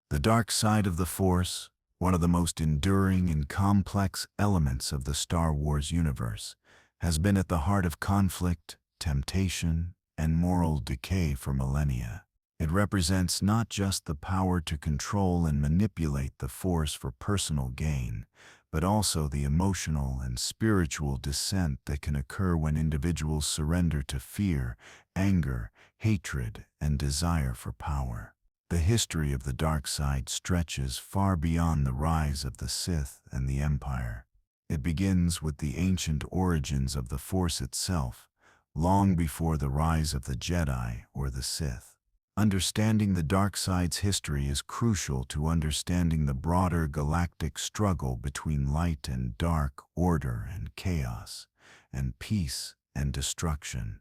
The dark side of the Force, one of the most enduring and complex elements of the Star Wars universe, has been at the heart of conflict, temptation, and moral decay for millennia. It represents not just the power to control and manipulate the Force for personal gain, but also the emotional and spiritual descent that can occur when individuals surrender to fear, anger, hatred, and desire for power. The history of the dark side stretches far beyond the rise of the Sith and the Empire. It begins with the ancient origins of the Force itself, long before the rise of the Jedi or the Sith. Understanding the dark side's history is crucial to understanding the broader galactic struggle between light and dark, order and chaos, and peace and destruction.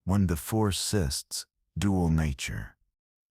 When the Force Sith's dual nature.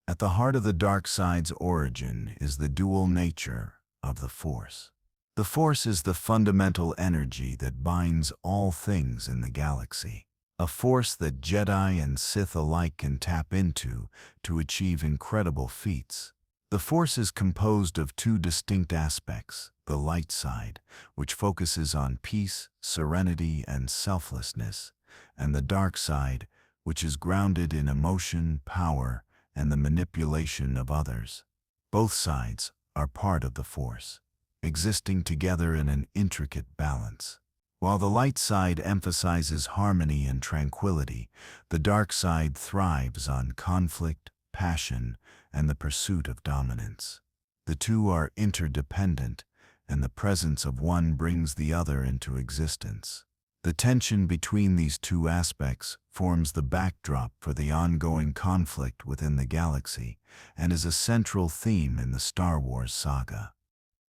At the heart of the dark side's origin is the dual nature of the Force. The Force is the fundamental energy that binds all things in the galaxy, a force that Jedi and Sith alike can tap into to achieve incredible feats. The Force is composed of two distinct aspects: the light side, which focuses on peace, serenity, and selflessness, and the dark side, which is grounded in emotion, power, and the manipulation of others. Both sides are part of the Force, existing together in an intricate balance. While the light side emphasizes harmony and tranquility, the dark side thrives on conflict, passion, and the pursuit of dominance. The two are interdependent, and the presence of one brings the other into existence. The tension between these two aspects forms the backdrop for the ongoing conflict within the galaxy and is a central theme in the Star Wars saga.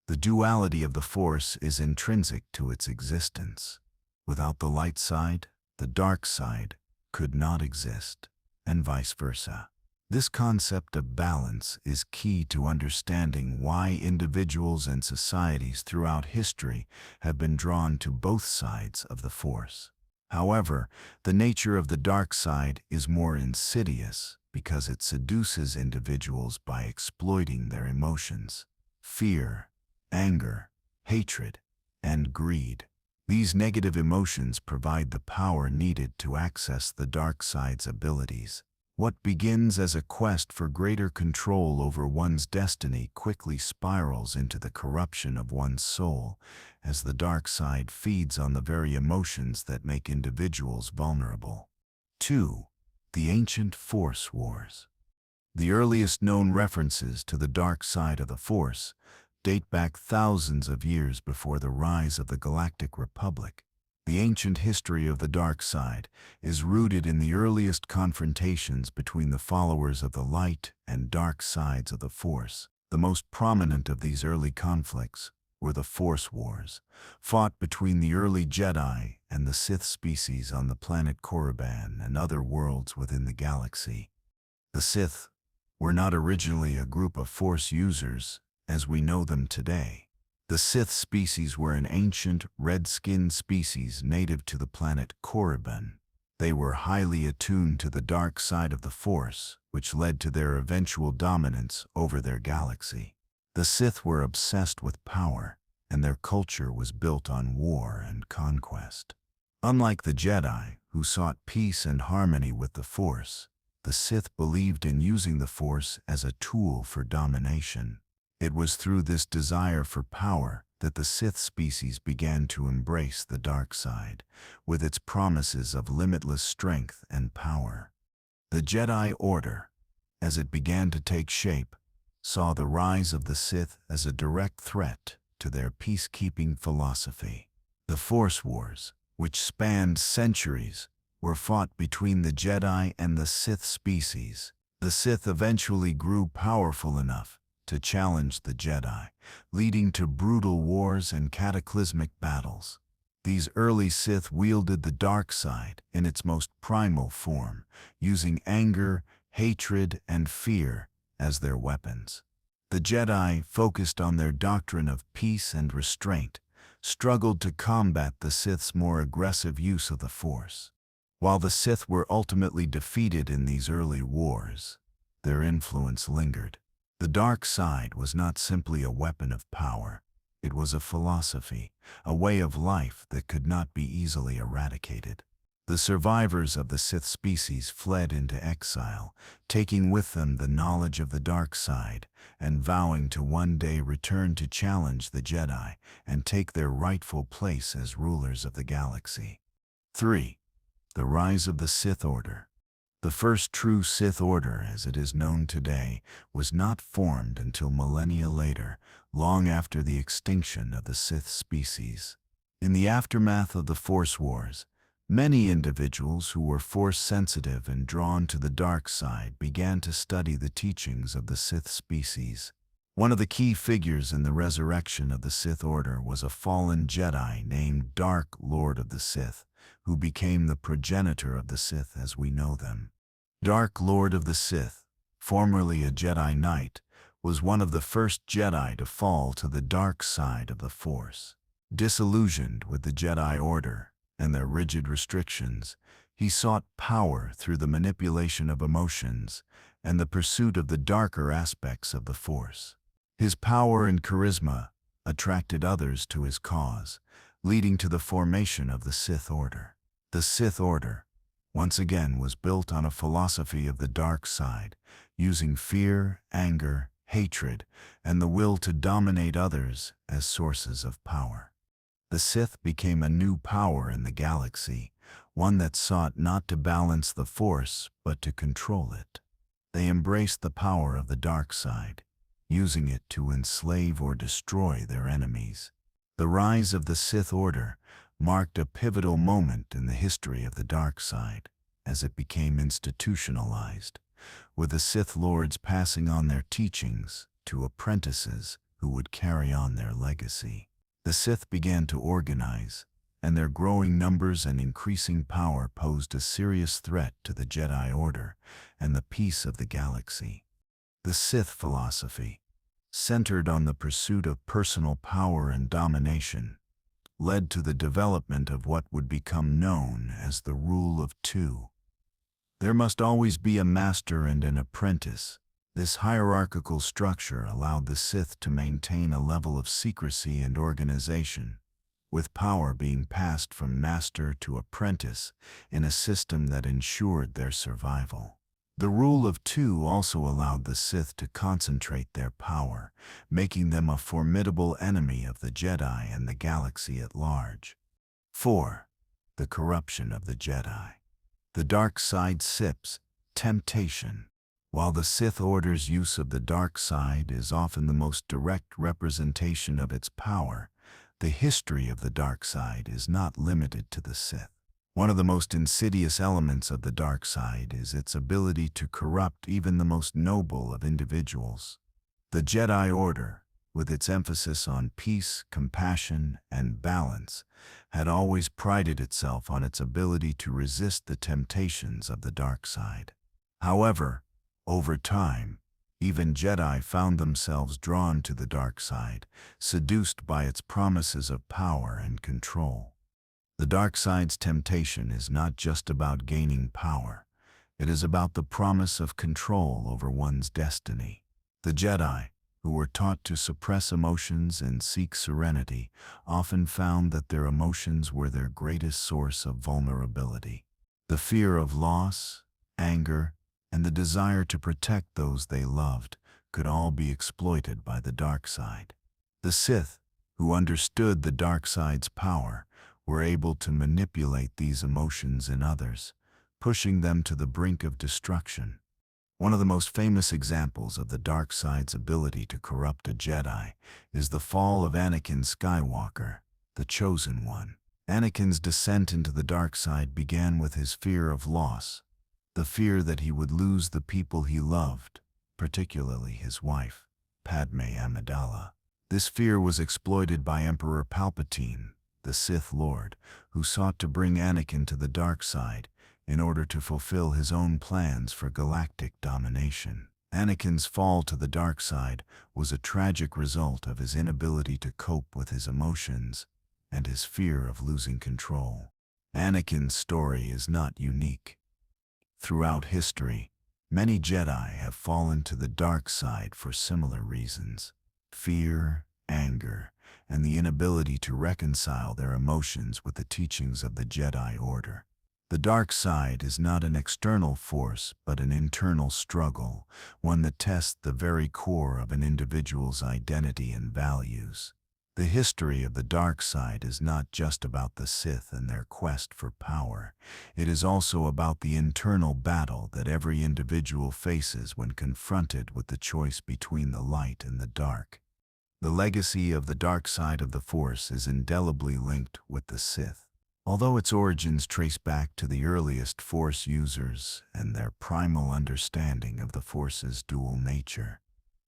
The duality of the Force is intrinsic to its existence. Without the light side, the dark side could not exist, and vice versa. This concept of balance is key to understanding why individuals and societies throughout history have been drawn to both sides of the Force. However, the nature of the dark side is more insidious because it seduces individuals by exploiting their emotions: fear, anger, hatred, and greed. These negative emotions provide the power needed to access the dark side's abilities. What begins as a quest for greater control over one's destiny quickly spirals into the corruption of one's soul, as the dark side feeds on the very emotions that make individuals vulnerable. 2. The Ancient Force Wars. The earliest known references to the dark side of the Force date back thousands of years before the rise of the Galactic Republic. The ancient history of the dark side is rooted in the earliest confrontations between the followers of the light and dark sides of the Force. The most prominent of these early conflicts were the Force Wars, fought between the early Jedi and the Sith species on the planet Korriban and other worlds within the galaxy. The Sith were not originally a group of Force users as we know them today. The Sith species were an ancient, red-skinned species native to the planet Korriban. They were highly attuned to the dark side of the Force, which led to their eventual dominance over their galaxy. The Sith were obsessed with power, and their culture was built on war and conquest. Unlike the Jedi, who sought peace and harmony with the Force, the Sith believed in using the Force as a tool for domination. It was through this desire for power that the Sith species began to embrace the dark side, with its promises of limitless strength and power. The Jedi Order, as it began to take shape, saw the rise of the Sith as a direct threat to their peacekeeping philosophy. The Force Wars, which spanned centuries, were fought between the Jedi and the Sith species. The Sith eventually grew powerful enough to challenge the Jedi, leading to brutal wars and cataclysmic battles. These early Sith wielded the dark side in its most primal form, using anger, hatred, and fear as their weapons. The Jedi, focused on their doctrine of peace and restraint, struggled to combat the Sith's more aggressive use of the Force. While the Sith were ultimately defeated in these early wars, their influence lingered. The dark side was not simply a weapon of power. It was a philosophy, a way of life that could not be easily eradicated. The survivors of the Sith species fled into exile, taking with them the knowledge of the dark side, and vowing to one day return to challenge the Jedi and take their rightful place as rulers of the galaxy. 3. The rise of the Sith Order. The first true Sith Order, as it is known today, was not formed until millennia later, long after the extinction of the Sith species. In the aftermath of the Force Wars, many individuals who were Force-sensitive and drawn to the dark side began to study the teachings of the Sith species. One of the key figures in the resurrection of the Sith Order was a fallen Jedi named Dark Lord of the Sith, who became the progenitor of the Sith as we know them. Dark Lord of the Sith, formerly a Jedi Knight, was one of the first Jedi to fall to the dark side of the Force. Disillusioned with the Jedi Order and their rigid restrictions, he sought power through the manipulation of emotions and the pursuit of the darker aspects of the Force. His power and charisma attracted others to his cause, leading to the formation of the Sith Order. The Sith Order, once again, was built on a philosophy of the dark side, using fear, anger, hatred, and the will to dominate others as sources of power. The Sith became a new power in the galaxy, one that sought not to balance the Force but to control it. They embraced the power of the dark side, using it to enslave or destroy their enemies. The rise of the Sith Order marked a pivotal moment in the history of the dark side, as it became institutionalized, with the Sith Lords passing on their teachings to apprentices who would carry on their legacy. The Sith began to organize, and their growing numbers and increasing power posed a serious threat to the Jedi Order and the peace of the galaxy. The Sith philosophy, centered on the pursuit of personal power and domination, led to the development of what would become known as the Rule of Two. There must always be a master and an apprentice. This hierarchical structure allowed the Sith to maintain a level of secrecy and organization, with power being passed from master to apprentice in a system that ensured their survival. The Rule of Two also allowed the Sith to concentrate their power, making them a formidable enemy of the Jedi and the galaxy at large. 4. The corruption of the Jedi. The dark side sips temptation. While the Sith Order's use of the dark side is often the most direct representation of its power, the history of the dark side is not limited to the Sith. One of the most insidious elements of the dark side is its ability to corrupt even the most noble of individuals. The Jedi Order, with its emphasis on peace, compassion, and balance, had always prided itself on its ability to resist the temptations of the dark side. However, over time, even Jedi found themselves drawn to the dark side, seduced by its promises of power and control. The dark side's temptation is not just about gaining power. It is about the promise of control over one's destiny. The Jedi, who were taught to suppress emotions and seek serenity, often found that their emotions were their greatest source of vulnerability. The fear of loss, anger, and the desire to protect those they loved could all be exploited by the dark side. The Sith, who understood the dark side's power, were able to manipulate these emotions in others, pushing them to the brink of destruction. One of the most famous examples of the dark side's ability to corrupt a Jedi is the fall of Anakin Skywalker, the Chosen One. Anakin's descent into the dark side began with his fear of loss, the fear that he would lose the people he loved, particularly his wife, Padme Amidala. This fear was exploited by Emperor Palpatine, the Sith Lord, who sought to bring Anakin to the dark side in order to fulfill his own plans for galactic domination. Anakin's fall to the dark side was a tragic result of his inability to cope with his emotions and his fear of losing control. Anakin's story is not unique. Throughout history, Many Jedi have fallen to the dark side for similar reasons: fear, anger, and the inability to reconcile their emotions with the teachings of the Jedi Order. The dark side is not an external force, but an internal struggle, one that tests the very core of an individual's identity and values. The history of the dark side is not just about the Sith and their quest for power. It is also about the internal battle that every individual faces when confronted with the choice between the light and the dark. The legacy of the dark side of the Force is indelibly linked with the Sith. Although its origins trace back to the earliest Force users and their primal understanding of the Force's dual nature,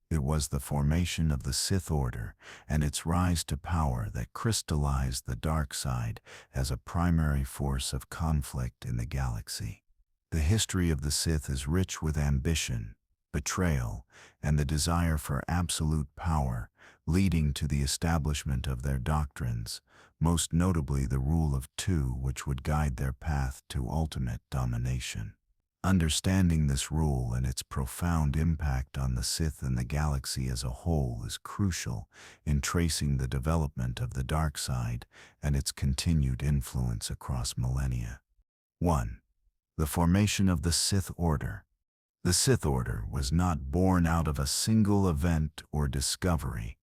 it was the formation of the Sith Order and its rise to power that crystallized the dark side as a primary force of conflict in the galaxy. The history of the Sith is rich with ambition, betrayal, and the desire for absolute power, leading to the establishment of their doctrines, most notably the Rule of Two, which would guide their path to ultimate domination. Understanding this rule and its profound impact on the Sith and the galaxy as a whole is crucial in tracing the development of the dark side and its continued influence across millennia. 1. The formation of the Sith Order. The Sith Order was not born out of a single event or discovery,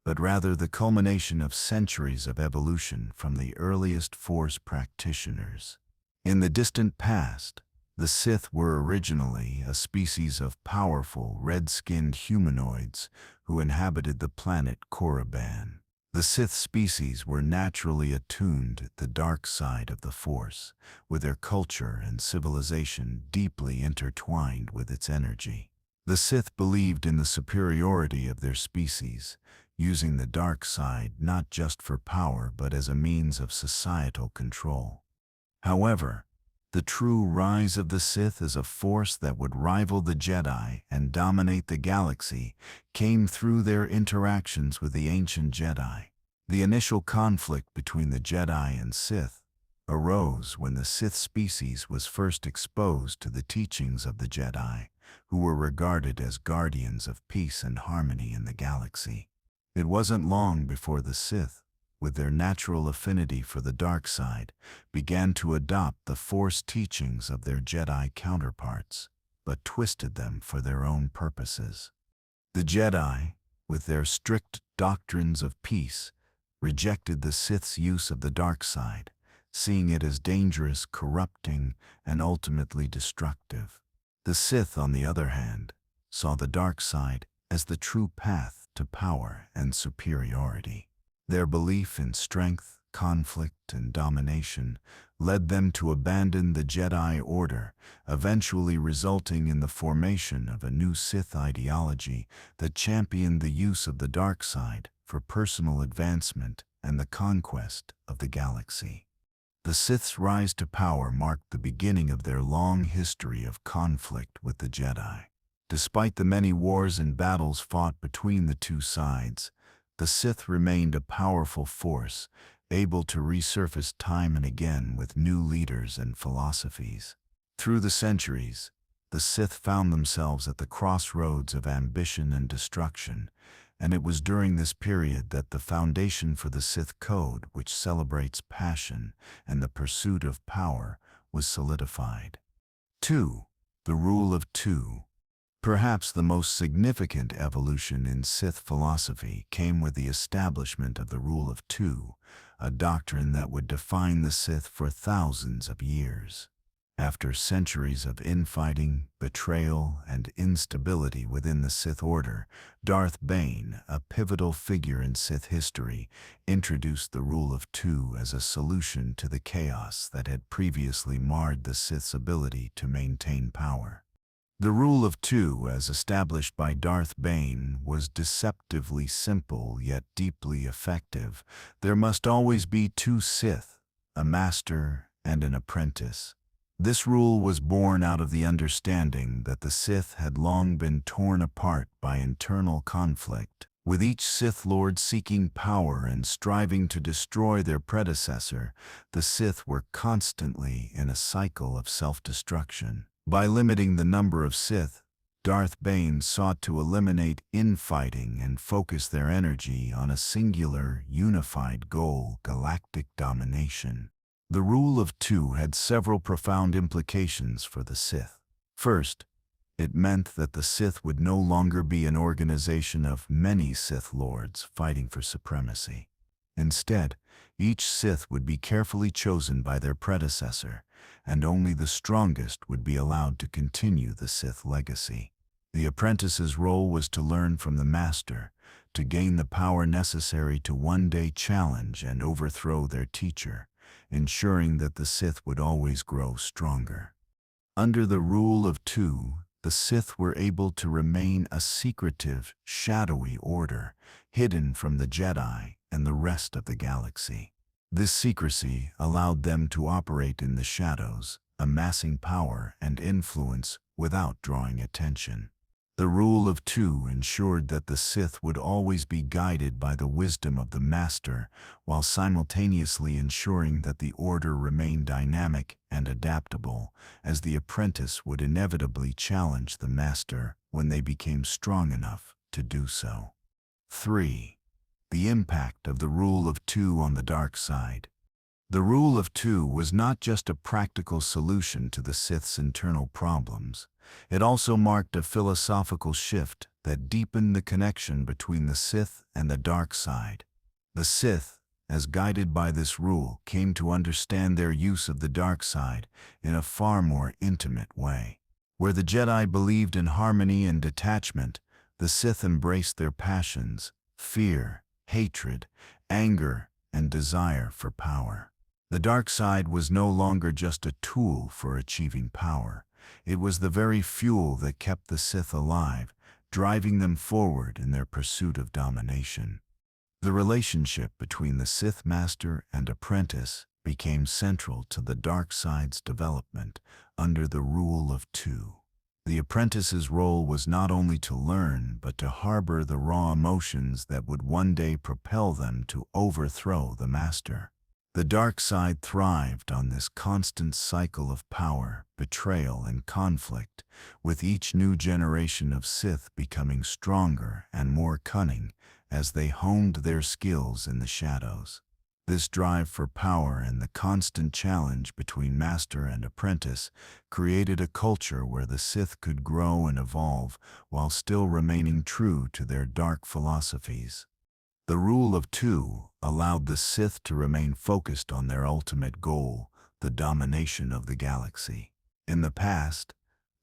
but rather the culmination of centuries of evolution from the earliest Force practitioners. In the distant past, the Sith were originally a species of powerful, red-skinned humanoids who inhabited the planet Korriban. The Sith species were naturally attuned to the dark side of the Force, with their culture and civilization deeply intertwined with its energy. The Sith believed in the superiority of their species, using the dark side not just for power but as a means of societal control. However, the true rise of the Sith as a force that would rival the Jedi and dominate the galaxy came through their interactions with the ancient Jedi. The initial conflict between the Jedi and Sith arose when the Sith species was first exposed to the teachings of the Jedi, who were regarded as guardians of peace and harmony in the galaxy. It wasn't long before the Sith, with their natural affinity for the dark side, began to adopt the Force teachings of their Jedi counterparts, but twisted them for their own purposes. The Jedi, with their strict doctrines of peace, rejected the Sith's use of the dark side, seeing it as dangerous, corrupting, and ultimately destructive. The Sith, on the other hand, saw the dark side as the true path to power and superiority. Their belief in strength, conflict, and domination led them to abandon the Jedi Order, eventually resulting in the formation of a new Sith ideology that championed the use of the dark side for personal advancement and the conquest of the galaxy. The Sith's rise to power marked the beginning of their long history of conflict with the Jedi. Despite the many wars and battles fought between the two sides, the Sith remained a powerful force, able to resurface time and again with new leaders and philosophies. Through the centuries, the Sith found themselves at the crossroads of ambition and destruction, and it was during this period that the foundation for the Sith Code, which celebrates passion and the pursuit of power, was solidified. 2. The Rule of Two. Perhaps the most significant evolution in Sith philosophy came with the establishment of the Rule of Two, a doctrine that would define the Sith for thousands of years. After centuries of infighting, betrayal, and instability within the Sith Order, Darth Bane, a pivotal figure in Sith history, introduced the Rule of Two as a solution to the chaos that had previously marred the Sith's ability to maintain power. The Rule of Two, as established by Darth Bane, was deceptively simple yet deeply effective. There must always be two Sith, a master and an apprentice. This rule was born out of the understanding that the Sith had long been torn apart by internal conflict, with each Sith Lord seeking power and striving to destroy their predecessor. The Sith were constantly in a cycle of self-destruction. By limiting the number of Sith, Darth Bane sought to eliminate infighting and focus their energy on a singular, unified goal: galactic domination. The rule of two had several profound implications for the Sith. First, it meant that the Sith would no longer be an organization of many Sith Lords fighting for supremacy. Instead, each Sith would be carefully chosen by their predecessor, and only the strongest would be allowed to continue the Sith legacy. The apprentice's role was to learn from the master, to gain the power necessary to one day challenge and overthrow their teacher, ensuring that the Sith would always grow stronger. Under the rule of two, the Sith were able to remain a secretive, shadowy order, hidden from the Jedi and the rest of the galaxy. This secrecy allowed them to operate in the shadows, amassing power and influence without drawing attention. The rule of two ensured that the Sith would always be guided by the wisdom of the Master, while simultaneously ensuring that the Order remained dynamic and adaptable, as the apprentice would inevitably challenge the Master when they became strong enough to do so. 3. The impact of the rule of two on the dark side. The rule of two was not just a practical solution to the Sith's internal problems. It also marked a philosophical shift that deepened the connection between the Sith and the dark side. The Sith, as guided by this rule, came to understand their use of the dark side in a far more intimate way. Where the Jedi believed in harmony and detachment, the Sith embraced their passions: fear, hatred, anger, and desire for power. The dark side was no longer just a tool for achieving power. It was the very fuel that kept the Sith alive, driving them forward in their pursuit of domination. The relationship between the Sith Master and apprentice became central to the dark side's development under the rule of two. The apprentice's role was not only to learn, but to harbor the raw emotions that would one day propel them to overthrow the Master. The dark side thrived on this constant cycle of power, betrayal, and conflict, with each new generation of Sith becoming stronger and more cunning as they honed their skills in the shadows. This drive for power and the constant challenge between master and apprentice created a culture where the Sith could grow and evolve while still remaining true to their dark philosophies. The rule of two allowed the Sith to remain focused on their ultimate goal, the domination of the galaxy. In the past,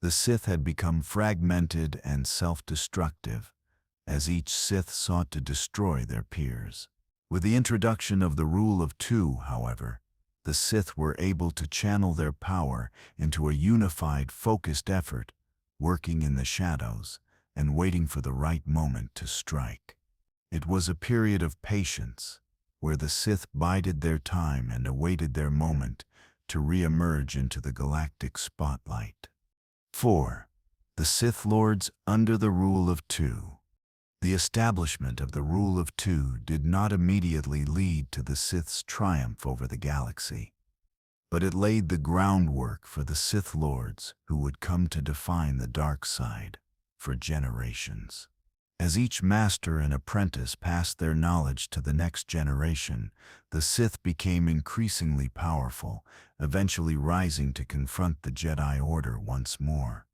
the Sith had become fragmented and self-destructive, as each Sith sought to destroy their peers. With the introduction of the rule of two, however, the Sith were able to channel their power into a unified, focused effort, working in the shadows and waiting for the right moment to strike. It was a period of patience, where the Sith bided their time and awaited their moment to re-emerge into the galactic spotlight. 4. The Sith Lords under the rule of two. The establishment of the rule of two did not immediately lead to the Sith's triumph over the galaxy, but it laid the groundwork for the Sith Lords who would come to define the dark side for generations. As each master and apprentice passed their knowledge to the next generation, the Sith became increasingly powerful, eventually rising to confront the Jedi Order once more.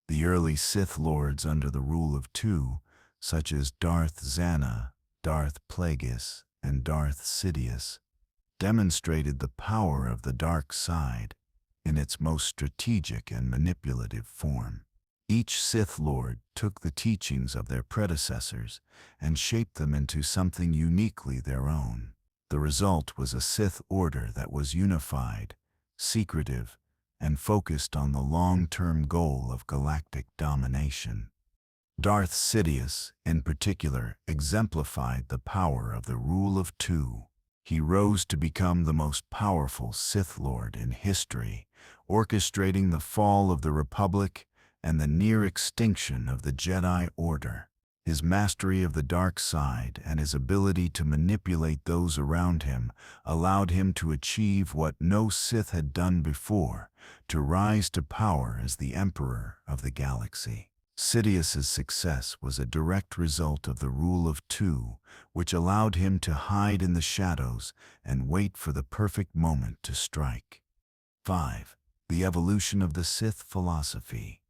The early Sith Lords under the rule of two, such as Darth Zana, Darth Plagueis, and Darth Sidious, demonstrated the power of the dark side in its most strategic and manipulative form. Each Sith Lord took the teachings of their predecessors and shaped them into something uniquely their own. The result was a Sith Order that was unified, secretive, and focused on the long-term goal of galactic domination. Darth Sidious, in particular, exemplified the power of the rule of two. He rose to become the most powerful Sith Lord in history, orchestrating the fall of the Republic and the near extinction of the Jedi Order. His mastery of the dark side and his ability to manipulate those around him allowed him to achieve what no Sith had done before, to rise to power as the Emperor of the galaxy. Sidious's success was a direct result of the Rule of Two, which allowed him to hide in the shadows and wait for the perfect moment to strike. 5. The evolution of the Sith philosophy.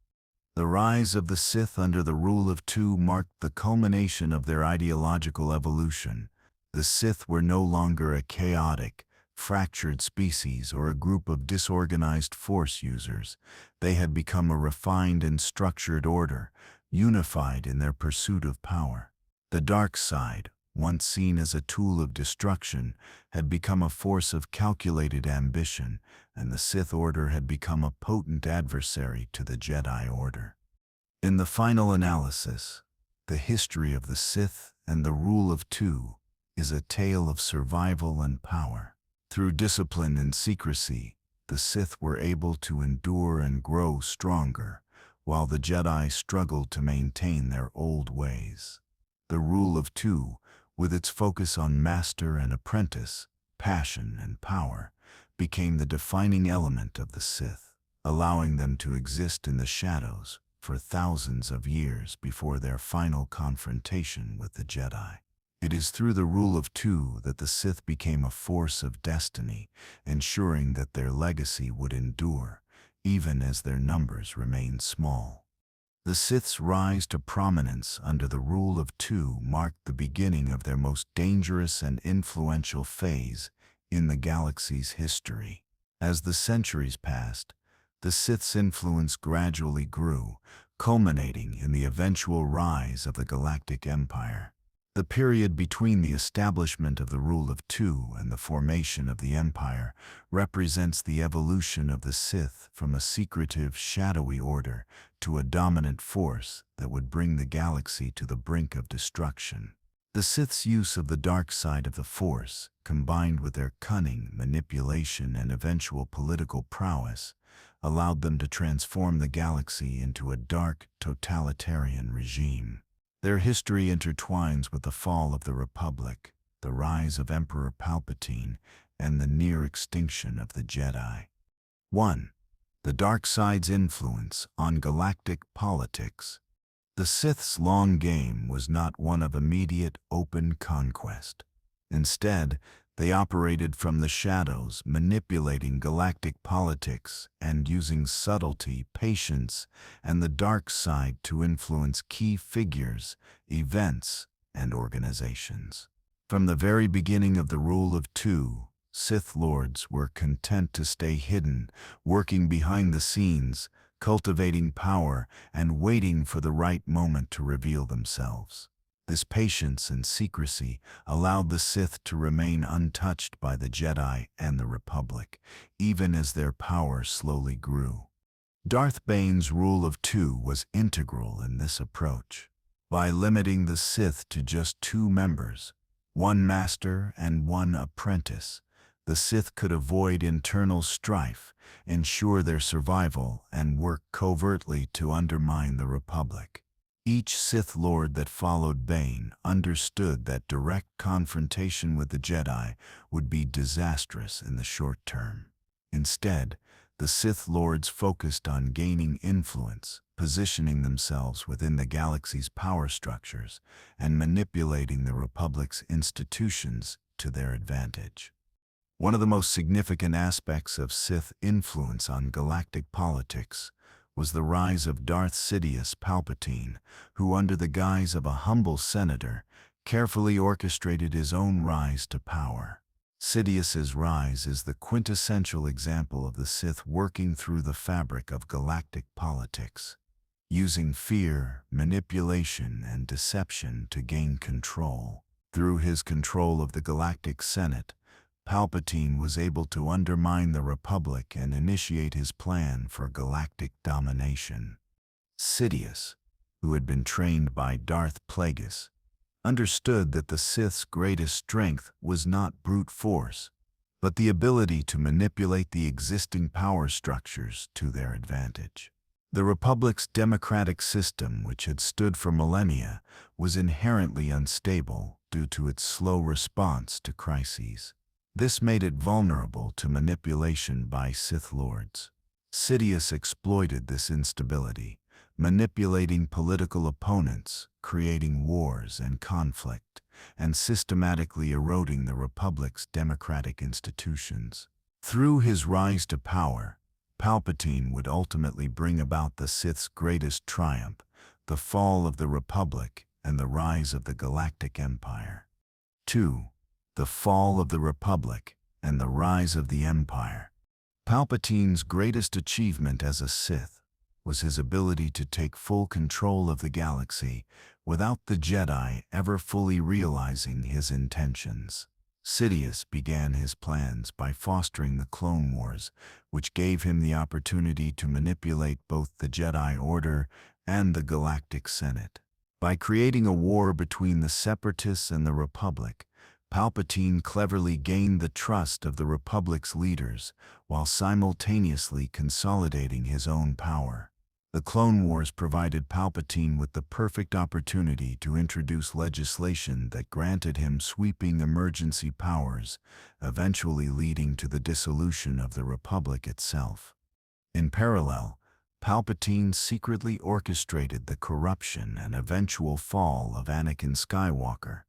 The rise of the Sith under the Rule of Two marked the culmination of their ideological evolution. The Sith were no longer a chaotic, fractured species or a group of disorganized Force users. They had become a refined and structured order, unified in their pursuit of power. The dark side, once seen as a tool of destruction, had become a force of calculated ambition, and the Sith Order had become a potent adversary to the Jedi Order. In the final analysis, the history of the Sith and the Rule of Two is a tale of survival and power. Through discipline and secrecy, the Sith were able to endure and grow stronger, while the Jedi struggled to maintain their old ways. The Rule of Two, with its focus on master and apprentice, passion and power, became the defining element of the Sith, allowing them to exist in the shadows for thousands of years before their final confrontation with the Jedi. It is through the Rule of Two that the Sith became a force of destiny, ensuring that their legacy would endure, even as their numbers remained small. The Sith's rise to prominence under the Rule of Two marked the beginning of their most dangerous and influential phase in the galaxy's history. As the centuries passed, the Sith's influence gradually grew, culminating in the eventual rise of the Galactic Empire. The period between the establishment of the Rule of Two and the formation of the Empire represents the evolution of the Sith from a secretive, shadowy order to a dominant force that would bring the galaxy to the brink of destruction. The Sith's use of the dark side of the Force, combined with their cunning, manipulation, and eventual political prowess, allowed them to transform the galaxy into a dark, totalitarian regime. Their history intertwines with the fall of the Republic, the rise of Emperor Palpatine, and the near extinction of the Jedi. 1. The dark side's influence on galactic politics. The Sith's long game was not one of immediate, open conquest. Instead, they operated from the shadows, manipulating galactic politics and using subtlety, patience, and the dark side to influence key figures, events, and organizations. From the very beginning of the Rule of Two, Sith Lords were content to stay hidden, working behind the scenes, cultivating power, and waiting for the right moment to reveal themselves. This patience and secrecy allowed the Sith to remain untouched by the Jedi and the Republic, even as their power slowly grew. Darth Bane's Rule of Two was integral in this approach. By limiting the Sith to just two members, one master and one apprentice, the Sith could avoid internal strife, ensure their survival, and work covertly to undermine the Republic. Each Sith Lord that followed Bane understood that direct confrontation with the Jedi would be disastrous in the short term. Instead, the Sith Lords focused on gaining influence, positioning themselves within the galaxy's power structures, and manipulating the Republic's institutions to their advantage. One of the most significant aspects of Sith influence on galactic politics was the rise of Darth Sidious Palpatine, who under the guise of a humble senator, carefully orchestrated his own rise to power. Sidious's rise is the quintessential example of the Sith working through the fabric of galactic politics, using fear, manipulation, and deception to gain control. Through his control of the Galactic Senate, Palpatine was able to undermine the Republic and initiate his plan for galactic domination. Sidious, who had been trained by Darth Plagueis, understood that the Sith's greatest strength was not brute force, but the ability to manipulate the existing power structures to their advantage. The Republic's democratic system, which had stood for millennia, was inherently unstable due to its slow response to crises. This made it vulnerable to manipulation by Sith Lords. Sidious exploited this instability, manipulating political opponents, creating wars and conflict, and systematically eroding the Republic's democratic institutions. Through his rise to power, Palpatine would ultimately bring about the Sith's greatest triumph, the fall of the Republic and the rise of the Galactic Empire. 2. The fall of the Republic and the rise of the Empire. Palpatine's greatest achievement as a Sith was his ability to take full control of the galaxy without the Jedi ever fully realizing his intentions. Sidious began his plans by fostering the Clone Wars, which gave him the opportunity to manipulate both the Jedi Order and the Galactic Senate. By creating a war between the Separatists and the Republic, Palpatine cleverly gained the trust of the Republic's leaders while simultaneously consolidating his own power. The Clone Wars provided Palpatine with the perfect opportunity to introduce legislation that granted him sweeping emergency powers, eventually leading to the dissolution of the Republic itself. In parallel, Palpatine secretly orchestrated the corruption and eventual fall of Anakin Skywalker,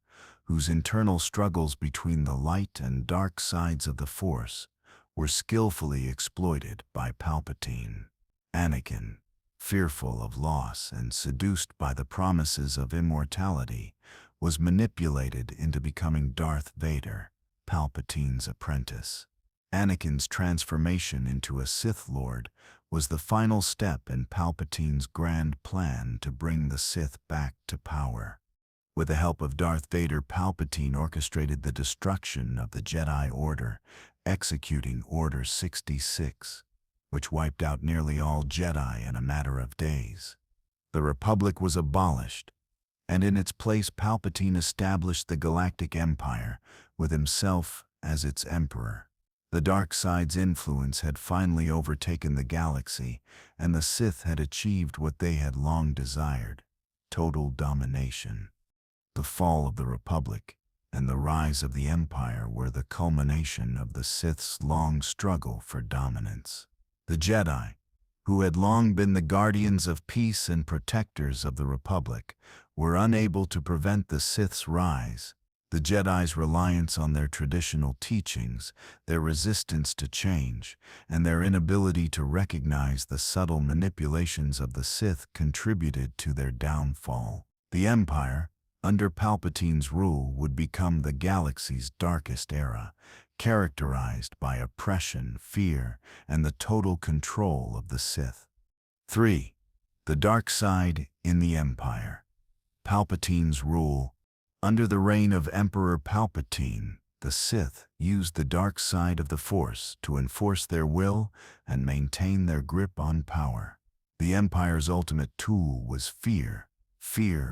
whose internal struggles between the light and dark sides of the Force were skillfully exploited by Palpatine. Anakin, fearful of loss and seduced by the promises of immortality, was manipulated into becoming Darth Vader, Palpatine's apprentice. Anakin's transformation into a Sith Lord was the final step in Palpatine's grand plan to bring the Sith back to power. With the help of Darth Vader, Palpatine orchestrated the destruction of the Jedi Order, executing Order 66. Which wiped out nearly all Jedi in a matter of days. The Republic was abolished, and in its place Palpatine established the Galactic Empire, with himself as its emperor. The dark side's influence had finally overtaken the galaxy, and the Sith had achieved what they had long desired: total domination. The fall of the Republic and the rise of the Empire were the culmination of the Sith's long struggle for dominance. The Jedi, who had long been the guardians of peace and protectors of the Republic, were unable to prevent the Sith's rise. The Jedi's reliance on their traditional teachings, their resistance to change, and their inability to recognize the subtle manipulations of the Sith contributed to their downfall. The Empire, under Palpatine's rule, would become the galaxy's darkest era, characterized by oppression, fear, and the total control of the Sith. 3. The dark side in the Empire. Palpatine's rule. Under the reign of Emperor Palpatine, the Sith used the dark side of the Force to enforce their will and maintain their grip on power. The Empire's ultimate tool was fear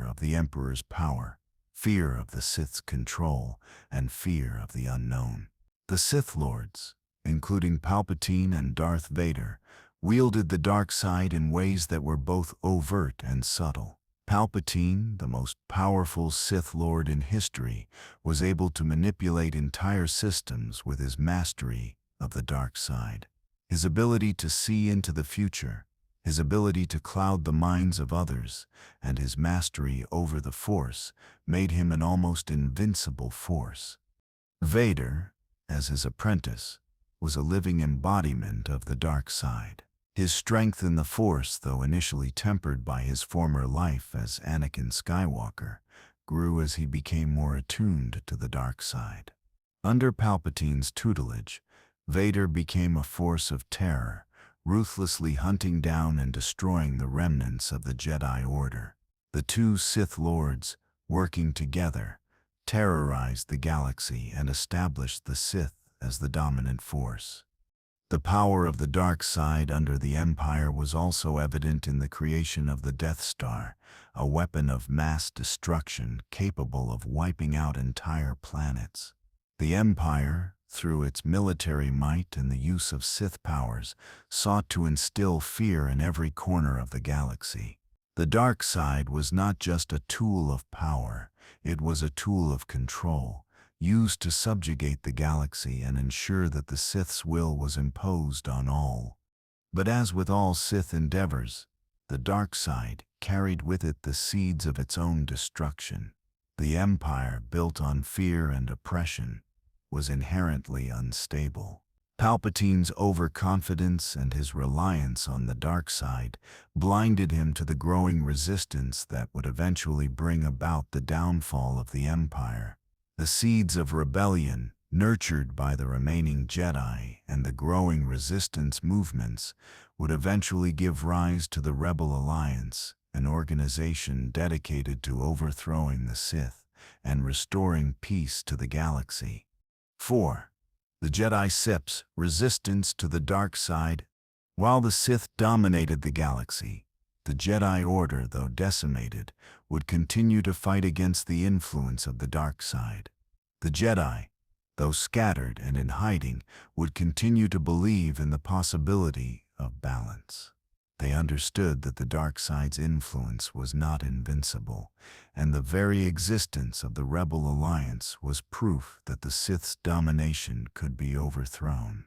of the Emperor's power, fear of the Sith's control, and fear of the unknown. The Sith Lords, including Palpatine and Darth Vader, wielded the dark side in ways that were both overt and subtle. Palpatine, the most powerful Sith Lord in history, was able to manipulate entire systems with his mastery of the dark side. His ability to see into the future, his ability to cloud the minds of others, and his mastery over the Force made him an almost invincible force. Vader, as his apprentice, was a living embodiment of the dark side. His strength in the Force, though initially tempered by his former life as Anakin Skywalker, grew as he became more attuned to the dark side. Under Palpatine's tutelage, Vader became a force of terror, ruthlessly hunting down and destroying the remnants of the Jedi Order. The two Sith Lords, working together, terrorized the galaxy and established the Sith as the dominant force. The power of the dark side under the Empire was also evident in the creation of the Death Star, a weapon of mass destruction capable of wiping out entire planets. The Empire, through its military might and the use of Sith powers, sought to instill fear in every corner of the galaxy. The dark side was not just a tool of power, it was a tool of control, used to subjugate the galaxy and ensure that the Sith's will was imposed on all. But as with all Sith endeavors, the dark side carried with it the seeds of its own destruction. The Empire, built on fear and oppression, was inherently unstable. Palpatine's overconfidence and his reliance on the dark side blinded him to the growing resistance that would eventually bring about the downfall of the Empire. The seeds of rebellion, nurtured by the remaining Jedi and the growing resistance movements, would eventually give rise to the Rebel Alliance, an organization dedicated to overthrowing the Sith and restoring peace to the galaxy. 4. The Jedi Sips, resistance to the dark side. While the Sith dominated the galaxy, the Jedi Order, though decimated, would continue to fight against the influence of the dark side. The Jedi, though scattered and in hiding, would continue to believe in the possibility of balance. They understood that the dark side's influence was not invincible, and the very existence of the Rebel Alliance was proof that the Sith's domination could be overthrown.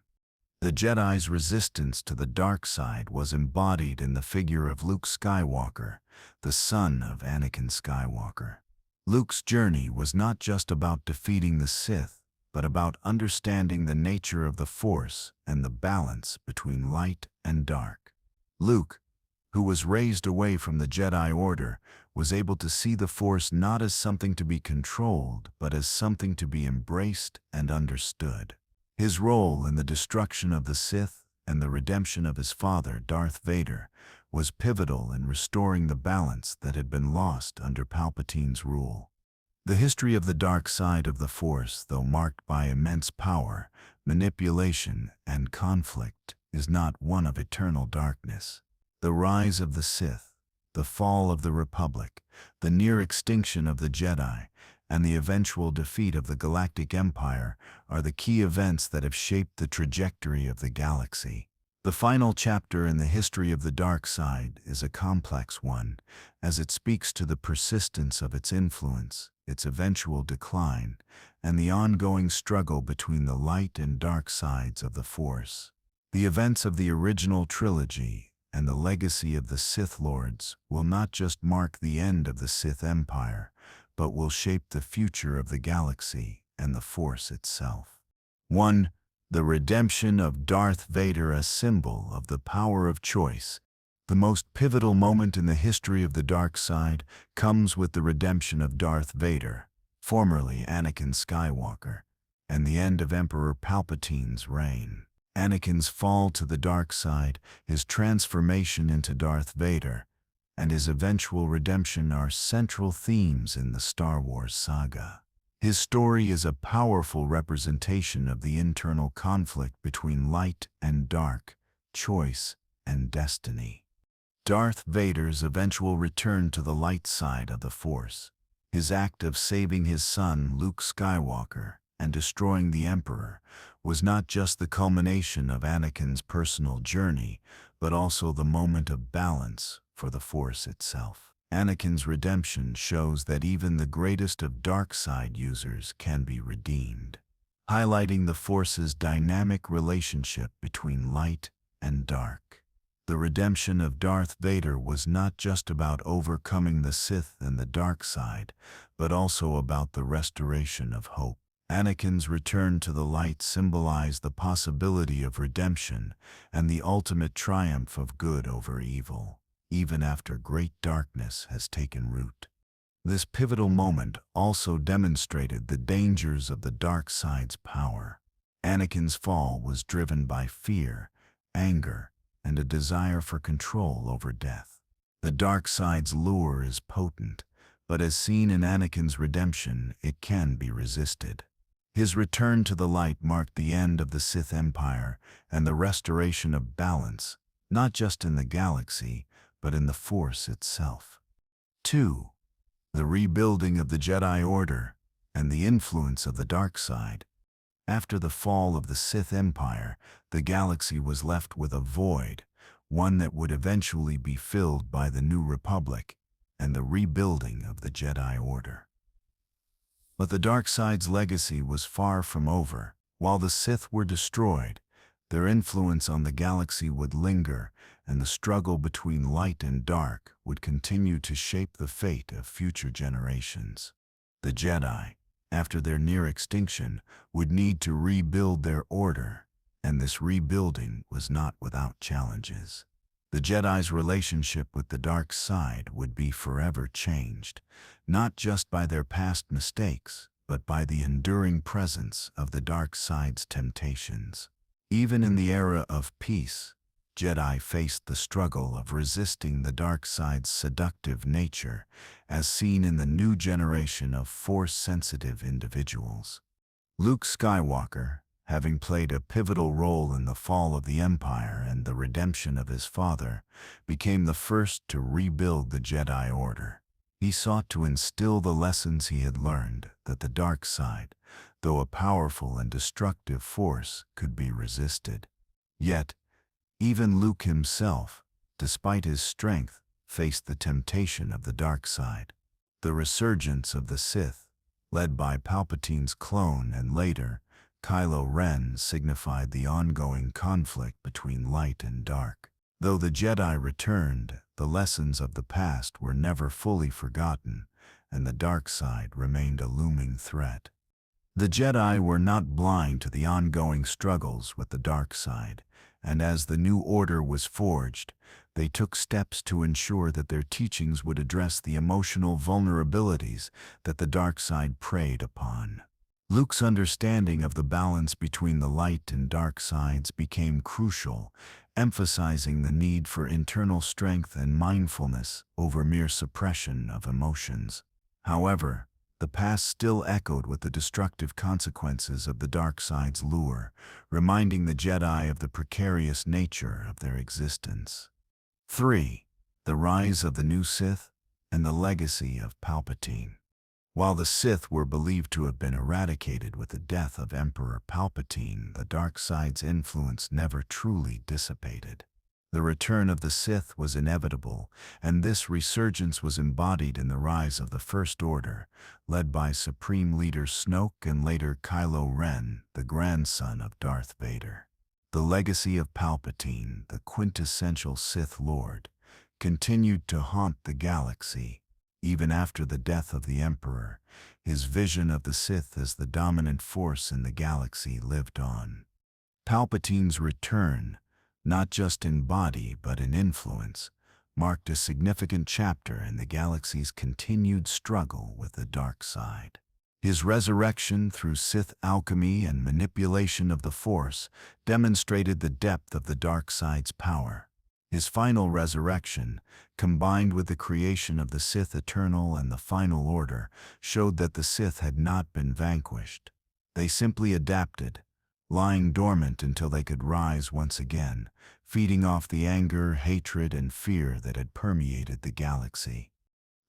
The Jedi's resistance to the dark side was embodied in the figure of Luke Skywalker, the son of Anakin Skywalker. Luke's journey was not just about defeating the Sith, but about understanding the nature of the Force and the balance between light and dark. Luke, who was raised away from the Jedi Order, was able to see the Force not as something to be controlled, but as something to be embraced and understood. His role in the destruction of the Sith and the redemption of his father, Darth Vader, was pivotal in restoring the balance that had been lost under Palpatine's rule. The history of the dark side of the Force, though marked by immense power, manipulation, and conflict, is not one of eternal darkness. The rise of the Sith, the fall of the Republic, the near extinction of the Jedi, and the eventual defeat of the Galactic Empire are the key events that have shaped the trajectory of the galaxy. The final chapter in the history of the dark side is a complex one, as it speaks to the persistence of its influence, its eventual decline, and the ongoing struggle between the light and dark sides of the Force. The events of the original trilogy and the legacy of the Sith Lords will not just mark the end of the Sith Empire, but will shape the future of the galaxy and the Force itself. 1. The redemption of Darth Vader, a symbol of the power of choice. The most pivotal moment in the history of the dark side comes with the redemption of Darth Vader, formerly Anakin Skywalker, and the end of Emperor Palpatine's reign. Anakin's fall to the dark side, his transformation into Darth Vader, and his eventual redemption are central themes in the Star Wars saga. His story is a powerful representation of the internal conflict between light and dark, choice and destiny. Darth Vader's eventual return to the light side of the Force, his act of saving his son Luke Skywalker and destroying the Emperor, was not just the culmination of Anakin's personal journey, but also the moment of balance for the Force itself. Anakin's redemption shows that even the greatest of dark side users can be redeemed, highlighting the Force's dynamic relationship between light and dark. The redemption of Darth Vader was not just about overcoming the Sith and the dark side, but also about the restoration of hope. Anakin's return to the light symbolized the possibility of redemption and the ultimate triumph of good over evil, even after great darkness has taken root. This pivotal moment also demonstrated the dangers of the dark side's power. Anakin's fall was driven by fear, anger, and a desire for control over death. The dark side's lure is potent, but as seen in Anakin's redemption, it can be resisted. His return to the light marked the end of the Sith Empire and the restoration of balance, not just in the galaxy, but in the Force itself. 2. The rebuilding of the Jedi Order and the influence of the dark side. After the fall of the Sith Empire, the galaxy was left with a void, one that would eventually be filled by the New Republic and the rebuilding of the Jedi Order. But the dark side's legacy was far from over. While the Sith were destroyed, their influence on the galaxy would linger, and the struggle between light and dark would continue to shape the fate of future generations. The Jedi, after their near extinction, would need to rebuild their order, and this rebuilding was not without challenges. The Jedi's relationship with the dark side would be forever changed, not just by their past mistakes, but by the enduring presence of the dark side's temptations. Even in the era of peace, Jedi faced the struggle of resisting the dark side's seductive nature, as seen in the new generation of Force-sensitive individuals. Luke Skywalker, having played a pivotal role in the fall of the Empire and the redemption of his father, became the first to rebuild the Jedi Order. He sought to instill the lessons he had learned, that the dark side, though a powerful and destructive force, could be resisted. Yet, even Luke himself, despite his strength, faced the temptation of the dark side. The resurgence of the Sith, led by Palpatine's clone and later Kylo Ren, signified the ongoing conflict between light and dark. Though the Jedi returned, the lessons of the past were never fully forgotten, and the dark side remained a looming threat. The Jedi were not blind to the ongoing struggles with the dark side, and as the new order was forged, they took steps to ensure that their teachings would address the emotional vulnerabilities that the dark side preyed upon. Luke's understanding of the balance between the light and dark sides became crucial, emphasizing the need for internal strength and mindfulness over mere suppression of emotions. However, the past still echoed with the destructive consequences of the dark side's lure, reminding the Jedi of the precarious nature of their existence. 3. The rise of the new Sith and the legacy of Palpatine. While the Sith were believed to have been eradicated with the death of Emperor Palpatine, the dark side's influence never truly dissipated. The return of the Sith was inevitable, and this resurgence was embodied in the rise of the First Order, led by Supreme Leader Snoke and later Kylo Ren, the grandson of Darth Vader. The legacy of Palpatine, the quintessential Sith Lord, continued to haunt the galaxy. Even after the death of the Emperor, his vision of the Sith as the dominant force in the galaxy lived on. Palpatine's return, not just in body but in influence, marked a significant chapter in the galaxy's continued struggle with the dark side. His resurrection through Sith alchemy and manipulation of the Force demonstrated the depth of the dark side's power. His final resurrection, combined with the creation of the Sith Eternal and the Final Order, showed that the Sith had not been vanquished. They simply adapted, lying dormant until they could rise once again, feeding off the anger, hatred, and fear that had permeated the galaxy.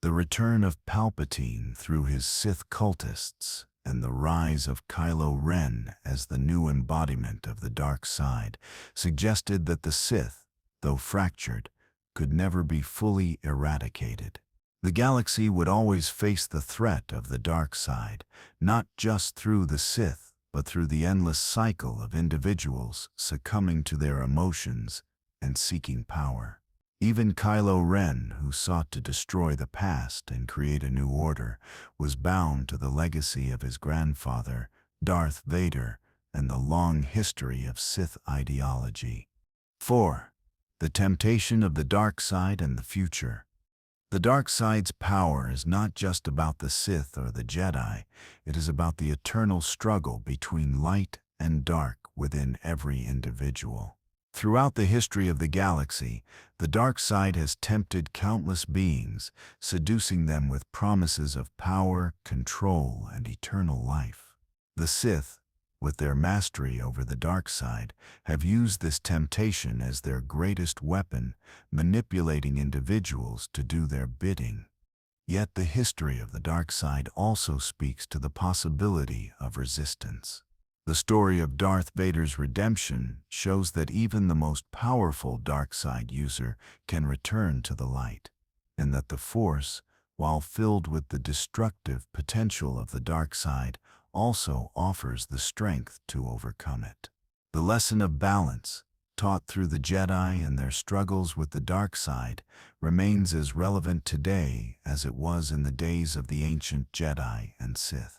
The return of Palpatine through his Sith cultists and the rise of Kylo Ren as the new embodiment of the dark side suggested that the Sith, though fractured, could never be fully eradicated. The galaxy would always face the threat of the dark side, not just through the Sith, but through the endless cycle of individuals succumbing to their emotions and seeking power. Even Kylo Ren, who sought to destroy the past and create a new order, was bound to the legacy of his grandfather, Darth Vader, and the long history of Sith ideology. 4. The temptation of the dark side and the future. The dark side's power is not just about the Sith or the Jedi, it is about the eternal struggle between light and dark within every individual. Throughout the history of the galaxy, the dark side has tempted countless beings, seducing them with promises of power, control, and eternal life. The Sith, with their mastery over the dark side, have used this temptation as their greatest weapon, manipulating individuals to do their bidding. Yet the history of the dark side also speaks to the possibility of resistance. The story of Darth Vader's redemption shows that even the most powerful dark side user can return to the light, and that the Force, while filled with the destructive potential of the dark side, also offers the strength to overcome it. The lesson of balance, taught through the Jedi and their struggles with the dark side, remains as relevant today as it was in the days of the ancient Jedi and Sith.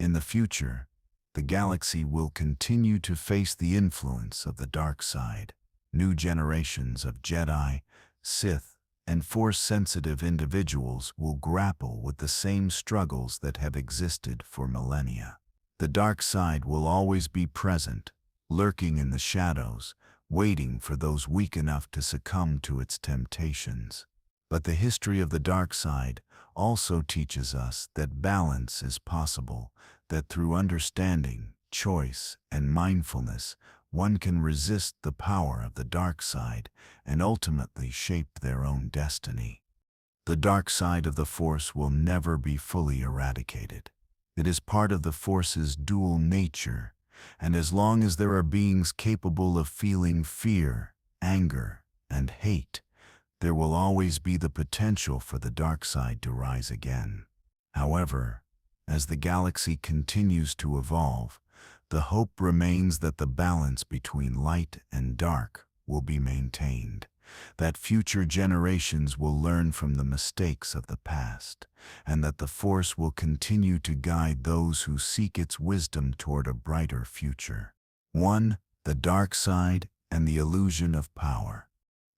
In the future, the galaxy will continue to face the influence of the dark side. New generations of Jedi, Sith, and Force-sensitive individuals will grapple with the same struggles that have existed for millennia. The dark side will always be present, lurking in the shadows, waiting for those weak enough to succumb to its temptations. But the history of the dark side also teaches us that balance is possible, that through understanding, choice, and mindfulness, one can resist the power of the dark side and ultimately shape their own destiny. The dark side of the Force will never be fully eradicated. It is part of the Force's dual nature, and as long as there are beings capable of feeling fear, anger, and hate, there will always be the potential for the dark side to rise again. However, as the galaxy continues to evolve, the hope remains that the balance between light and dark will be maintained, that future generations will learn from the mistakes of the past, and that the Force will continue to guide those who seek its wisdom toward a brighter future. 1. The dark side and the illusion of power.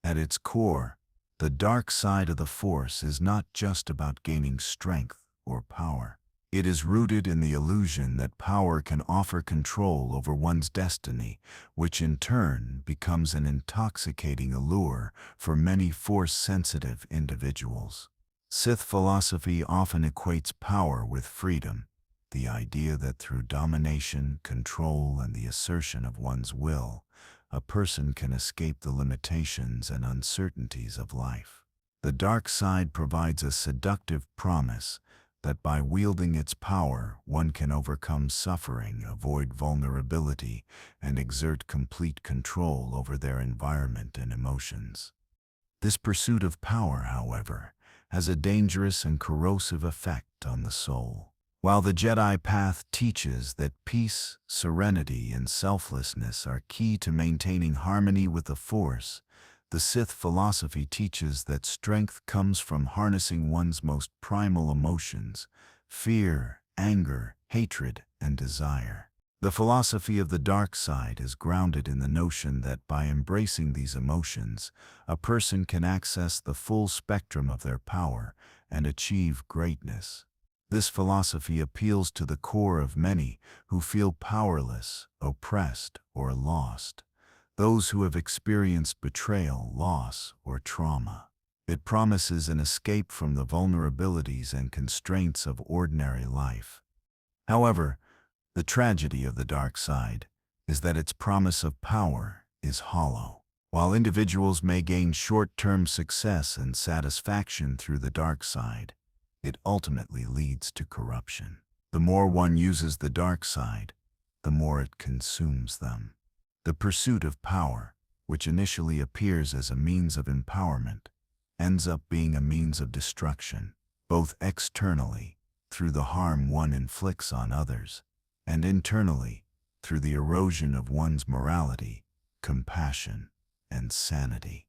At its core, the dark side of the Force is not just about gaining strength or power. It is rooted in the illusion that power can offer control over one's destiny, which in turn becomes an intoxicating allure for many Force-sensitive individuals. Sith philosophy often equates power with freedom, the idea that through domination, control, and the assertion of one's will, a person can escape the limitations and uncertainties of life. The dark side provides a seductive promise that by wielding its power, one can overcome suffering, avoid vulnerability, and exert complete control over their environment and emotions. This pursuit of power, however, has a dangerous and corrosive effect on the soul. While the Jedi path teaches that peace, serenity, and selflessness are key to maintaining harmony with the Force, the Sith philosophy teaches that strength comes from harnessing one's most primal emotions: fear, anger, hatred, and desire. The philosophy of the dark side is grounded in the notion that by embracing these emotions, a person can access the full spectrum of their power and achieve greatness. This philosophy appeals to the core of many who feel powerless, oppressed, or lost, those who have experienced betrayal, loss, or trauma. It promises an escape from the vulnerabilities and constraints of ordinary life. However, the tragedy of the dark side is that its promise of power is hollow. While individuals may gain short-term success and satisfaction through the dark side, it ultimately leads to corruption. The more one uses the dark side, the more it consumes them. The pursuit of power, which initially appears as a means of empowerment, ends up being a means of destruction, both externally, through the harm one inflicts on others, and internally, through the erosion of one's morality, compassion, and sanity.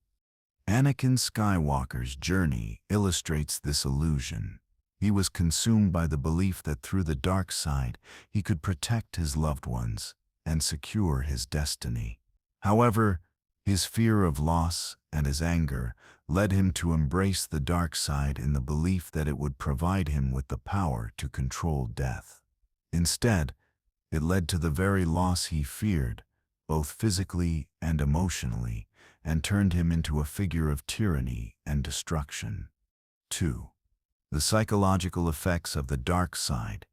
Anakin Skywalker's journey illustrates this illusion. He was consumed by the belief that through the dark side he could protect his loved ones and secure his destiny. However, his fear of loss and his anger led him to embrace the dark side in the belief that it would provide him with the power to control death. Instead, it led to the very loss he feared, both physically and emotionally, and turned him into a figure of tyranny and destruction. 2. The psychological effects of the dark side.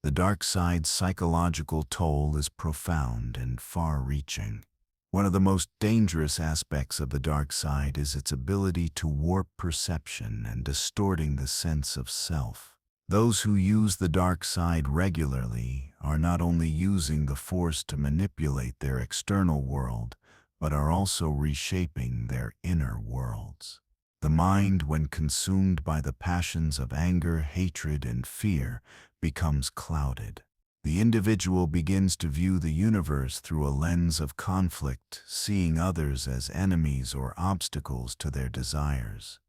The dark side's psychological toll is profound and far-reaching. One of the most dangerous aspects of the dark side is its ability to warp perception and distorting the sense of self. Those who use the dark side regularly are not only using the Force to manipulate their external world, but are also reshaping their inner worlds. The mind, when consumed by the passions of anger, hatred, and fear, becomes clouded. The individual begins to view the universe through a lens of conflict, seeing others as enemies or obstacles to their desires.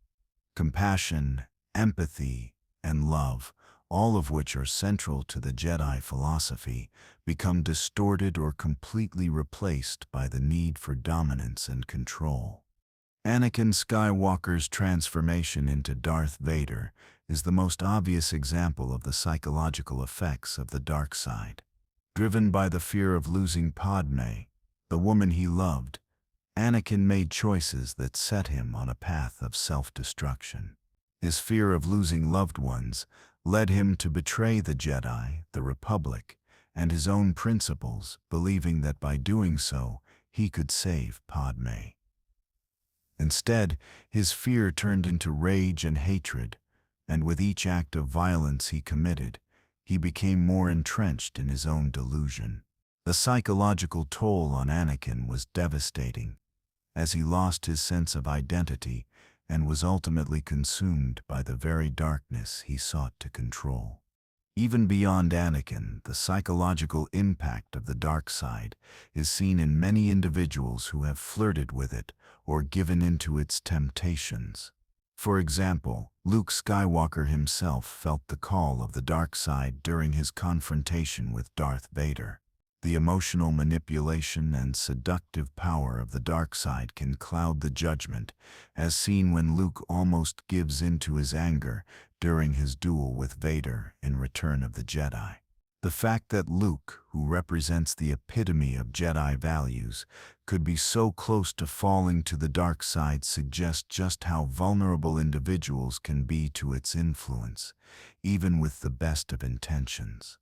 Compassion, empathy, and love, all of which are central to the Jedi philosophy, become distorted or completely replaced by the need for dominance and control. Anakin Skywalker's transformation into Darth Vader is the most obvious example of the psychological effects of the dark side. Driven by the fear of losing Padme, the woman he loved, Anakin made choices that set him on a path of self-destruction. His fear of losing loved ones led him to betray the Jedi, the Republic, and his own principles, believing that by doing so, he could save Padme. Instead, his fear turned into rage and hatred, and with each act of violence he committed, he became more entrenched in his own delusion. The psychological toll on Anakin was devastating, as he lost his sense of identity and was ultimately consumed by the very darkness he sought to control. Even beyond Anakin, the psychological impact of the dark side is seen in many individuals who have flirted with it or given into its temptations. For example, Luke Skywalker himself felt the call of the dark side during his confrontation with Darth Vader. The emotional manipulation and seductive power of the dark side can cloud the judgment, as seen when Luke almost gives in to his anger during his duel with Vader in Return of the Jedi. The fact that Luke, who represents the epitome of Jedi values, could be so close to falling to the dark side suggests just how vulnerable individuals can be to its influence, even with the best of intentions.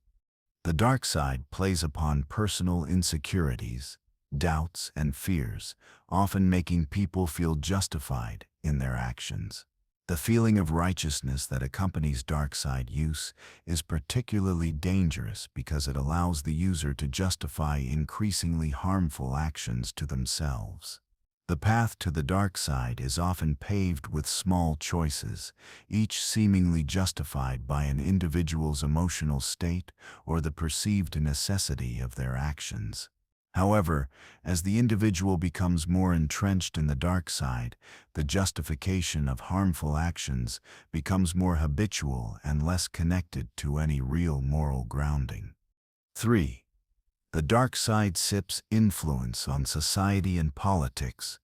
The dark side plays upon personal insecurities, doubts, and fears, often making people feel justified in their actions. The feeling of righteousness that accompanies dark side use is particularly dangerous because it allows the user to justify increasingly harmful actions to themselves. The path to the dark side is often paved with small choices, each seemingly justified by an individual's emotional state or the perceived necessity of their actions. However, as the individual becomes more entrenched in the dark side, the justification of harmful actions becomes more habitual and less connected to any real moral grounding. 3. The dark side sips influence on society and politics.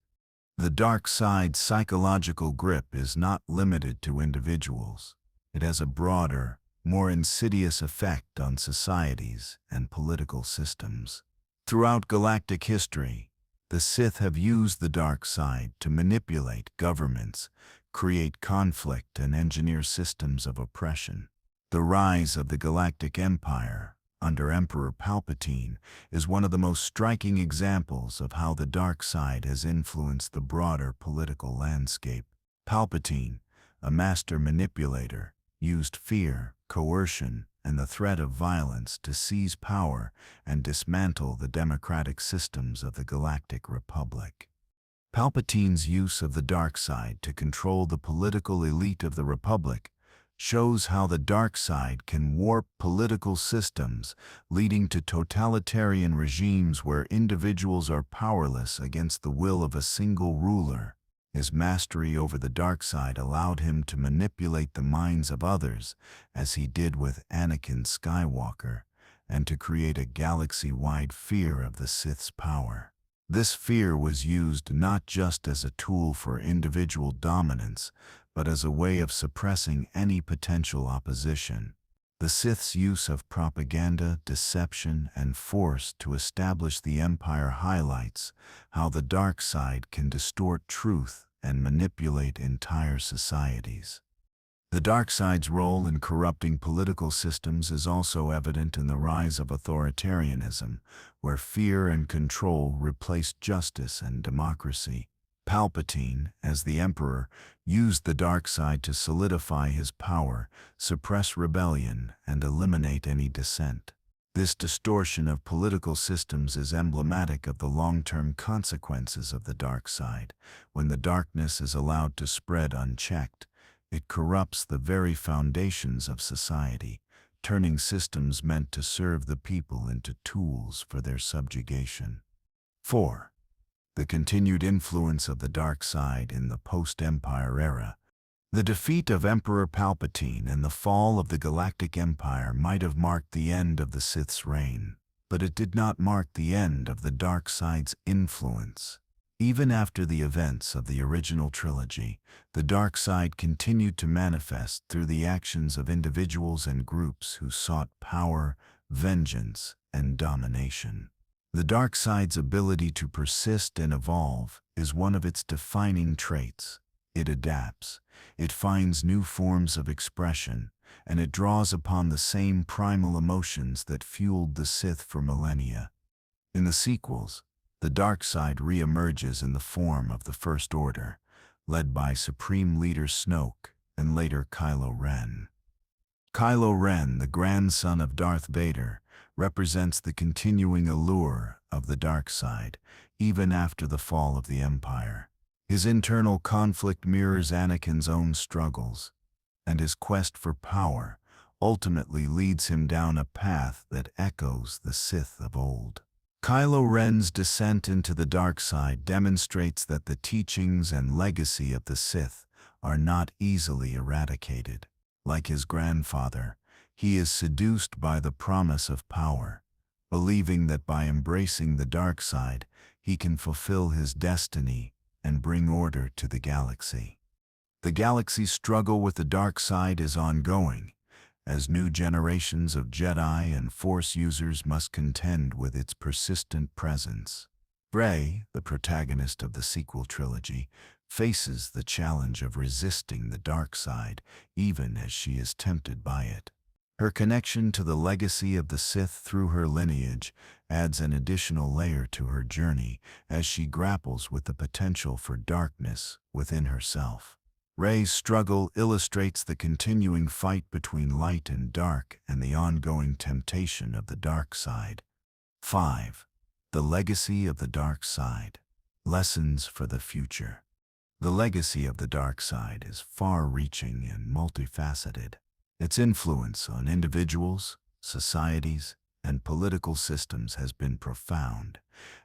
The dark side's psychological grip is not limited to individuals. It has a broader, more insidious effect on societies and political systems. Throughout galactic history, the Sith have used the dark side to manipulate governments, create conflict, and engineer systems of oppression. The rise of the Galactic Empire under Emperor Palpatine is one of the most striking examples of how the dark side has influenced the broader political landscape. Palpatine, a master manipulator, used fear, coercion, and the threat of violence to seize power and dismantle the democratic systems of the Galactic Republic. Palpatine's use of the dark side to control the political elite of the Republic shows how the dark side can warp political systems, leading to totalitarian regimes where individuals are powerless against the will of a single ruler. His mastery over the dark side allowed him to manipulate the minds of others, as he did with Anakin Skywalker, and to create a galaxy-wide fear of the Sith's power. This fear was used not just as a tool for individual dominance, but as a way of suppressing any potential opposition. The Sith's use of propaganda, deception, and force to establish the Empire highlights how the dark side can distort truth and manipulate entire societies. The dark side's role in corrupting political systems is also evident in the rise of authoritarianism, where fear and control replaced justice and democracy. Palpatine, as the Emperor, used the dark side to solidify his power, suppress rebellion, and eliminate any dissent. This distortion of political systems is emblematic of the long-term consequences of the dark side. When the darkness is allowed to spread unchecked, it corrupts the very foundations of society, turning systems meant to serve the people into tools for their subjugation. 4. The continued influence of the dark side in the post-Empire era. The defeat of Emperor Palpatine and the fall of the Galactic Empire might have marked the end of the Sith's reign, but it did not mark the end of the dark side's influence. Even after the events of the original trilogy, the dark side continued to manifest through the actions of individuals and groups who sought power, vengeance, and domination. The dark side's ability to persist and evolve is one of its defining traits. It adapts, it finds new forms of expression, and it draws upon the same primal emotions that fueled the Sith for millennia. In the sequels, the dark side re-emerges in the form of the First Order, led by Supreme Leader Snoke and later Kylo Ren. Kylo Ren, the grandson of Darth Vader, represents the continuing allure of the dark side, even after the fall of the Empire. His internal conflict mirrors Anakin's own struggles, and his quest for power ultimately leads him down a path that echoes the Sith of old. Kylo Ren's descent into the dark side demonstrates that the teachings and legacy of the Sith are not easily eradicated. Like his grandfather, he is seduced by the promise of power, believing that by embracing the dark side, he can fulfill his destiny and bring order to the galaxy. The galaxy's struggle with the dark side is ongoing, as new generations of Jedi and Force users must contend with its persistent presence. Rey, the protagonist of the sequel trilogy, faces the challenge of resisting the dark side, even as she is tempted by it. Her connection to the legacy of the Sith through her lineage adds an additional layer to her journey as she grapples with the potential for darkness within herself. Rey's struggle illustrates the continuing fight between light and dark and the ongoing temptation of the dark side. 5. The legacy of the dark side. Lessons for the future. The legacy of the dark side is far-reaching and multifaceted. Its influence on individuals, societies, and political systems has been profound,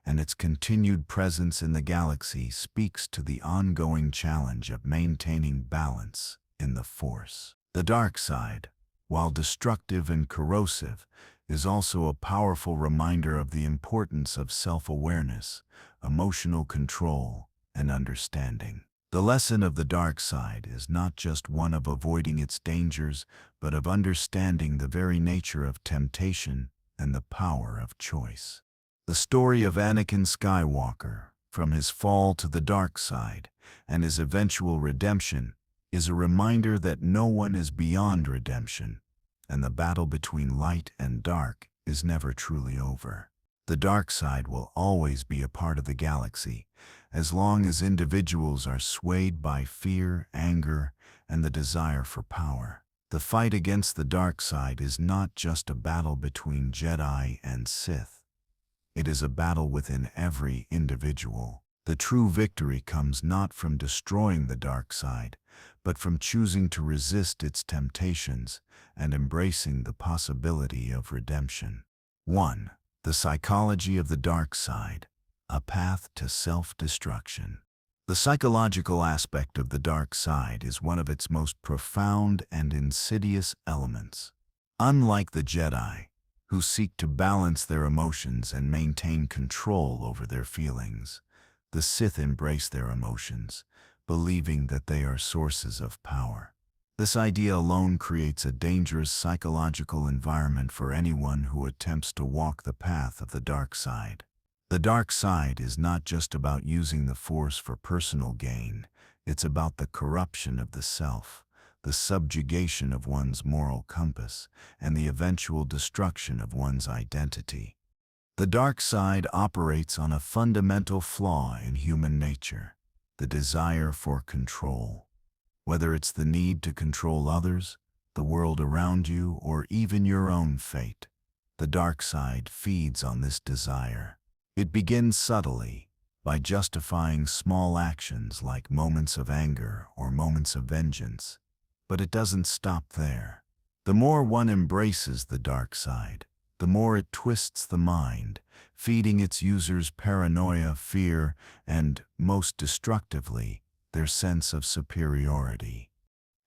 and its continued presence in the galaxy speaks to the ongoing challenge of maintaining balance in the Force. The dark side, while destructive and corrosive, is also a powerful reminder of the importance of self-awareness, emotional control, and understanding. The lesson of the dark side is not just one of avoiding its dangers, but of understanding the very nature of temptation and the power of choice. The story of Anakin Skywalker, from his fall to the dark side and his eventual redemption, is a reminder that no one is beyond redemption, and the battle between light and dark is never truly over. The dark side will always be a part of the galaxy, as long as individuals are swayed by fear, anger, and the desire for power. The fight against the dark side is not just a battle between Jedi and Sith. It is a battle within every individual. The true victory comes not from destroying the dark side, but from choosing to resist its temptations and embracing the possibility of redemption. 1. The psychology of the dark side. A path to self-destruction. The psychological aspect of the dark side is one of its most profound and insidious elements. Unlike the Jedi, who seek to balance their emotions and maintain control over their feelings, the Sith embrace their emotions, believing that they are sources of power. This idea alone creates a dangerous psychological environment for anyone who attempts to walk the path of the dark side. The dark side is not just about using the Force for personal gain, it's about the corruption of the self, the subjugation of one's moral compass, and the eventual destruction of one's identity. The dark side operates on a fundamental flaw in human nature, the desire for control. Whether it's the need to control others, the world around you, or even your own fate, The dark side feeds on this desire. It begins subtly, by justifying small actions like moments of anger or moments of vengeance. But it doesn't stop there. The more one embraces the dark side, the more it twists the mind, feeding its users paranoia, fear, and, most destructively, their sense of superiority.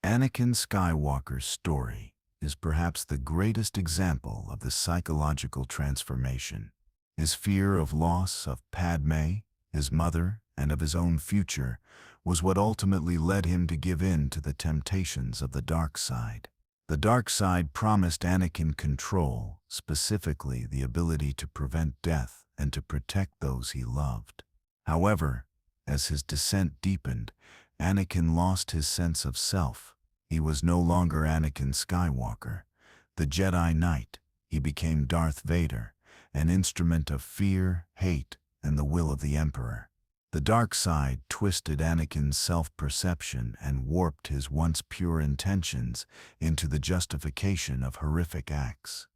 Anakin Skywalker's story is perhaps the greatest example of this psychological transformation. His fear of loss of Padme, his mother, and of his own future was what ultimately led him to give in to the temptations of the dark side. The dark side promised Anakin control, specifically the ability to prevent death and to protect those he loved. However, as his descent deepened, Anakin lost his sense of self. He was no longer Anakin Skywalker, the Jedi Knight. He became Darth Vader, an instrument of fear, hate, and the will of the Emperor. The dark side twisted Anakin's self-perception and warped his once pure intentions into the justification of horrific acts.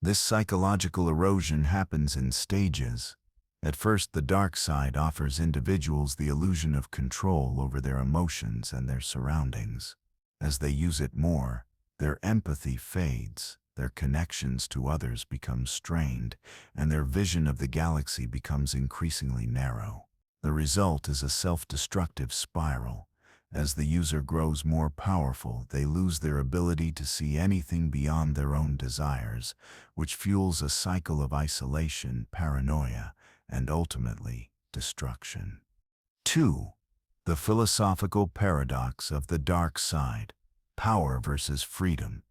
This psychological erosion happens in stages. At first, the dark side offers individuals the illusion of control over their emotions and their surroundings. As they use it more, their empathy fades, their connections to others become strained, and their vision of the galaxy becomes increasingly narrow. The result is a self-destructive spiral. As the user grows more powerful, they lose their ability to see anything beyond their own desires, which fuels a cycle of isolation, paranoia, and ultimately, destruction. 2. The philosophical paradox of the dark side: power versus freedom.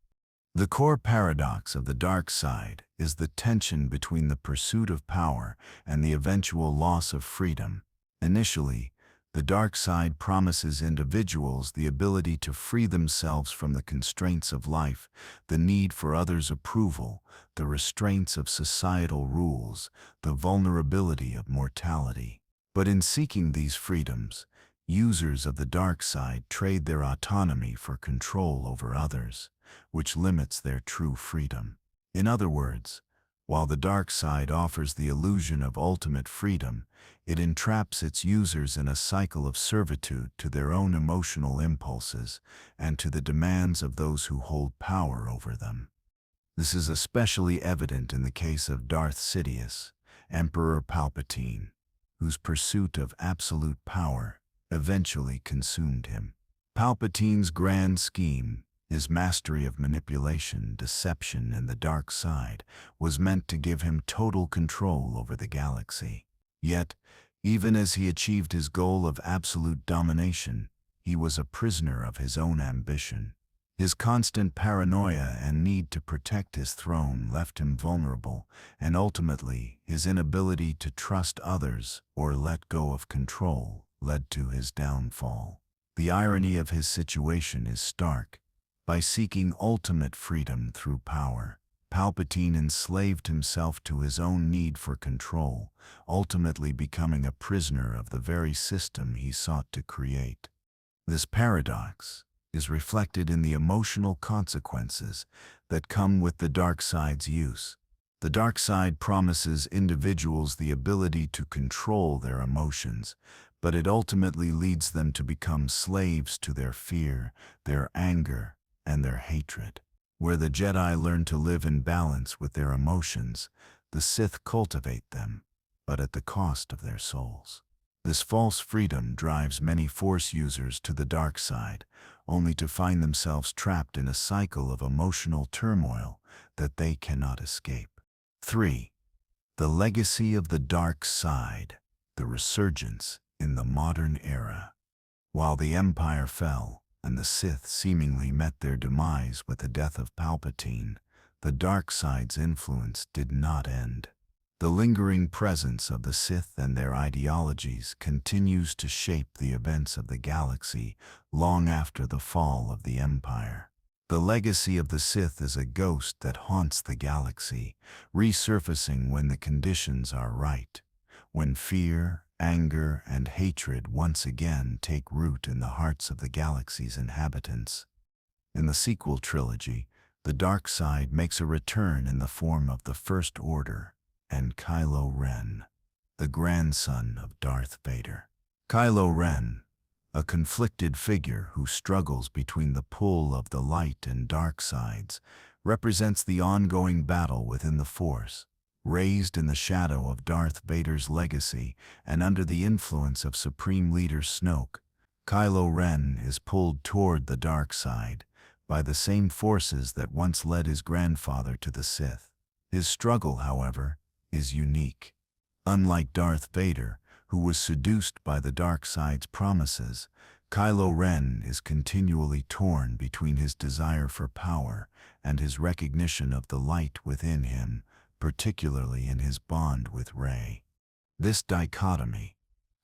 The core paradox of the dark side is the tension between the pursuit of power and the eventual loss of freedom. Initially, the dark side promises individuals the ability to free themselves from the constraints of life, the need for others' approval, the restraints of societal rules, the vulnerability of mortality. But in seeking these freedoms, users of the dark side trade their autonomy for control over others, which limits their true freedom. In other words, while the dark side offers the illusion of ultimate freedom, it entraps its users in a cycle of servitude to their own emotional impulses and to the demands of those who hold power over them. This is especially evident in the case of Darth Sidious, Emperor Palpatine, whose pursuit of absolute power eventually consumed him. Palpatine's grand scheme, his mastery of manipulation, deception, and the dark side, was meant to give him total control over the galaxy. Yet, even as he achieved his goal of absolute domination, he was a prisoner of his own ambition. His constant paranoia and need to protect his throne left him vulnerable, and ultimately, his inability to trust others or let go of control led to his downfall. The irony of his situation is stark. By seeking ultimate freedom through power, Palpatine enslaved himself to his own need for control, ultimately becoming a prisoner of the very system he sought to create. This paradox is reflected in the emotional consequences that come with the dark side's use. The dark side promises individuals the ability to control their emotions, but it ultimately leads them to become slaves to their fear, their anger, and their hatred. Where the Jedi learn to live in balance with their emotions, the Sith cultivate them, but at the cost of their souls. This false freedom drives many Force users to the dark side, only to find themselves trapped in a cycle of emotional turmoil that they cannot escape. 3. The legacy of the dark side: the resurgence in the modern era. While the Empire fell, and the Sith seemingly met their demise with the death of Palpatine, the dark side's influence did not end. The lingering presence of the Sith and their ideologies continues to shape the events of the galaxy long after the fall of the Empire. The legacy of the Sith is a ghost that haunts the galaxy, resurfacing when the conditions are right, when fear, anger, and hatred once again take root in the hearts of the galaxy's inhabitants. In the sequel trilogy, the dark side makes a return in the form of the First Order and Kylo Ren, the grandson of Darth Vader. Kylo Ren, a conflicted figure who struggles between the pull of the light and dark sides, represents the ongoing battle within the Force. Raised in the shadow of Darth Vader's legacy and under the influence of Supreme Leader Snoke, Kylo Ren is pulled toward the dark side by the same forces that once led his grandfather to the Sith. His struggle, however, is unique. Unlike Darth Vader, who was seduced by the dark side's promises, Kylo Ren is continually torn between his desire for power and his recognition of the light within him, particularly in his bond with Rey. This dichotomy,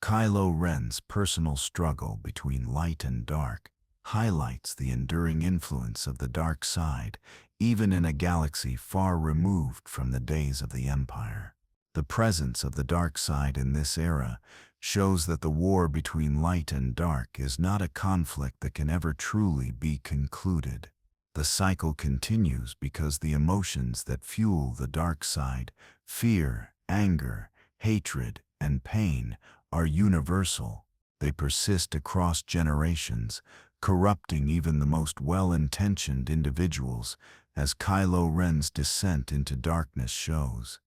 Kylo Ren's personal struggle between light and dark, highlights the enduring influence of the dark side, even in a galaxy far removed from the days of the Empire. The presence of the dark side in this era shows that the war between light and dark is not a conflict that can ever truly be concluded. The cycle continues because the emotions that fuel the dark side, fear, anger, hatred, and pain, are universal. They persist across generations, corrupting even the most well-intentioned individuals, as Kylo Ren's descent into darkness shows.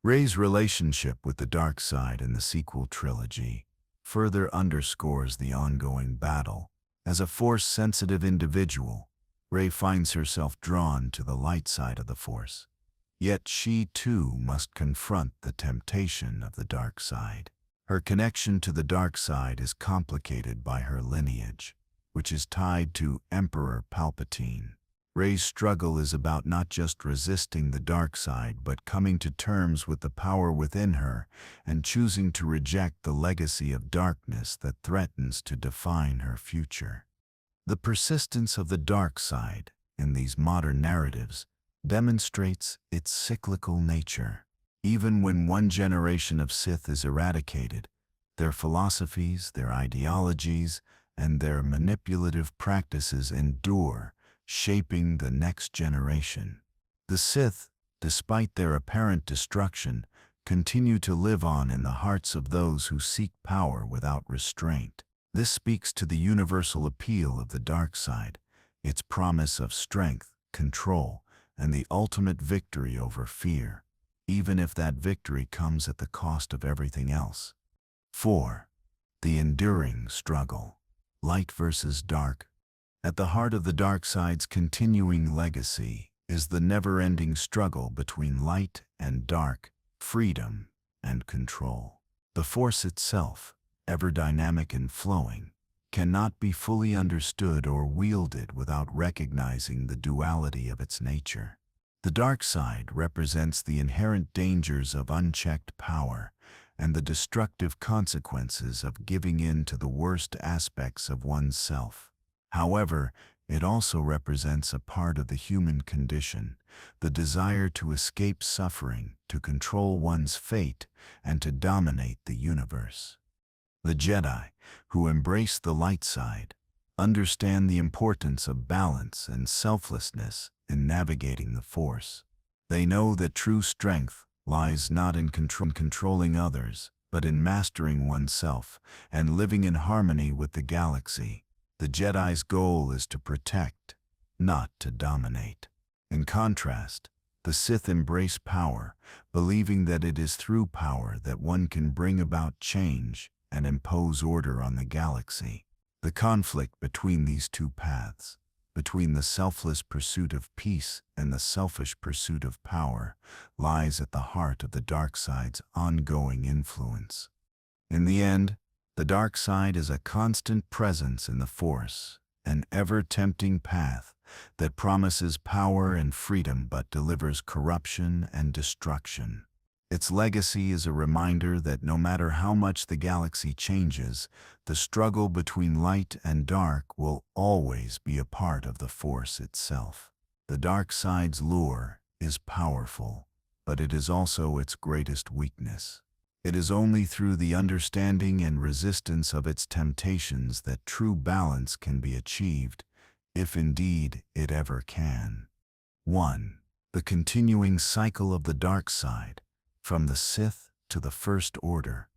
Rey's relationship with the dark side in the sequel trilogy further underscores the ongoing battle. As a Force-sensitive individual, Rey finds herself drawn to the light side of the Force. Yet she, too, must confront the temptation of the dark side. Her connection to the dark side is complicated by her lineage, which is tied to Emperor Palpatine. Rey's struggle is about not just resisting the dark side but coming to terms with the power within her and choosing to reject the legacy of darkness that threatens to define her future. The persistence of the dark side in these modern narratives demonstrates its cyclical nature. Even when one generation of Sith is eradicated, their philosophies, their ideologies, and their manipulative practices endure, shaping the next generation. The Sith, despite their apparent destruction, continue to live on in the hearts of those who seek power without restraint. This speaks to the universal appeal of the dark side, its promise of strength, control, and the ultimate victory over fear, even if that victory comes at the cost of everything else. 4. The enduring struggle. Light versus dark. At the heart of the dark side's continuing legacy is the never-ending struggle between light and dark, freedom and control. The Force itself, ever dynamic and flowing, cannot be fully understood or wielded without recognizing the duality of its nature. The dark side represents the inherent dangers of unchecked power and the destructive consequences of giving in to the worst aspects of oneself. However, it also represents a part of the human condition, the desire to escape suffering, to control one's fate, and to dominate the universe. The Jedi, who embrace the light side, understand the importance of balance and selflessness in navigating the Force. They know that true strength lies not in controlling others, but in mastering oneself and living in harmony with the galaxy. The Jedi's goal is to protect, not to dominate. In contrast, the Sith embrace power, believing that it is through power that one can bring about change and impose order on the galaxy. The conflict between these two paths, between the selfless pursuit of peace and the selfish pursuit of power, lies at the heart of the dark side's ongoing influence. In the end, the dark side is a constant presence in the Force, an ever-tempting path that promises power and freedom but delivers corruption and destruction. Its legacy is a reminder that no matter how much the galaxy changes, the struggle between light and dark will always be a part of the Force itself. The dark side's lure is powerful, but it is also its greatest weakness. It is only through the understanding and resistance of its temptations that true balance can be achieved, if indeed it ever can. 1. The continuing cycle of the dark side, from the Sith to the First Order.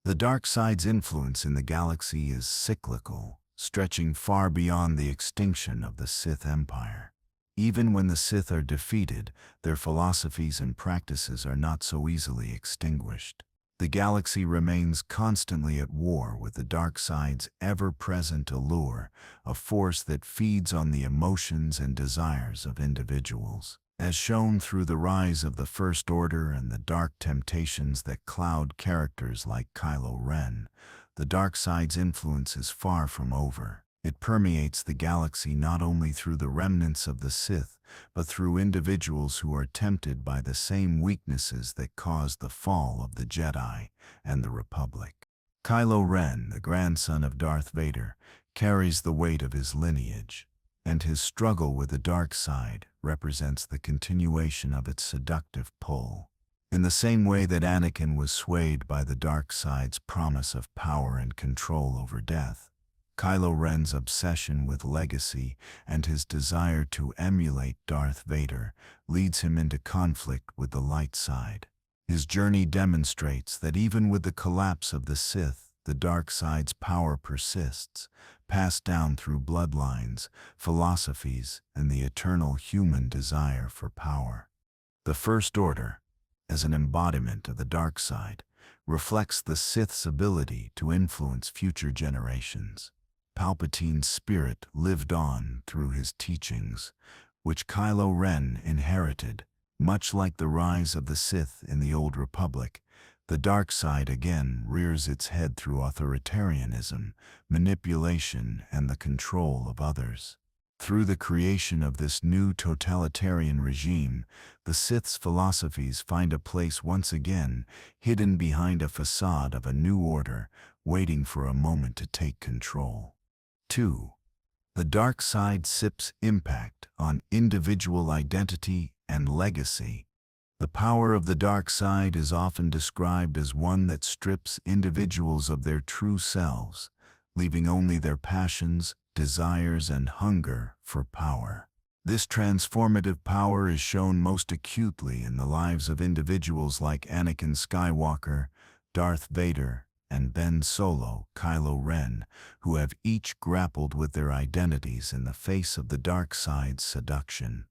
The dark side's influence in the galaxy is cyclical, stretching far beyond the extinction of the Sith Empire. Even when the Sith are defeated, their philosophies and practices are not so easily extinguished. The galaxy remains constantly at war with the dark side's ever-present allure, a force that feeds on the emotions and desires of individuals. As shown through the rise of the First Order and the dark temptations that cloud characters like Kylo Ren, the dark side's influence is far from over. It permeates the galaxy not only through the remnants of the Sith, but through individuals who are tempted by the same weaknesses that caused the fall of the Jedi and the Republic. Kylo Ren, the grandson of Darth Vader, carries the weight of his lineage, and his struggle with the dark side represents the continuation of its seductive pull. In the same way that Anakin was swayed by the dark side's promise of power and control over death, Kylo Ren's obsession with legacy and his desire to emulate Darth Vader leads him into conflict with the light side. His journey demonstrates that even with the collapse of the Sith, the dark side's power persists, passed down through bloodlines, philosophies, and the eternal human desire for power. The First Order, as an embodiment of the dark side, reflects the Sith's ability to influence future generations. Palpatine's spirit lived on through his teachings, which Kylo Ren inherited. Much like the rise of the Sith in the Old Republic, the dark side again rears its head through authoritarianism, manipulation, and the control of others. Through the creation of this new totalitarian regime, the Sith's philosophies find a place once again, hidden behind a facade of a new order, waiting for a moment to take control. 2. The dark side sips impact on individual identity and legacy. The power of the dark side is often described as one that strips individuals of their true selves, leaving only their passions, desires, and hunger for power. This transformative power is shown most acutely in the lives of individuals like Anakin Skywalker, Darth Vader, and Ben Solo, Kylo Ren, who have each grappled with their identities in the face of the dark side's seduction.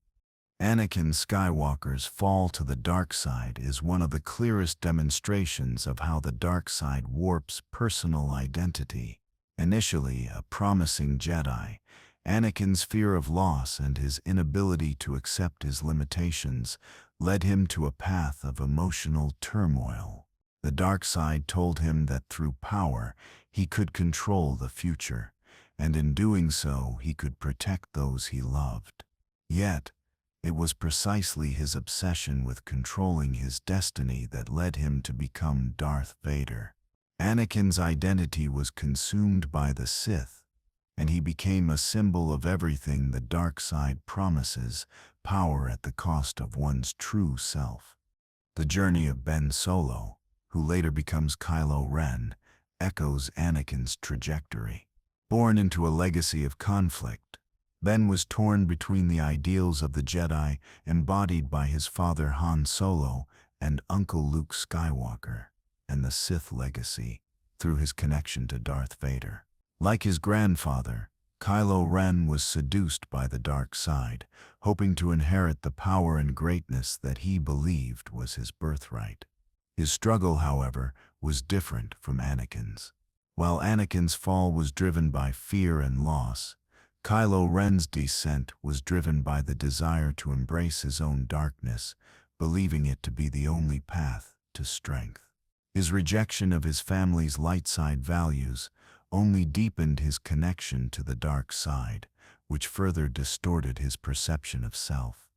Anakin Skywalker's fall to the dark side is one of the clearest demonstrations of how the dark side warps personal identity. Initially a promising Jedi, Anakin's fear of loss and his inability to accept his limitations led him to a path of emotional turmoil. The dark side told him that through power he could control the future, and in doing so he could protect those he loved. Yet, it was precisely his obsession with controlling his destiny that led him to become Darth Vader. Anakin's identity was consumed by the Sith, and he became a symbol of everything the dark side promises, power at the cost of one's true self. The journey of Ben Solo, who later becomes Kylo Ren, echoes Anakin's trajectory. Born into a legacy of conflict, Ben was torn between the ideals of the Jedi embodied by his father Han Solo and Uncle Luke Skywalker, and the Sith legacy through his connection to Darth Vader. Like his grandfather, Kylo Ren was seduced by the dark side, hoping to inherit the power and greatness that he believed was his birthright. His struggle, however, was different from Anakin's. While Anakin's fall was driven by fear and loss, Kylo Ren's descent was driven by the desire to embrace his own darkness, believing it to be the only path to strength. His rejection of his family's light side values only deepened his connection to the dark side, which further distorted his perception of self.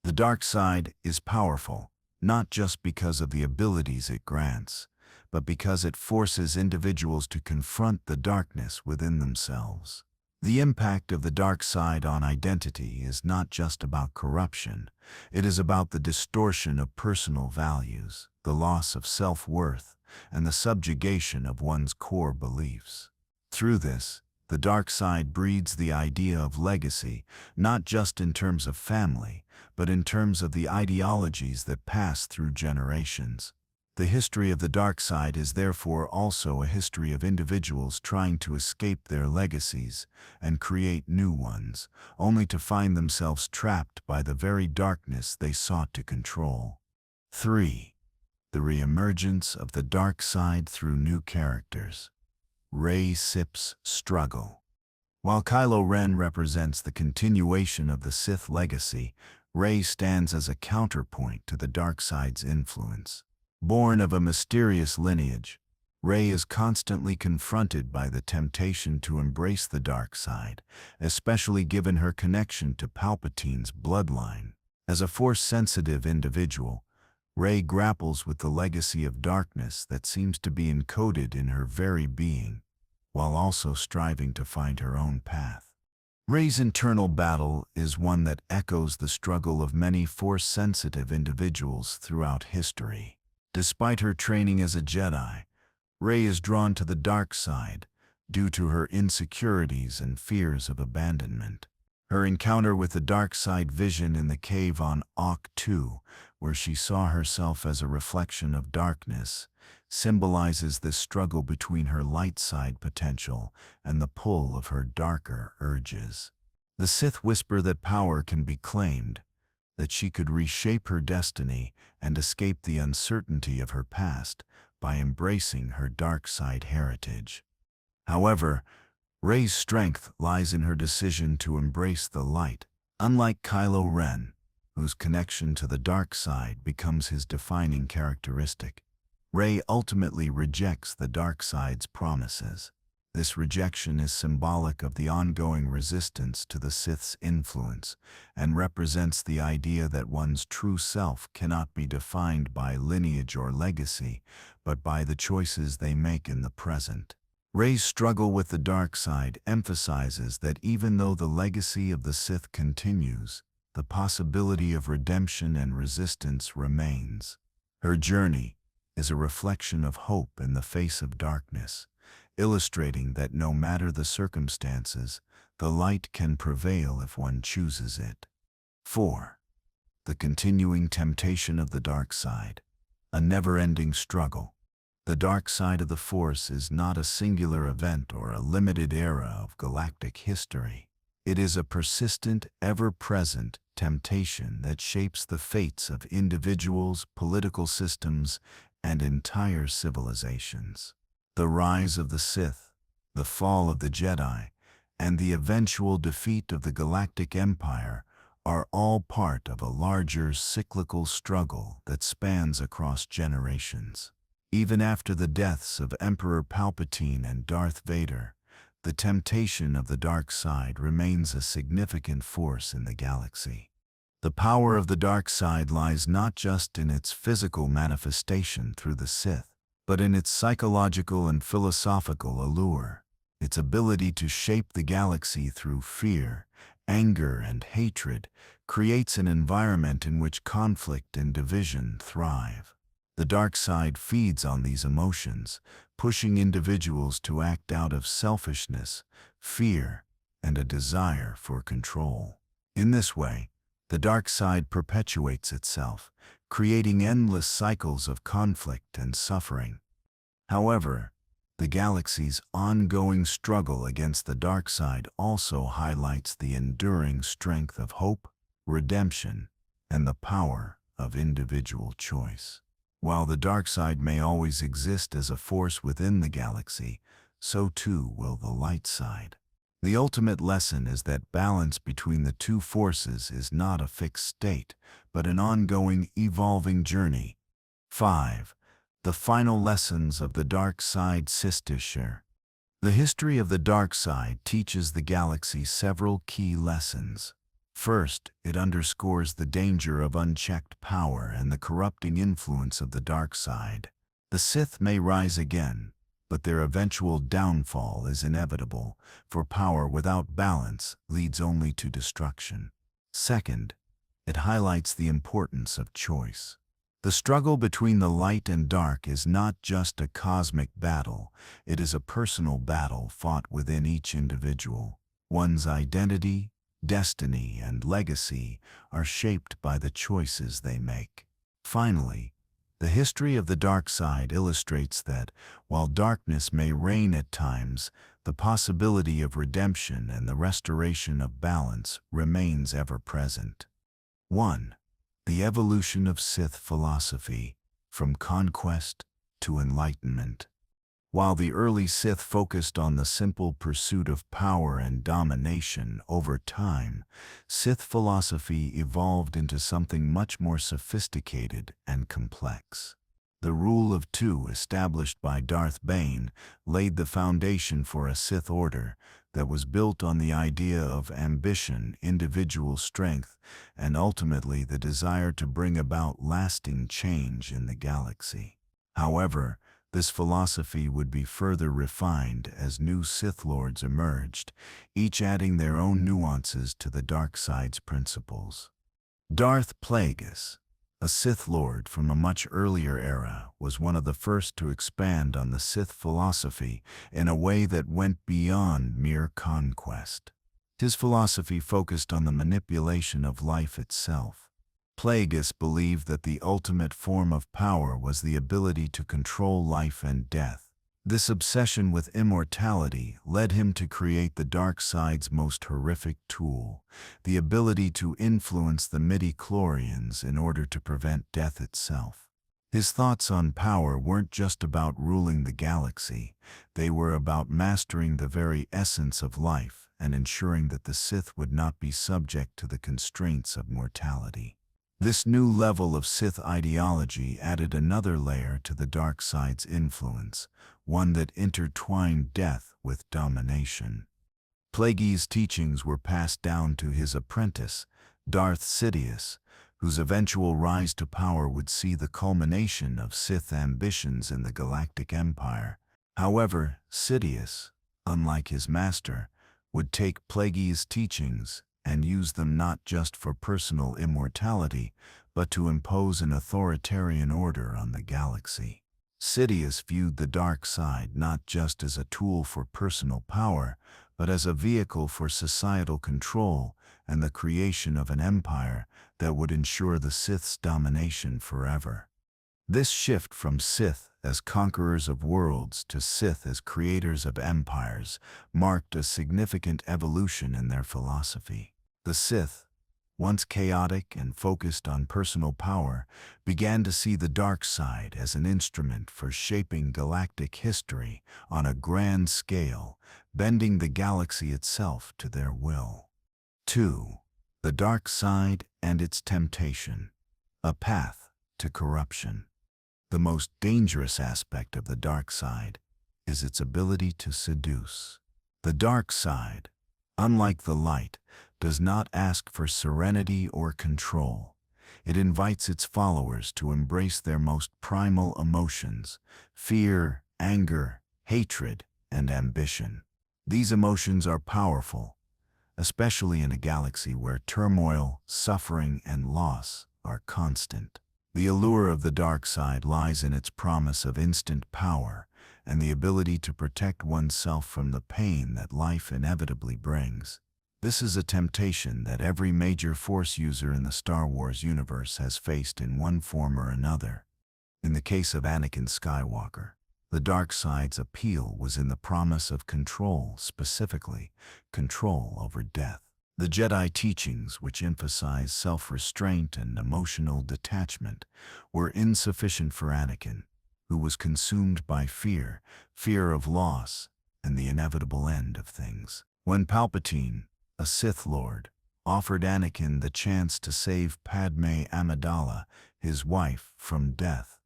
The dark side is powerful, not just because of the abilities it grants, but because it forces individuals to confront the darkness within themselves. The impact of the dark side on identity is not just about corruption, it is about the distortion of personal values, the loss of self-worth, and the subjugation of one's core beliefs. Through this, The dark side breeds the idea of legacy, not just in terms of family, but in terms of the ideologies that pass through generations. The history of the dark side is therefore also a history of individuals trying to escape their legacies and create new ones, only to find themselves trapped by the very darkness they sought to control. 3. The reemergence of the dark side through new characters. Rey Sip's struggle. While Kylo Ren represents the continuation of the Sith legacy, Rey stands as a counterpoint to the dark side's influence. Born of a mysterious lineage, Rey is constantly confronted by the temptation to embrace the dark side, especially given her connection to Palpatine's bloodline. As a Force-sensitive individual, Rey grapples with the legacy of darkness that seems to be encoded in her very being, while also striving to find her own path. Rey's internal battle is one that echoes the struggle of many Force-sensitive individuals throughout history. Despite her training as a Jedi, Rey is drawn to the dark side due to her insecurities and fears of abandonment. Her encounter with the dark side vision in the cave on Ahch-To, where she saw herself as a reflection of darkness, symbolizes this struggle between her light side potential and the pull of her darker urges. The Sith whisper that power can be claimed, that she could reshape her destiny and escape the uncertainty of her past by embracing her dark side heritage. However, Rey's strength lies in her decision to embrace the light. Unlike Kylo Ren, whose connection to the dark side becomes his defining characteristic, Rey ultimately rejects the dark side's promises. This rejection is symbolic of the ongoing resistance to the Sith's influence and represents the idea that one's true self cannot be defined by lineage or legacy, but by the choices they make in the present. Rey's struggle with the dark side emphasizes that even though the legacy of the Sith continues, the possibility of redemption and resistance remains. Her journey is a reflection of hope in the face of darkness, illustrating that no matter the circumstances, the light can prevail if one chooses it. 4. The continuing temptation of the dark side, a never-ending struggle. The dark side of the Force is not a singular event or a limited era of galactic history. It is a persistent, ever-present temptation that shapes the fates of individuals, political systems, and entire civilizations. The rise of the Sith, the fall of the Jedi, and the eventual defeat of the Galactic Empire are all part of a larger cyclical struggle that spans across generations. Even after the deaths of Emperor Palpatine and Darth Vader, the temptation of the dark side remains a significant force in the galaxy. The power of the dark side lies not just in its physical manifestation through the Sith, but in its psychological and philosophical allure. Its ability to shape the galaxy through fear, anger, and hatred creates an environment in which conflict and division thrive. The dark side feeds on these emotions, pushing individuals to act out of selfishness, fear, and a desire for control. In this way, the dark side perpetuates itself, creating endless cycles of conflict and suffering. However, the galaxy's ongoing struggle against the dark side also highlights the enduring strength of hope, redemption, and the power of individual choice. While the dark side may always exist as a force within the galaxy, so too will the light side. The ultimate lesson is that balance between the two forces is not a fixed state, but an ongoing, evolving journey. 5. The final lessons of the dark side sistership. The history of the dark side teaches the galaxy several key lessons. First, it underscores the danger of unchecked power and the corrupting influence of the dark side. The Sith may rise again, but their eventual downfall is inevitable, for power without balance leads only to destruction. Second, it highlights the importance of choice. The struggle between the light and dark is not just a cosmic battle, it is a personal battle fought within each individual. One's identity, destiny, and legacy are shaped by the choices they make. Finally, the history of the dark side illustrates that, while darkness may reign at times, the possibility of redemption and the restoration of balance remains ever present. 1. The evolution of Sith philosophy, from conquest to enlightenment. While the early Sith focused on the simple pursuit of power and domination, over time, Sith philosophy evolved into something much more sophisticated and complex. The Rule of Two, established by Darth Bane, laid the foundation for a Sith order that was built on the idea of ambition, individual strength, and ultimately the desire to bring about lasting change in the galaxy. However, this philosophy would be further refined as new Sith Lords emerged, each adding their own nuances to the dark side's principles. Darth Plagueis, a Sith Lord from a much earlier era, was one of the first to expand on the Sith philosophy in a way that went beyond mere conquest. His philosophy focused on the manipulation of life itself. Plagueis believed that the ultimate form of power was the ability to control life and death. This obsession with immortality led him to create the dark side's most horrific tool, the ability to influence the midi-chlorians in order to prevent death itself. His thoughts on power weren't just about ruling the galaxy, they were about mastering the very essence of life and ensuring that the Sith would not be subject to the constraints of mortality. This new level of Sith ideology added another layer to the dark side's influence, one that intertwined death with domination. Plagueis' teachings were passed down to his apprentice, Darth Sidious, whose eventual rise to power would see the culmination of Sith ambitions in the Galactic Empire. However, Sidious, unlike his master, would take Plagueis' teachings and use them not just for personal immortality, but to impose an authoritarian order on the galaxy. Sidious viewed the dark side not just as a tool for personal power, but as a vehicle for societal control and the creation of an empire that would ensure the Sith's domination forever. This shift from Sith as conquerors of worlds to Sith as creators of empires marked a significant evolution in their philosophy. The Sith, once chaotic and focused on personal power, began to see the dark side as an instrument for shaping galactic history on a grand scale, bending the galaxy itself to their will. 2. The dark side and its temptation. A path to corruption. The most dangerous aspect of the dark side is its ability to seduce. The dark side, unlike the light, does not ask for serenity or control. It invites its followers to embrace their most primal emotions: fear, anger, hatred, and ambition. These emotions are powerful, especially in a galaxy where turmoil, suffering, and loss are constant. The allure of the dark side lies in its promise of instant power and the ability to protect oneself from the pain that life inevitably brings. This is a temptation that every major Force user in the Star Wars universe has faced in one form or another. In the case of Anakin Skywalker, the dark side's appeal was in the promise of control, specifically control over death. The Jedi teachings, which emphasize self-restraint and emotional detachment, were insufficient for Anakin, who was consumed by fear of loss, and the inevitable end of things. When Palpatine, a Sith Lord, offered Anakin the chance to save Padme Amidala, his wife, from death,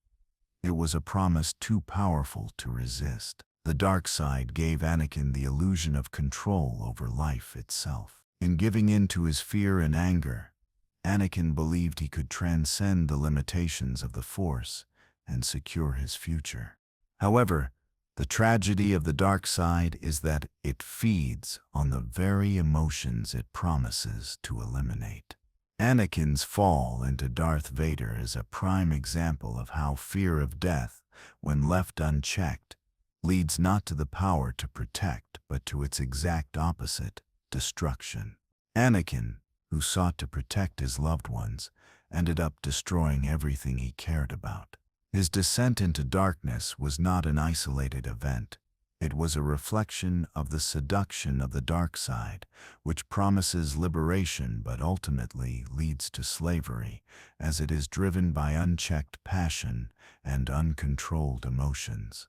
it was a promise too powerful to resist. The dark side gave Anakin the illusion of control over life itself. In giving in to his fear and anger, Anakin believed he could transcend the limitations of the Force and secure his future. However, the tragedy of the dark side is that it feeds on the very emotions it promises to eliminate. Anakin's fall into Darth Vader is a prime example of how fear of death, when left unchecked, leads not to the power to protect, but to its exact opposite, destruction. Anakin, who sought to protect his loved ones, ended up destroying everything he cared about. His descent into darkness was not an isolated event. It was a reflection of the seduction of the dark side, which promises liberation but ultimately leads to slavery, as it is driven by unchecked passion and uncontrolled emotions.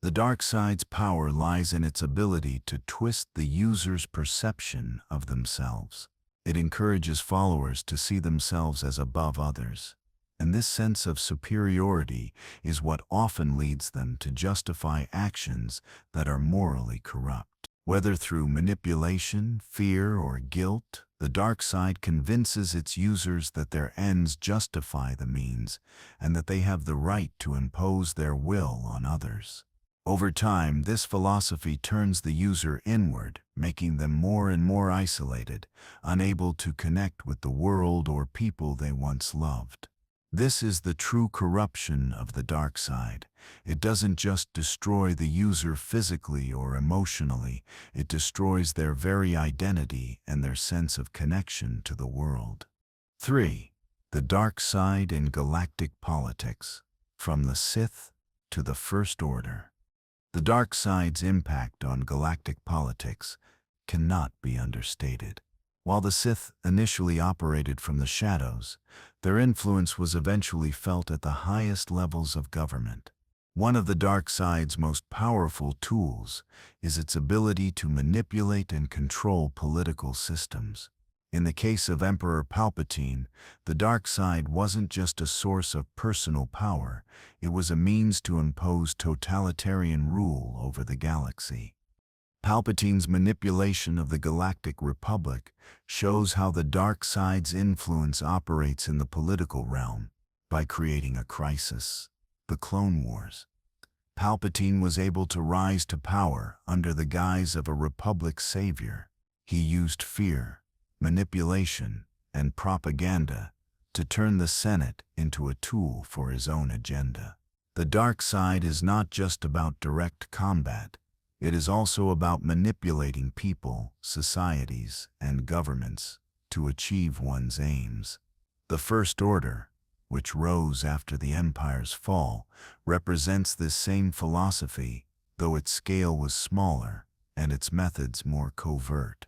The dark side's power lies in its ability to twist the user's perception of themselves. It encourages followers to see themselves as above others, and this sense of superiority is what often leads them to justify actions that are morally corrupt. Whether through manipulation, fear, or guilt, the dark side convinces its users that their ends justify the means and that they have the right to impose their will on others. Over time, this philosophy turns the user inward, making them more and more isolated, unable to connect with the world or people they once loved. This is the true corruption of the dark side. It doesn't just destroy the user physically or emotionally, it destroys their very identity and their sense of connection to the world. 3. The dark side in galactic politics. From the Sith to the First Order. The dark side's impact on galactic politics cannot be understated. While the Sith initially operated from the shadows, their influence was eventually felt at the highest levels of government. One of the dark side's most powerful tools is its ability to manipulate and control political systems. In the case of Emperor Palpatine, the dark side wasn't just a source of personal power, it was a means to impose totalitarian rule over the galaxy. Palpatine's manipulation of the Galactic Republic shows how the dark side's influence operates in the political realm by creating a crisis, the Clone Wars. Palpatine was able to rise to power under the guise of a Republic savior. He used fear, manipulation, and propaganda to turn the Senate into a tool for his own agenda. The dark side is not just about direct combat. It is also about manipulating people, societies, and governments to achieve one's aims. The First Order, which rose after the Empire's fall, represents this same philosophy, though its scale was smaller and its methods more covert.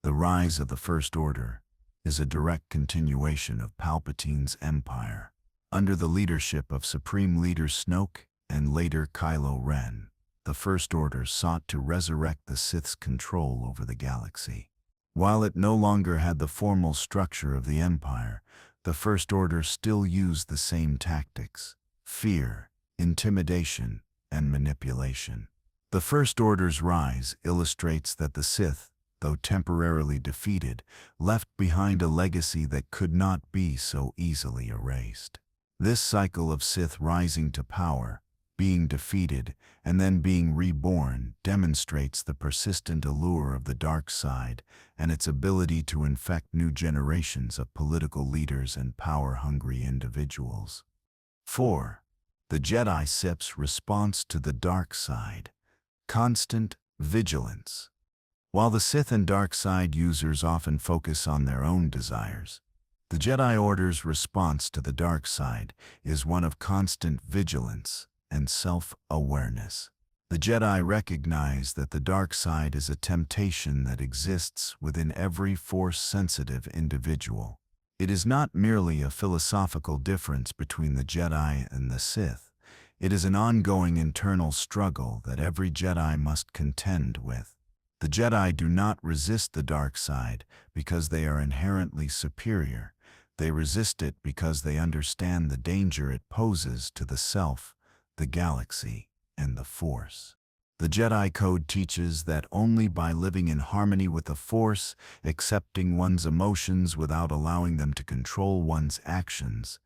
The rise of the First Order is a direct continuation of Palpatine's empire. Under the leadership of Supreme Leader Snoke and later Kylo Ren, the First Order sought to resurrect the Sith's control over the galaxy. While it no longer had the formal structure of the Empire, the First Order still used the same tactics: fear, intimidation, and manipulation. The First Order's rise illustrates that the Sith, though temporarily defeated, left behind a legacy that could not be so easily erased. This cycle of Sith rising to power, being defeated, and then being reborn demonstrates the persistent allure of the dark side and its ability to infect new generations of political leaders and power-hungry individuals. 4. The Jedi Sith's response to the dark side. Constant vigilance. While the Sith and dark side users often focus on their own desires, the Jedi Order's response to the dark side is one of constant vigilance and self-awareness. The Jedi recognize that the dark side is a temptation that exists within every Force-sensitive individual. It is not merely a philosophical difference between the Jedi and the Sith. It is an ongoing internal struggle that every Jedi must contend with. The Jedi do not resist the dark side because they are inherently superior. They resist it because they understand the danger it poses to the self, the galaxy, and the Force. The Jedi Code teaches that only by living in harmony with the Force, accepting one's emotions without allowing them to control one's actions,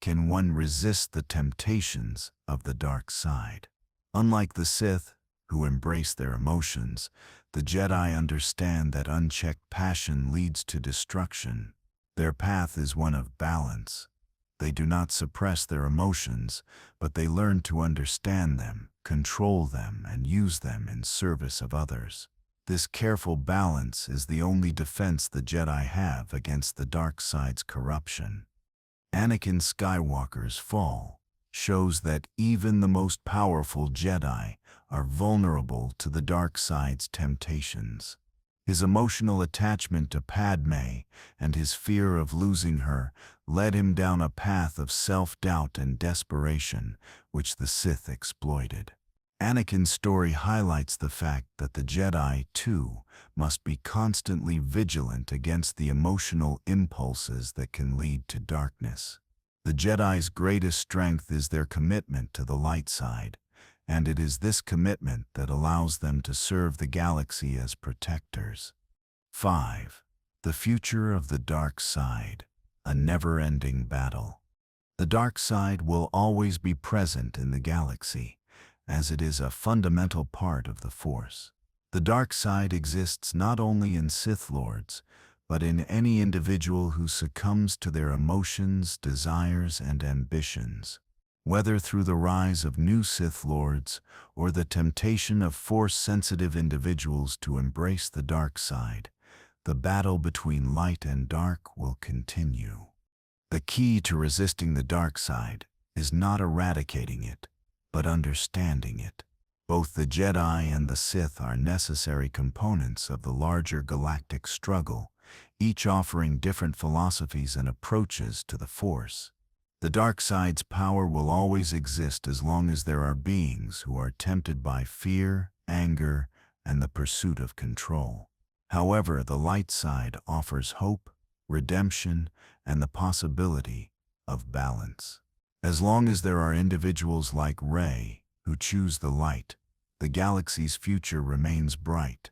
can one resist the temptations of the dark side. Unlike the Sith, who embrace their emotions, the Jedi understand that unchecked passion leads to destruction. Their path is one of balance. They do not suppress their emotions, but they learn to understand them, control them, and use them in service of others. This careful balance is the only defense the Jedi have against the dark side's corruption. Anakin Skywalker's fall shows that even the most powerful Jedi are vulnerable to the dark side's temptations. His emotional attachment to Padme and his fear of losing her led him down a path of self-doubt and desperation, which the Sith exploited. Anakin's story highlights the fact that the Jedi, too, must be constantly vigilant against the emotional impulses that can lead to darkness. The Jedi's greatest strength is their commitment to the light side, and it is this commitment that allows them to serve the galaxy as protectors. 5. The future of the dark side, a never-ending battle. The dark side will always be present in the galaxy, as it is a fundamental part of the Force. The dark side exists not only in Sith Lords, but in any individual who succumbs to their emotions, desires, and ambitions. Whether through the rise of new Sith Lords or the temptation of Force-sensitive individuals to embrace the dark side, the battle between light and dark will continue. The key to resisting the dark side is not eradicating it, but understanding it. Both the Jedi and the Sith are necessary components of the larger galactic struggle, each offering different philosophies and approaches to the Force. The dark side's power will always exist as long as there are beings who are tempted by fear, anger, and the pursuit of control. However, the light side offers hope, redemption, and the possibility of balance. As long as there are individuals like Rey who choose the light, the galaxy's future remains bright.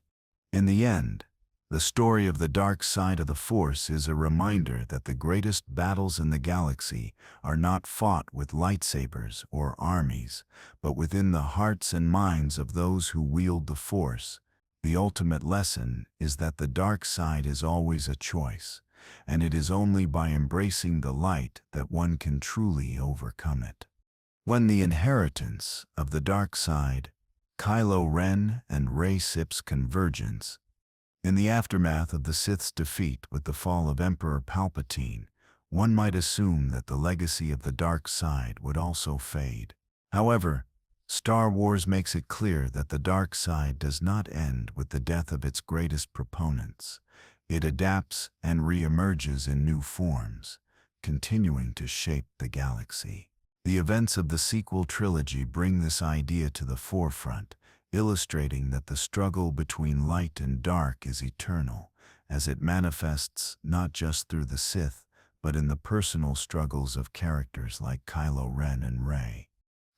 In the end, the story of the dark side of the Force is a reminder that the greatest battles in the galaxy are not fought with lightsabers or armies, but within the hearts and minds of those who wield the Force. The ultimate lesson is that the dark side is always a choice, and it is only by embracing the light that one can truly overcome it. When the inheritance of the dark side, Kylo Ren and Rey Sip's convergence. In the aftermath of the Sith's defeat with the fall of Emperor Palpatine, one might assume that the legacy of the dark side would also fade. However, Star Wars makes it clear that the dark side does not end with the death of its greatest proponents. It adapts and re-emerges in new forms, continuing to shape the galaxy. The events of the sequel trilogy bring this idea to the forefront, illustrating that the struggle between light and dark is eternal, as it manifests not just through the Sith, but in the personal struggles of characters like Kylo Ren and Rey.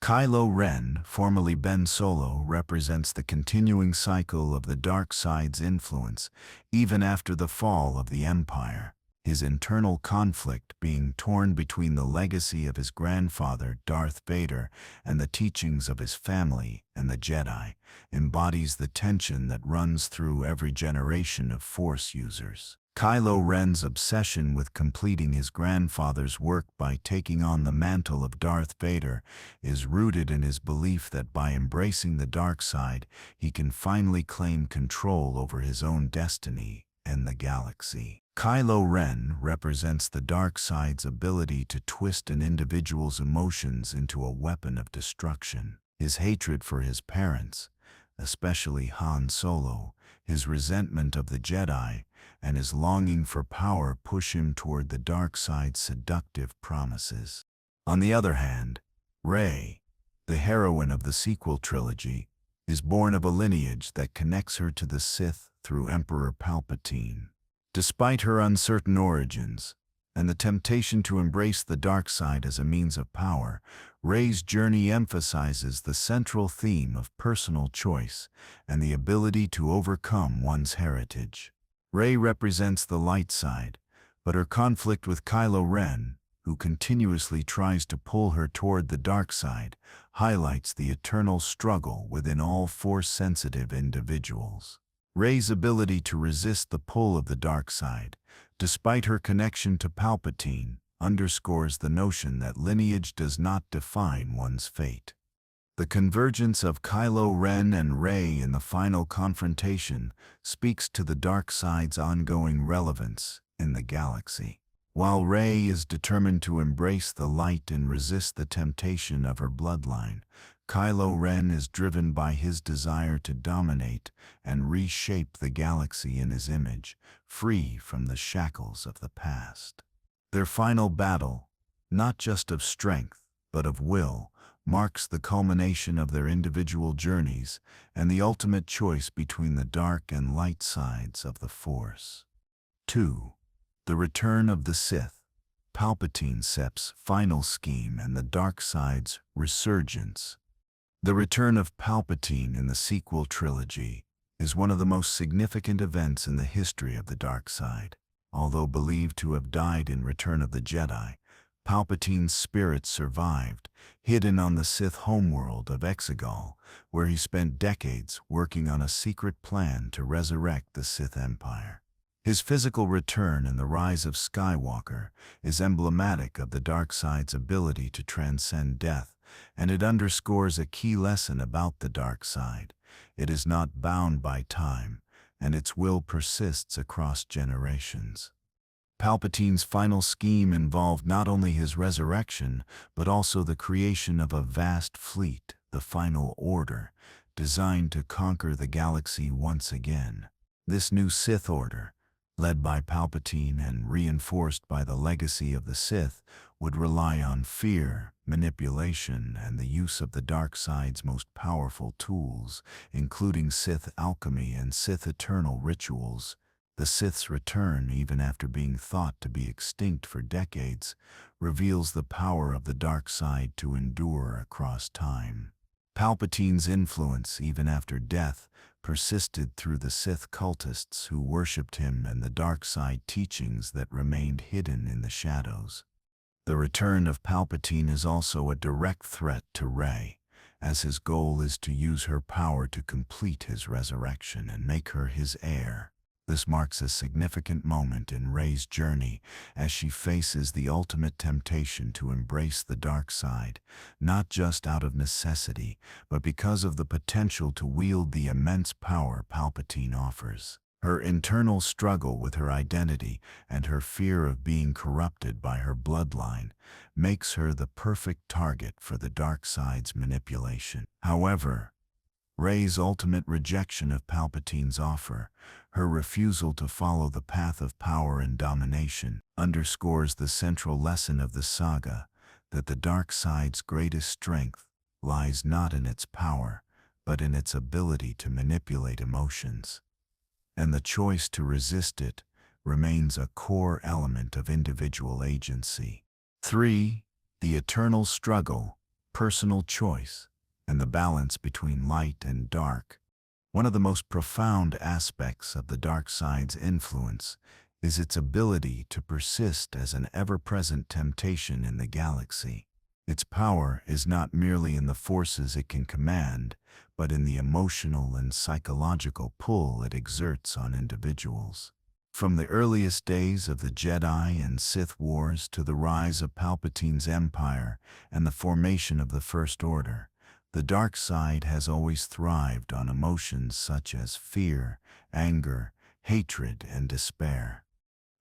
Kylo Ren, formerly Ben Solo, represents the continuing cycle of the dark side's influence, even after the fall of the Empire. His internal conflict, being torn between the legacy of his grandfather, Darth Vader, and the teachings of his family and the Jedi, embodies the tension that runs through every generation of Force users. Kylo Ren's obsession with completing his grandfather's work by taking on the mantle of Darth Vader is rooted in his belief that by embracing the dark side, he can finally claim control over his own destiny and the galaxy. Kylo Ren represents the dark side's ability to twist an individual's emotions into a weapon of destruction. His hatred for his parents, especially Han Solo, his resentment of the Jedi, and his longing for power push him toward the dark side's seductive promises. On the other hand, Rey, the heroine of the sequel trilogy, is born of a lineage that connects her to the Sith through Emperor Palpatine. Despite her uncertain origins, and the temptation to embrace the dark side as a means of power, Rey's journey emphasizes the central theme of personal choice and the ability to overcome one's heritage. Rey represents the light side, but her conflict with Kylo Ren, who continuously tries to pull her toward the dark side, highlights the eternal struggle within all Force-sensitive individuals. Rey's ability to resist the pull of the dark side despite her connection to Palpatine, underscores the notion that lineage does not define one's fate. The convergence of Kylo Ren and Rey in the final confrontation speaks to the dark side's ongoing relevance in the galaxy. While Rey is determined to embrace the light and resist the temptation of her bloodline, Kylo Ren is driven by his desire to dominate and reshape the galaxy in his image, free from the shackles of the past. Their final battle, not just of strength, but of will, marks the culmination of their individual journeys and the ultimate choice between the dark and light sides of the Force. 2. The Return of the Sith, Palpatine Sep's final scheme and the dark side's resurgence. The return of Palpatine in the sequel trilogy is one of the most significant events in the history of the dark side. Although believed to have died in Return of the Jedi, Palpatine's spirit survived, hidden on the Sith homeworld of Exegol, where he spent decades working on a secret plan to resurrect the Sith Empire. His physical return in The Rise of Skywalker is emblematic of the dark side's ability to transcend death, and it underscores a key lesson about the dark side. It is not bound by time, and its will persists across generations. Palpatine's final scheme involved not only his resurrection, but also the creation of a vast fleet, the Final Order, designed to conquer the galaxy once again. This new Sith Order, led by Palpatine and reinforced by the legacy of the Sith, would rely on fear, manipulation, and the use of the dark side's most powerful tools, including Sith alchemy and Sith eternal rituals. The Sith's return, even after being thought to be extinct for decades, reveals the power of the dark side to endure across time. Palpatine's influence, even after death, persisted through the Sith cultists who worshipped him and the dark side teachings that remained hidden in the shadows. The return of Palpatine is also a direct threat to Rey, as his goal is to use her power to complete his resurrection and make her his heir. This marks a significant moment in Rey's journey as she faces the ultimate temptation to embrace the dark side, not just out of necessity, but because of the potential to wield the immense power Palpatine offers. Her internal struggle with her identity and her fear of being corrupted by her bloodline makes her the perfect target for the dark side's manipulation. However, Rey's ultimate rejection of Palpatine's offer, her refusal to follow the path of power and domination, underscores the central lesson of the saga, that the dark side's greatest strength lies not in its power, but in its ability to manipulate emotions. And the choice to resist it remains a core element of individual agency. 3. The eternal struggle, personal choice, and the balance between light and dark. One of the most profound aspects of the dark side's influence is its ability to persist as an ever-present temptation in the galaxy. Its power is not merely in the forces it can command, but in the emotional and psychological pull it exerts on individuals. From the earliest days of the Jedi and Sith Wars to the rise of Palpatine's empire and the formation of the First Order, the dark side has always thrived on emotions such as fear, anger, hatred, and despair.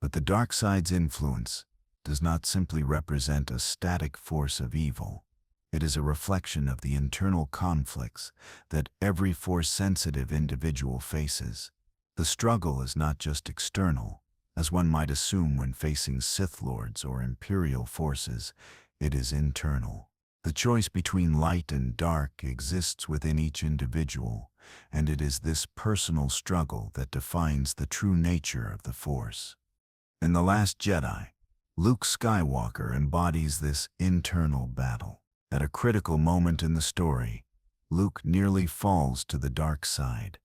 But the dark side's influence does not simply represent a static force of evil. It is a reflection of the internal conflicts that every Force-sensitive individual faces. The struggle is not just external, as one might assume when facing Sith Lords or Imperial forces. It is internal. The choice between light and dark exists within each individual, and it is this personal struggle that defines the true nature of the Force. In The Last Jedi, Luke Skywalker embodies this internal battle. At a critical moment in the story, Luke nearly falls to the dark side,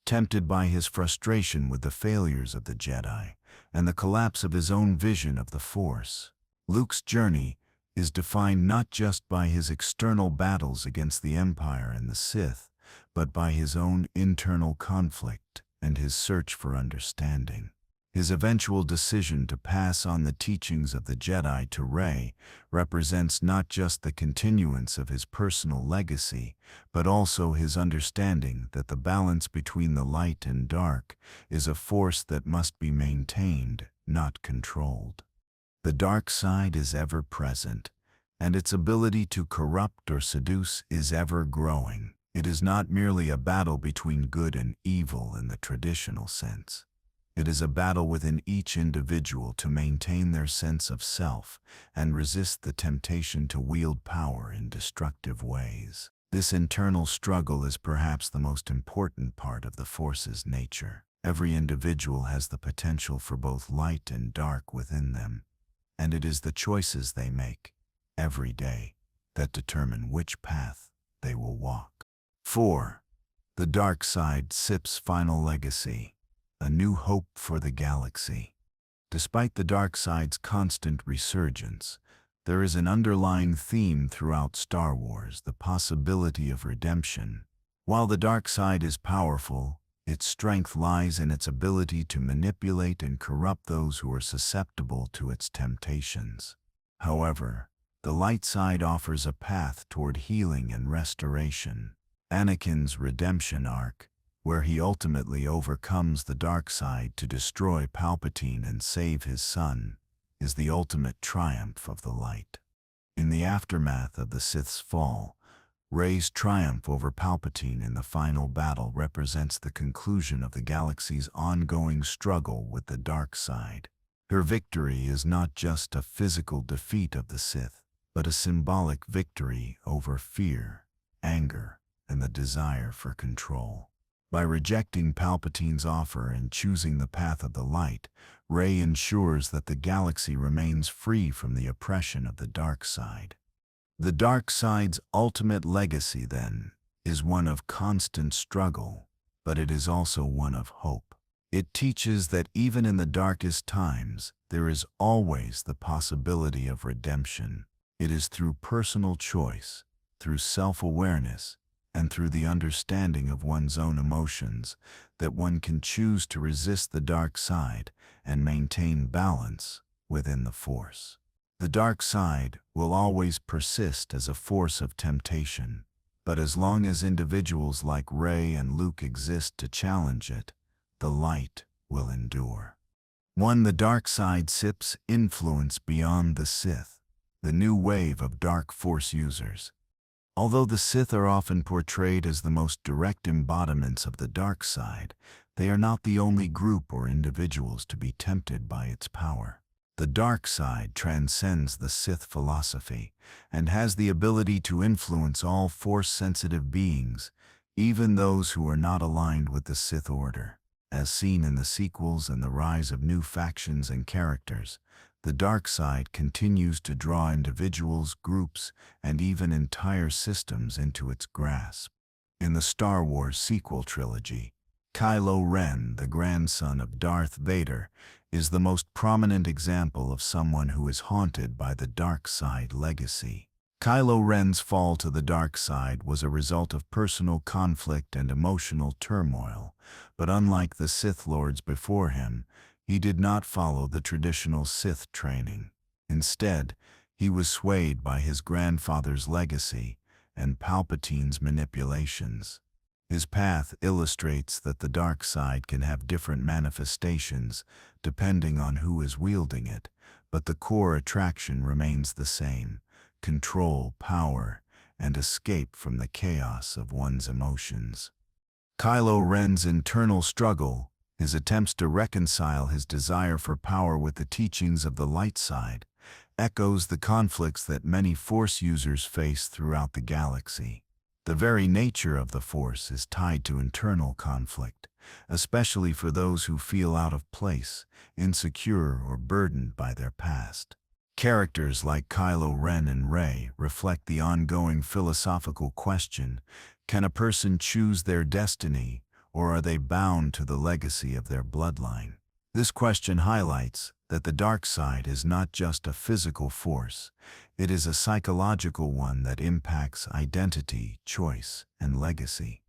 tempted by his frustration with the failures of the Jedi and the collapse of his own vision of the Force. Luke's journey is defined not just by his external battles against the Empire and the Sith, but by his own internal conflict and his search for understanding. His eventual decision to pass on the teachings of the Jedi to Rey represents not just the continuance of his personal legacy, but also his understanding that the balance between the light and dark is a force that must be maintained, not controlled. The dark side is ever present, and its ability to corrupt or seduce is ever growing. It is not merely a battle between good and evil in the traditional sense. It is a battle within each individual to maintain their sense of self and resist the temptation to wield power in destructive ways. This internal struggle is perhaps the most important part of the Force's nature. Every individual has the potential for both light and dark within them, and it is the choices they make every day that determine which path they will walk. 4. The dark side Sith's final legacy. A new hope for the galaxy. Despite the dark side's constant resurgence, there is an underlying theme throughout Star Wars: the possibility of redemption. While the dark side is powerful, its strength lies in its ability to manipulate and corrupt those who are susceptible to its temptations. However, the light side offers a path toward healing and restoration. Anakin's redemption arc, where he ultimately overcomes the dark side to destroy Palpatine and save his son, is the ultimate triumph of the light. In the aftermath of the Sith's fall, Rey's triumph over Palpatine in the final battle represents the conclusion of the galaxy's ongoing struggle with the dark side. Her victory is not just a physical defeat of the Sith, but a symbolic victory over fear, anger, and the desire for control. By rejecting Palpatine's offer and choosing the path of the light, Rey ensures that the galaxy remains free from the oppression of the dark side. The dark side's ultimate legacy, then, is one of constant struggle, but it is also one of hope. It teaches that even in the darkest times, there is always the possibility of redemption. It is through personal choice, through self-awareness, and through the understanding of one's own emotions that one can choose to resist the dark side and maintain balance within the Force. The dark side will always persist as a force of temptation, but as long as individuals like Rey and Luke exist to challenge it, the light will endure. 1. The dark side Sith's influence beyond the Sith. The new wave of dark Force users. Although the Sith are often portrayed as the most direct embodiments of the dark side, they are not the only group or individuals to be tempted by its power. The dark side transcends the Sith philosophy and has the ability to influence all Force-sensitive beings, even those who are not aligned with the Sith Order. As seen in the sequels and the rise of new factions and characters, the dark side continues to draw individuals, groups, and even entire systems into its grasp. In the Star Wars sequel trilogy, Kylo Ren, the grandson of Darth Vader, is the most prominent example of someone who is haunted by the dark side legacy. Kylo Ren's fall to the dark side was a result of personal conflict and emotional turmoil, but unlike the Sith Lords before him, he did not follow the traditional Sith training. Instead, he was swayed by his grandfather's legacy and Palpatine's manipulations. His path illustrates that the dark side can have different manifestations depending on who is wielding it, but the core attraction remains the same: control, power, and escape from the chaos of one's emotions. Kylo Ren's internal struggle, his attempts to reconcile his desire for power with the teachings of the light side, echoes the conflicts that many Force users face throughout the galaxy. The very nature of the Force is tied to internal conflict, especially for those who feel out of place, insecure, or burdened by their past. Characters like Kylo Ren and Rey reflect the ongoing philosophical question: can a person choose their destiny, or are they bound to the legacy of their bloodline? This question highlights that the dark side is not just a physical force, it is a psychological one that impacts identity, choice, and legacy.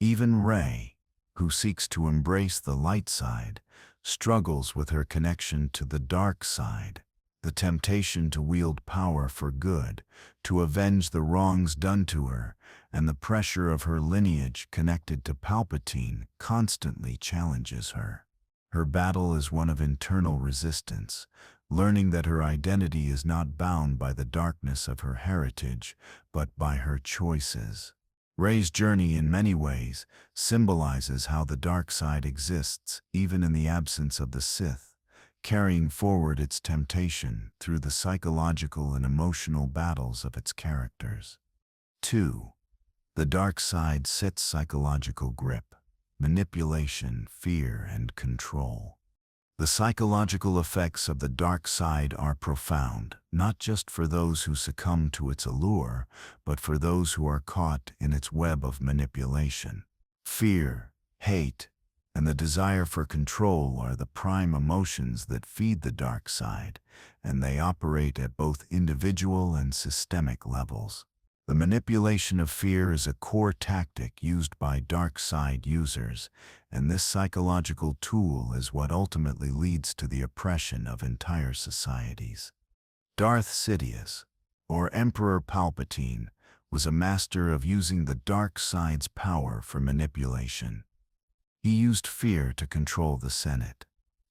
Even Rey, who seeks to embrace the light side, struggles with her connection to the dark side. The temptation to wield power for good, to avenge the wrongs done to her, and the pressure of her lineage connected to Palpatine constantly challenges her. Her battle is one of internal resistance, learning that her identity is not bound by the darkness of her heritage, but by her choices. Rey's journey in many ways symbolizes how the dark side exists even in the absence of the Sith, carrying forward its temptation through the psychological and emotional battles of its characters. 2. The dark side sets psychological grip, manipulation, fear, and control. The psychological effects of the dark side are profound, not just for those who succumb to its allure, but for those who are caught in its web of manipulation. Fear, hate, and the desire for control are the prime emotions that feed the dark side, and they operate at both individual and systemic levels. The manipulation of fear is a core tactic used by dark side users, and this psychological tool is what ultimately leads to the oppression of entire societies. Darth Sidious, or Emperor Palpatine, was a master of using the dark side's power for manipulation. He used fear to control the Senate,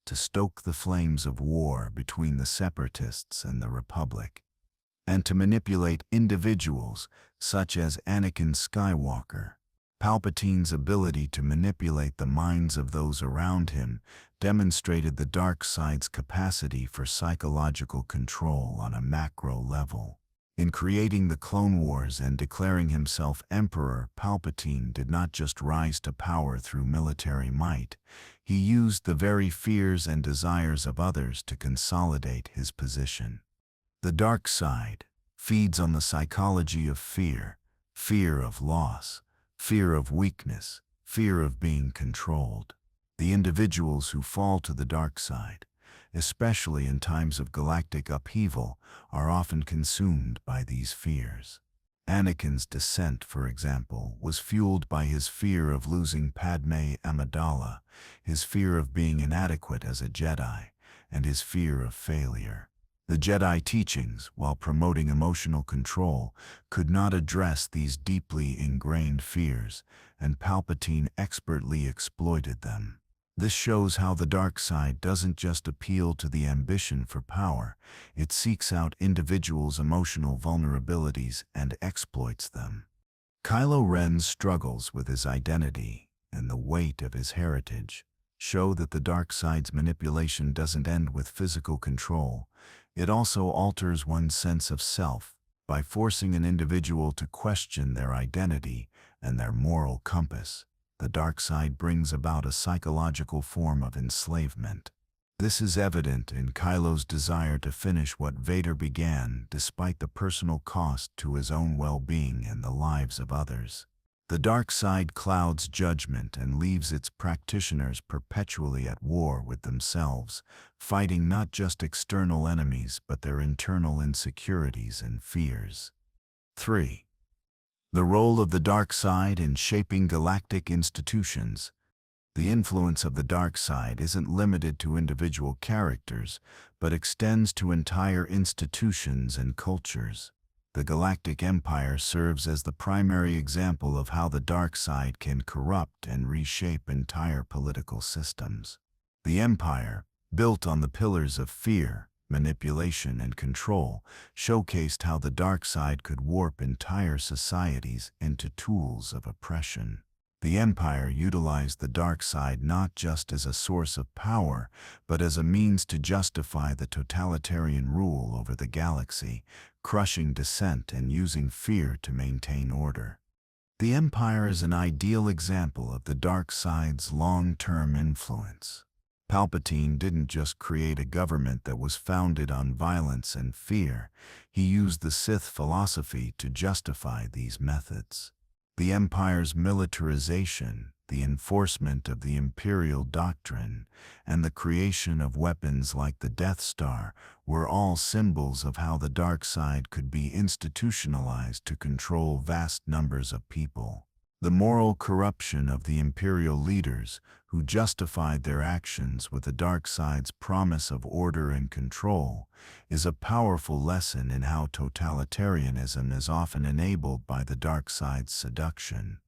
to stoke the flames of war between the Separatists and the Republic, and to manipulate individuals such as Anakin Skywalker. Palpatine's ability to manipulate the minds of those around him demonstrated the dark side's capacity for psychological control on a macro level. In creating the Clone Wars and declaring himself Emperor, Palpatine did not just rise to power through military might. He used the very fears and desires of others to consolidate his position. The dark side feeds on the psychology of fear, fear of loss, fear of weakness, fear of being controlled. The individuals who fall to the dark side, especially in times of galactic upheaval, are often consumed by these fears. Anakin's descent, for example, was fueled by his fear of losing Padme Amidala, his fear of being inadequate as a Jedi, and his fear of failure. The Jedi teachings, while promoting emotional control, could not address these deeply ingrained fears, and Palpatine expertly exploited them. This shows how the dark side doesn't just appeal to the ambition for power, it seeks out individuals' emotional vulnerabilities and exploits them. Kylo Ren's struggles with his identity and the weight of his heritage show that the dark side's manipulation doesn't end with physical control. It also alters one's sense of self by forcing an individual to question their identity and their moral compass. The dark side brings about a psychological form of enslavement. This is evident in Kylo's desire to finish what Vader began, despite the personal cost to his own well-being and the lives of others. The dark side clouds judgment and leaves its practitioners perpetually at war with themselves, fighting not just external enemies but their internal insecurities and fears. 3. The role of the dark side in shaping galactic institutions. The influence of the dark side isn't limited to individual characters, but extends to entire institutions and cultures. The Galactic Empire serves as the primary example of how the dark side can corrupt and reshape entire political systems. The Empire, built on the pillars of fear, manipulation, and control, showcased how the dark side could warp entire societies into tools of oppression. The Empire utilized the dark side not just as a source of power, but as a means to justify the totalitarian rule over the galaxy, crushing dissent and using fear to maintain order. The Empire is an ideal example of the dark side's long-term influence. Palpatine didn't just create a government that was founded on violence and fear, he used the Sith philosophy to justify these methods. The Empire's militarization, the enforcement of the Imperial doctrine, and the creation of weapons like the Death Star were all symbols of how the dark side could be institutionalized to control vast numbers of people. The moral corruption of the imperial leaders who justified their actions with the dark side's promise of order and control is a powerful lesson in how totalitarianism is often enabled by the dark side's seduction.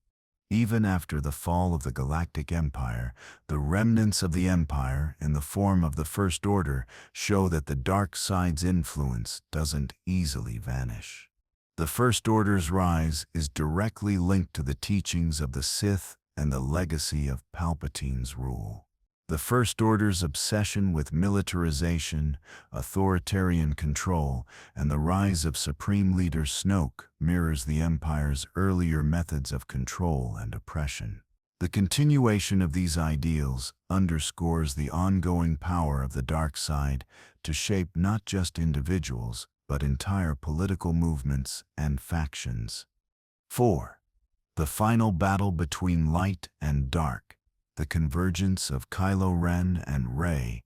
Even after the fall of the Galactic Empire, the remnants of the Empire, in the form of the First Order, show that the dark side's influence doesn't easily vanish. The First Order's rise is directly linked to the teachings of the Sith and the legacy of Palpatine's rule. The First Order's obsession with militarization, authoritarian control, and the rise of Supreme Leader Snoke mirrors the Empire's earlier methods of control and oppression. The continuation of these ideals underscores the ongoing power of the dark side to shape not just individuals, but entire political movements and factions. 4. The final battle between light and dark. The convergence of Kylo Ren and Rey.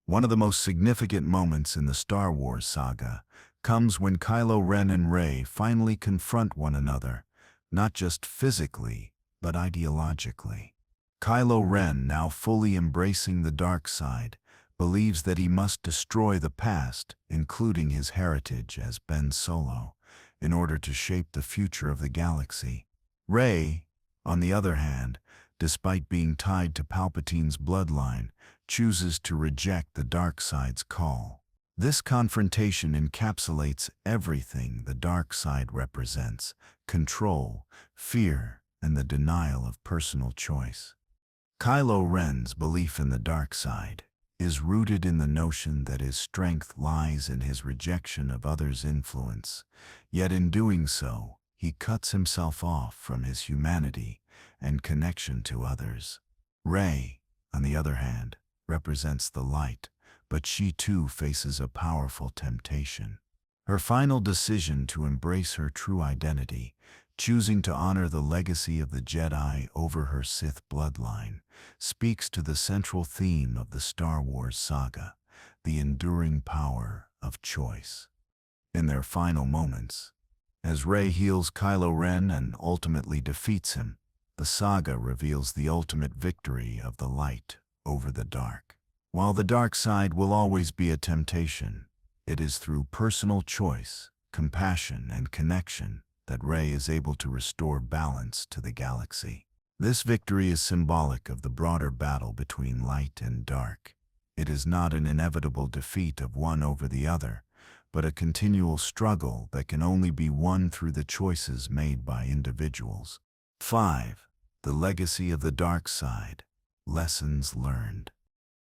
One of the most significant moments in the Star Wars saga comes when Kylo Ren and Rey finally confront one another, not just physically, but ideologically. Kylo Ren, now fully embracing the dark side, believes that he must destroy the past, including his heritage as Ben Solo, in order to shape the future of the galaxy. Rey, on the other hand, despite being tied to Palpatine's bloodline, chooses to reject the dark side's call. This confrontation encapsulates everything the dark side represents: control, fear, and the denial of personal choice. Kylo Ren's belief in the dark side is rooted in the notion that his strength lies in his rejection of others' influence, yet in doing so, he cuts himself off from his humanity and connection to others. Rey, on the other hand, represents the light, but she too faces a powerful temptation. Her final decision to embrace her true identity, choosing to honor the legacy of the Jedi over her Sith bloodline, speaks to the central theme of the Star Wars saga, the enduring power of choice. In their final moments, as Rey heals Kylo Ren and ultimately defeats him, the saga reveals the ultimate victory of the light over the dark. While the dark side will always be a temptation, it is through personal choice, compassion, and connection that Rey is able to restore balance to the galaxy. This victory is symbolic of the broader battle between light and dark. It is not an inevitable defeat of one over the other, but a continual struggle that can only be won through the choices made by individuals. 5. The legacy of the dark side. Lessons learned.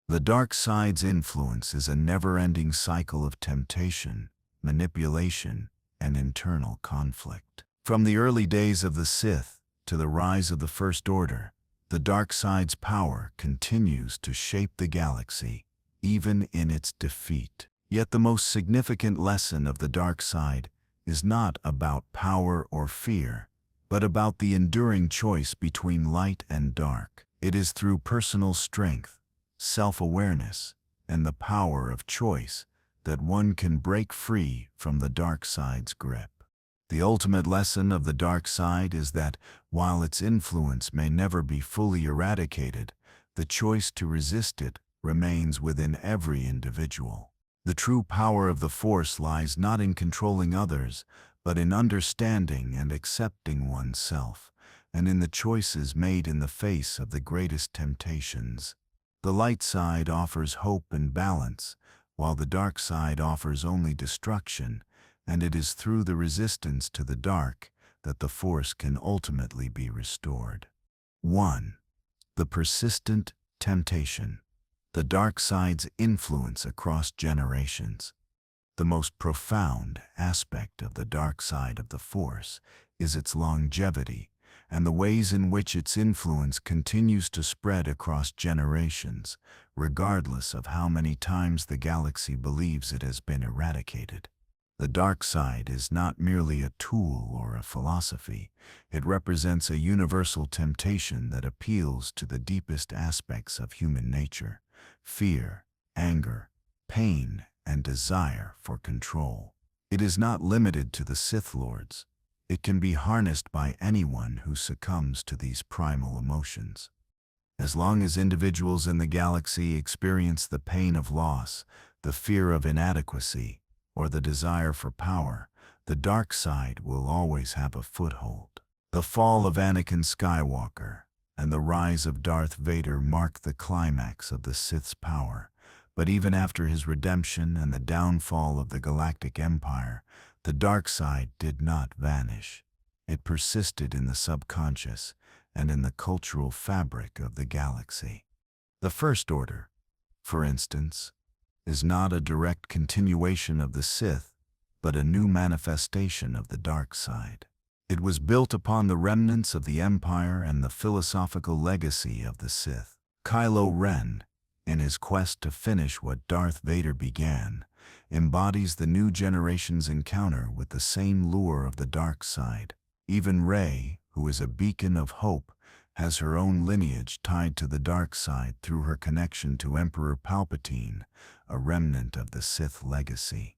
The dark side's influence is a never-ending cycle of temptation, manipulation, and internal conflict. From the early days of the Sith to the rise of the First Order, the dark side's power continues to shape the galaxy, even in its defeat. Yet the most significant lesson of the dark side is not about power or fear, but about the enduring choice between light and dark. It is through personal strength, self-awareness, and the power of choice that one can break free from the dark side's grip. The ultimate lesson of the dark side is that, while its influence may never be fully eradicated, the choice to resist it remains within every individual. The true power of the Force lies not in controlling others, but in understanding and accepting oneself, and in the choices made in the face of the greatest temptations. The light side offers hope and balance, while the dark side offers only destruction, and it is through the resistance to the dark that the Force can ultimately be restored. 1. The persistent temptation. The dark side's influence across generations. The most profound aspect of the dark side of the Force is its longevity and the ways in which its influence continues to spread across generations, regardless of how many times the galaxy believes it has been eradicated. The dark side is not merely a tool or a philosophy. It represents a universal temptation that appeals to the deepest aspects of human nature: fear, anger, pain, and desire for control. It is not limited to the Sith Lords. It can be harnessed by anyone who succumbs to these primal emotions. As long as individuals in the galaxy experience the pain of loss, the fear of inadequacy, or the desire for power, the dark side will always have a foothold. The fall of Anakin Skywalker and the rise of Darth Vader mark the climax of the Sith's power. But even after his redemption and the downfall of the Galactic Empire, the dark side did not vanish. It persisted in the subconscious and in the cultural fabric of the galaxy. The First Order, for instance, is not a direct continuation of the Sith, but a new manifestation of the dark side. It was built upon the remnants of the Empire and the philosophical legacy of the Sith. Kylo Ren, in his quest to finish what Darth Vader began, embodies the new generation's encounter with the same lure of the dark side. Even Rey, who is a beacon of hope, has her own lineage tied to the dark side through her connection to Emperor Palpatine, a remnant of the Sith legacy.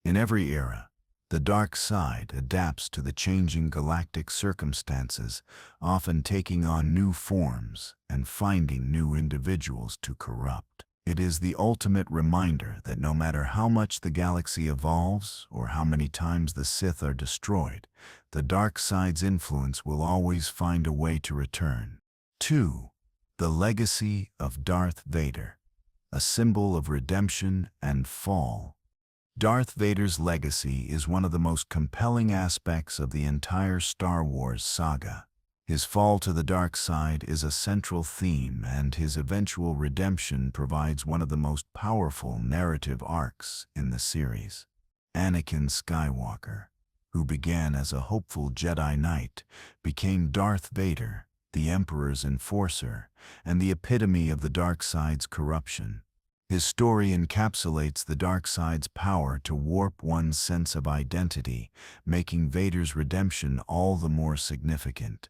In every era, the dark side adapts to the changing galactic circumstances, often taking on new forms and finding new individuals to corrupt. It is the ultimate reminder that no matter how much the galaxy evolves or how many times the Sith are destroyed, the dark side's influence will always find a way to return. 2. The legacy of Darth Vader, a symbol of redemption and fall. Darth Vader's legacy is one of the most compelling aspects of the entire Star Wars saga. His fall to the dark side is a central theme, and his eventual redemption provides one of the most powerful narrative arcs in the series. Anakin Skywalker, who began as a hopeful Jedi Knight, became Darth Vader, the Emperor's enforcer, and the epitome of the dark side's corruption. His story encapsulates the dark side's power to warp one's sense of identity, making Vader's redemption all the more significant.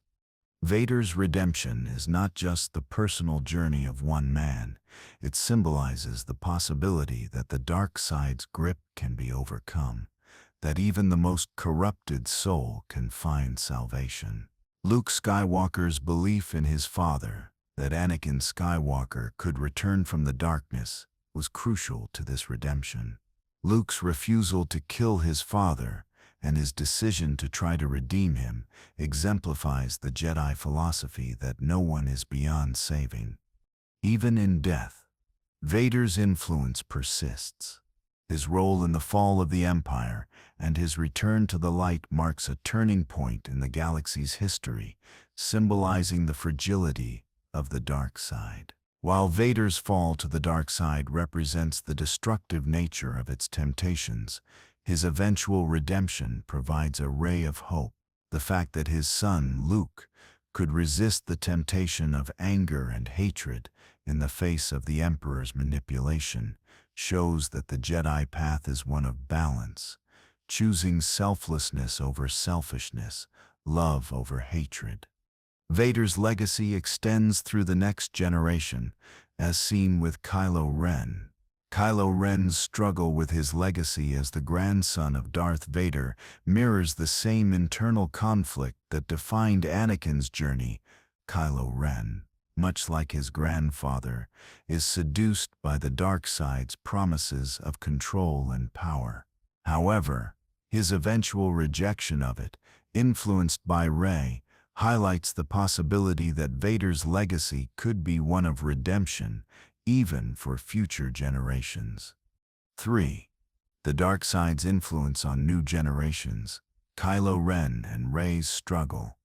Vader's redemption is not just the personal journey of one man. It symbolizes the possibility that the dark side's grip can be overcome, that even the most corrupted soul can find salvation. Luke Skywalker's belief in his father, that Anakin Skywalker could return from the darkness, was crucial to this redemption. Luke's refusal to kill his father and his decision to try to redeem him exemplifies the Jedi philosophy that no one is beyond saving. Even in death, Vader's influence persists. His role in the fall of the Empire and his return to the light marks a turning point in the galaxy's history, symbolizing the fragility of the dark side. While Vader's fall to the dark side represents the destructive nature of its temptations, his eventual redemption provides a ray of hope. The fact that his son, Luke, could resist the temptation of anger and hatred in the face of the Emperor's manipulation shows that the Jedi path is one of balance, choosing selflessness over selfishness, love over hatred. Vader's legacy extends through the next generation, as seen with Kylo Ren. Kylo Ren's struggle with his legacy as the grandson of Darth Vader mirrors the same internal conflict that defined Anakin's journey. Kylo Ren, much like his grandfather, is seduced by the dark side's promises of control and power. However, his eventual rejection of it, influenced by Rey, highlights the possibility that Vader's legacy could be one of redemption, even for future generations. 3. The dark side's influence on new generations. Kylo Ren and Rey's struggle.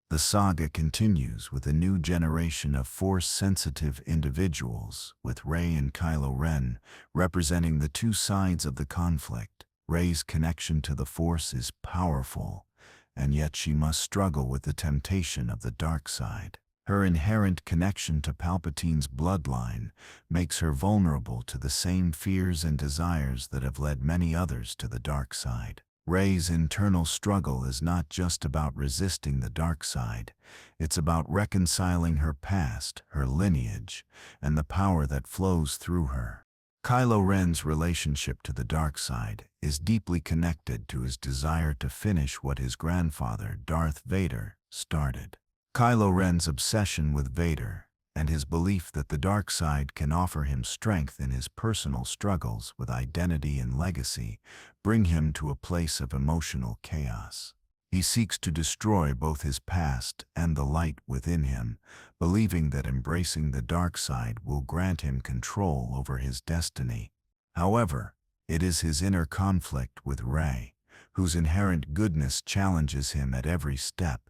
The saga continues with a new generation of Force-sensitive individuals, with Rey and Kylo Ren representing the two sides of the conflict. Rey's connection to the Force is powerful, and yet she must struggle with the temptation of the dark side. Her inherent connection to Palpatine's bloodline makes her vulnerable to the same fears and desires that have led many others to the dark side. Rey's internal struggle is not just about resisting the dark side, it's about reconciling her past, her lineage, and the power that flows through her. Kylo Ren's relationship to the dark side is deeply connected to his desire to finish what his grandfather, Darth Vader, started. Kylo Ren's obsession with Vader and his belief that the dark side can offer him strength in his personal struggles with identity and legacy bring him to a place of emotional chaos. He seeks to destroy both his past and the light within him, believing that embracing the dark side will grant him control over his destiny. However, it is his inner conflict with Rey, whose inherent goodness challenges him at every step,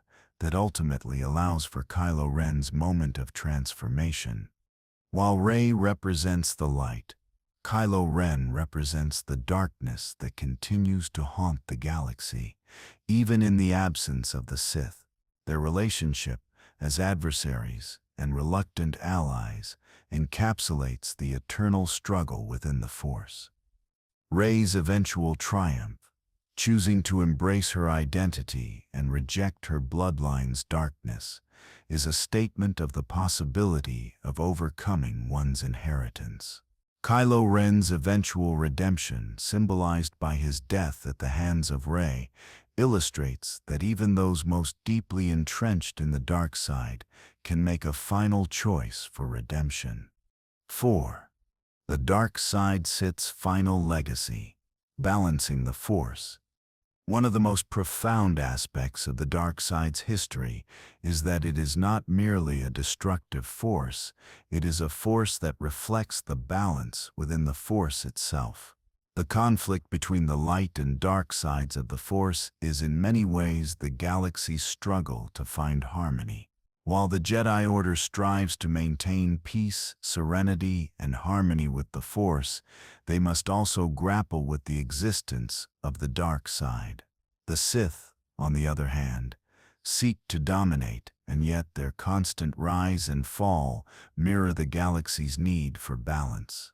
that ultimately allows for Kylo Ren's moment of transformation. While Rey represents the light, Kylo Ren represents the darkness that continues to haunt the galaxy, even in the absence of the Sith. Their relationship, as adversaries and reluctant allies, encapsulates the eternal struggle within the Force. Rey's eventual triumph, choosing to embrace her identity and reject her bloodline's darkness, is a statement of the possibility of overcoming one's inheritance. Kylo Ren's eventual redemption, symbolized by his death at the hands of Rey, illustrates that even those most deeply entrenched in the dark side can make a final choice for redemption. 4. The dark side Sith's final legacy, balancing the Force. One of the most profound aspects of the dark side's history is that it is not merely a destructive force, it is a force that reflects the balance within the Force itself. The conflict between the light and dark sides of the Force is in many ways the galaxy's struggle to find harmony. While the Jedi Order strives to maintain peace, serenity, and harmony with the Force, they must also grapple with the existence of the dark side. The Sith, on the other hand, seek to dominate, and yet their constant rise and fall mirror the galaxy's need for balance.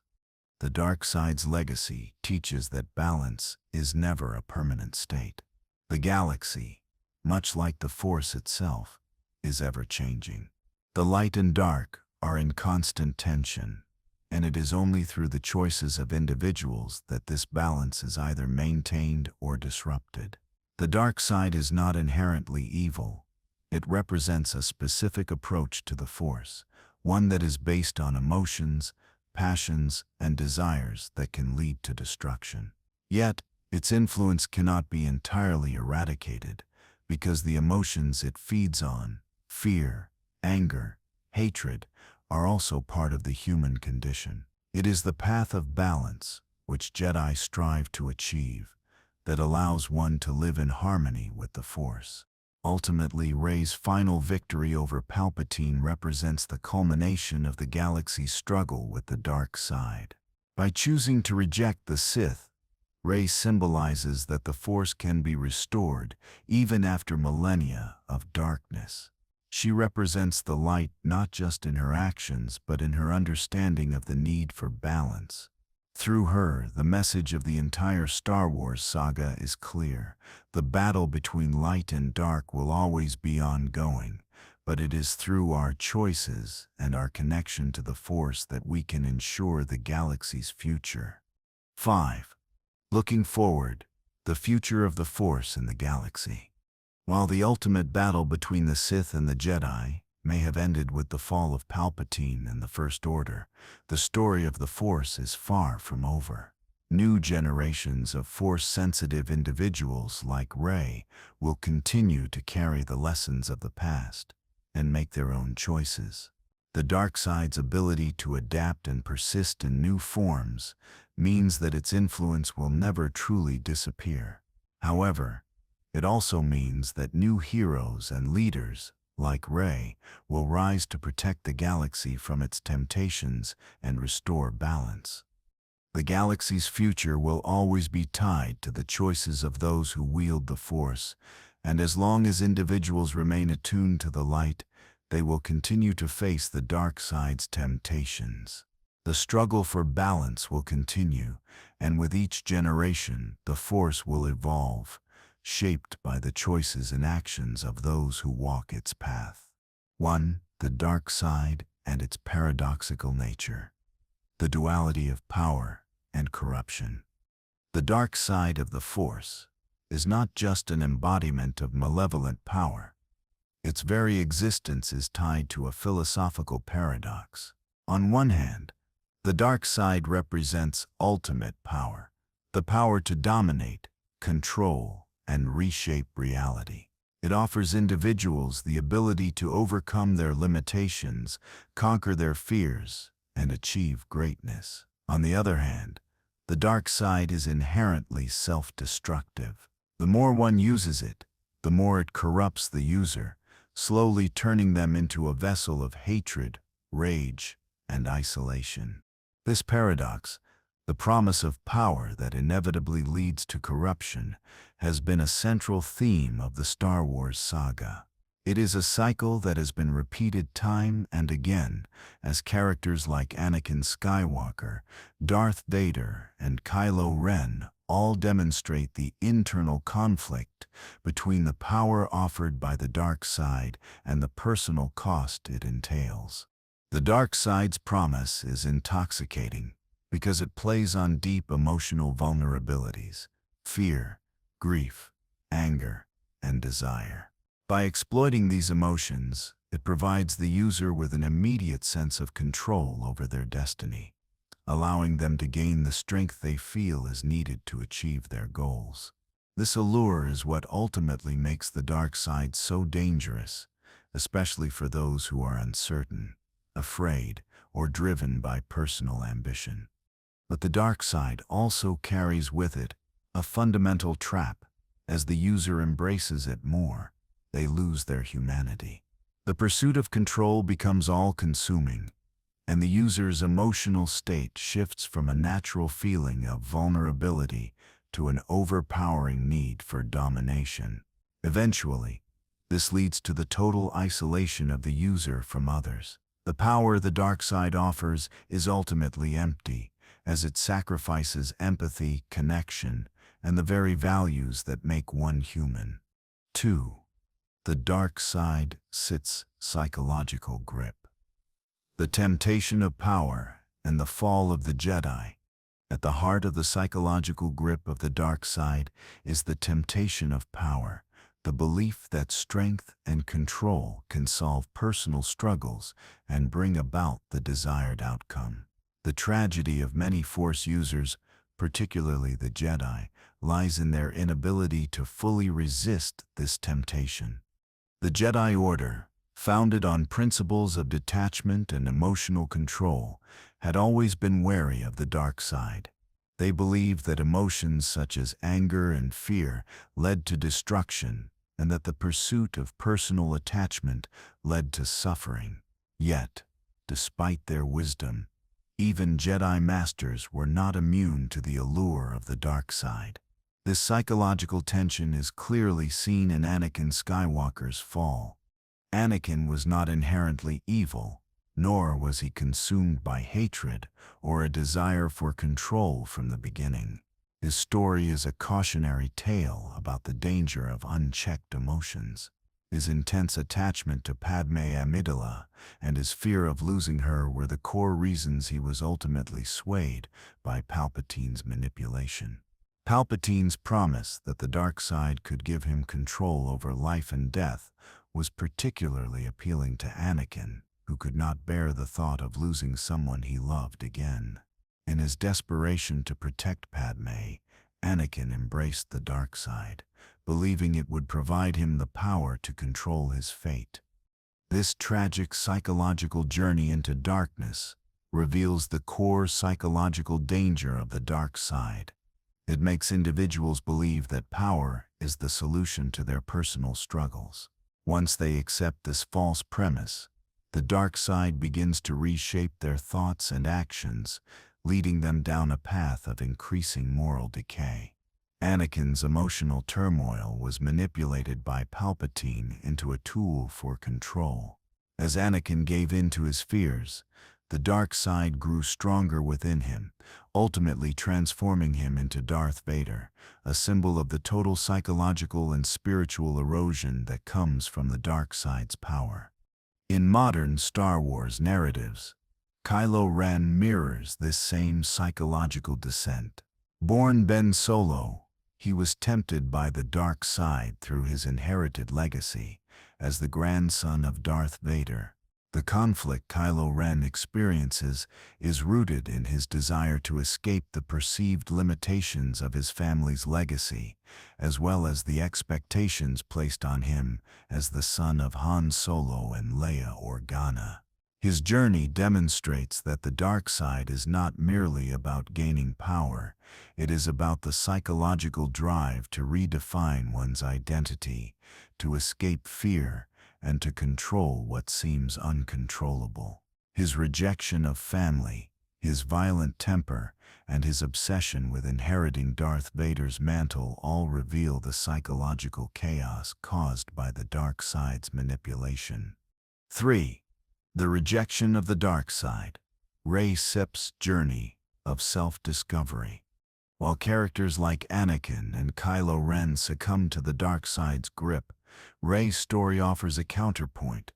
The dark side's legacy teaches that balance is never a permanent state. The galaxy, much like the Force itself, is ever-changing. The light and dark are in constant tension, and it is only through the choices of individuals that this balance is either maintained or disrupted. The dark side is not inherently evil. It represents a specific approach to the Force, one that is based on emotions, passions, and desires that can lead to destruction. Yet, its influence cannot be entirely eradicated, because the emotions it feeds on, fear, anger, hatred, are also part of the human condition. It is the path of balance, which Jedi strive to achieve, that allows one to live in harmony with the Force. Ultimately, Rey's final victory over Palpatine represents the culmination of the galaxy's struggle with the dark side. By choosing to reject the Sith, Rey symbolizes that the Force can be restored even after millennia of darkness. She represents the light not just in her actions but in her understanding of the need for balance. Through her, the message of the entire Star Wars saga is clear. The battle between light and dark will always be ongoing, but it is through our choices and our connection to the Force that we can ensure the galaxy's future. 5. Looking forward, the future of the Force in the galaxy. While the ultimate battle between the Sith and the Jedi may have ended with the fall of Palpatine and the First Order, the story of the Force is far from over. New generations of Force-sensitive individuals like Rey will continue to carry the lessons of the past and make their own choices. The dark side's ability to adapt and persist in new forms means that its influence will never truly disappear. However, it also means that new heroes and leaders, like Rey, will rise to protect the galaxy from its temptations and restore balance. The galaxy's future will always be tied to the choices of those who wield the Force, and as long as individuals remain attuned to the light, they will continue to face the dark side's temptations. The struggle for balance will continue, and with each generation, the Force will evolve, shaped by the choices and actions of those who walk its path. 1. The dark side and its paradoxical nature. the duality of power and corruption. The dark side of the Force is not just an embodiment of malevolent power. Its very existence is tied to a philosophical paradox. On one hand, the dark side represents ultimate power, the power to dominate, control, and reshape reality. It offers individuals the ability to overcome their limitations, conquer their fears, and achieve greatness. On the other hand, the dark side is inherently self-destructive. The more one uses it, the more it corrupts the user, slowly turning them into a vessel of hatred, rage, and isolation. This paradox, the promise of power that inevitably leads to corruption, has been a central theme of the Star Wars saga. It is a cycle that has been repeated time and again as characters like Anakin Skywalker, Darth Vader, and Kylo Ren all demonstrate the internal conflict between the power offered by the dark side and the personal cost it entails. The dark side's promise is intoxicating because it plays on deep emotional vulnerabilities: fear, grief, anger, and desire. By exploiting these emotions, it provides the user with an immediate sense of control over their destiny, allowing them to gain the strength they feel is needed to achieve their goals. This allure is what ultimately makes the dark side so dangerous, especially for those who are uncertain, afraid, or driven by personal ambition. But the dark side also carries with it a fundamental trap. As the user embraces it more, they lose their humanity. The pursuit of control becomes all-consuming, and the user's emotional state shifts from a natural feeling of vulnerability to an overpowering need for domination. Eventually, this leads to the total isolation of the user from others. The power the dark side offers is ultimately empty, as it sacrifices empathy, connection, and the very values that make one human. 2. The dark side sits psychological grip. The temptation of power and the fall of the Jedi. At the heart of the psychological grip of the dark side is the temptation of power, the belief that strength and control can solve personal struggles and bring about the desired outcome. The tragedy of many Force users, particularly the Jedi, lies in their inability to fully resist this temptation. The Jedi Order, founded on principles of detachment and emotional control, had always been wary of the dark side. They believed that emotions such as anger and fear led to destruction, and that the pursuit of personal attachment led to suffering. Yet, despite their wisdom, even Jedi Masters were not immune to the allure of the dark side. This psychological tension is clearly seen in Anakin Skywalker's fall. Anakin was not inherently evil, nor was he consumed by hatred or a desire for control from the beginning. His story is a cautionary tale about the danger of unchecked emotions. His intense attachment to Padme Amidala and his fear of losing her were the core reasons he was ultimately swayed by Palpatine's manipulation. Palpatine's promise that the dark side could give him control over life and death was particularly appealing to Anakin, who could not bear the thought of losing someone he loved again. In his desperation to protect Padme, Anakin embraced the dark side, believing it would provide him the power to control his fate. This tragic psychological journey into darkness reveals the core psychological danger of the dark side. It makes individuals believe that power is the solution to their personal struggles. Once they accept this false premise, the dark side begins to reshape their thoughts and actions, leading them down a path of increasing moral decay. Anakin's emotional turmoil was manipulated by Palpatine into a tool for control. As Anakin gave in to his fears, the dark side grew stronger within him, ultimately transforming him into Darth Vader, a symbol of the total psychological and spiritual erosion that comes from the dark side's power. In modern Star Wars narratives, Kylo Ren mirrors this same psychological descent. Born Ben Solo, he was tempted by the dark side through his inherited legacy as the grandson of Darth Vader. The conflict Kylo Ren experiences is rooted in his desire to escape the perceived limitations of his family's legacy, as well as the expectations placed on him as the son of Han Solo and Leia Organa. His journey demonstrates that the dark side is not merely about gaining power, it is about the psychological drive to redefine one's identity, to escape fear, and to control what seems uncontrollable. His rejection of family, his violent temper, and his obsession with inheriting Darth Vader's mantle all reveal the psychological chaos caused by the dark side's manipulation. 3. The rejection of the dark side. Rey Sip's journey of self-discovery. While characters like Anakin and Kylo Ren succumb to the dark side's grip, Rey's story offers a counterpoint,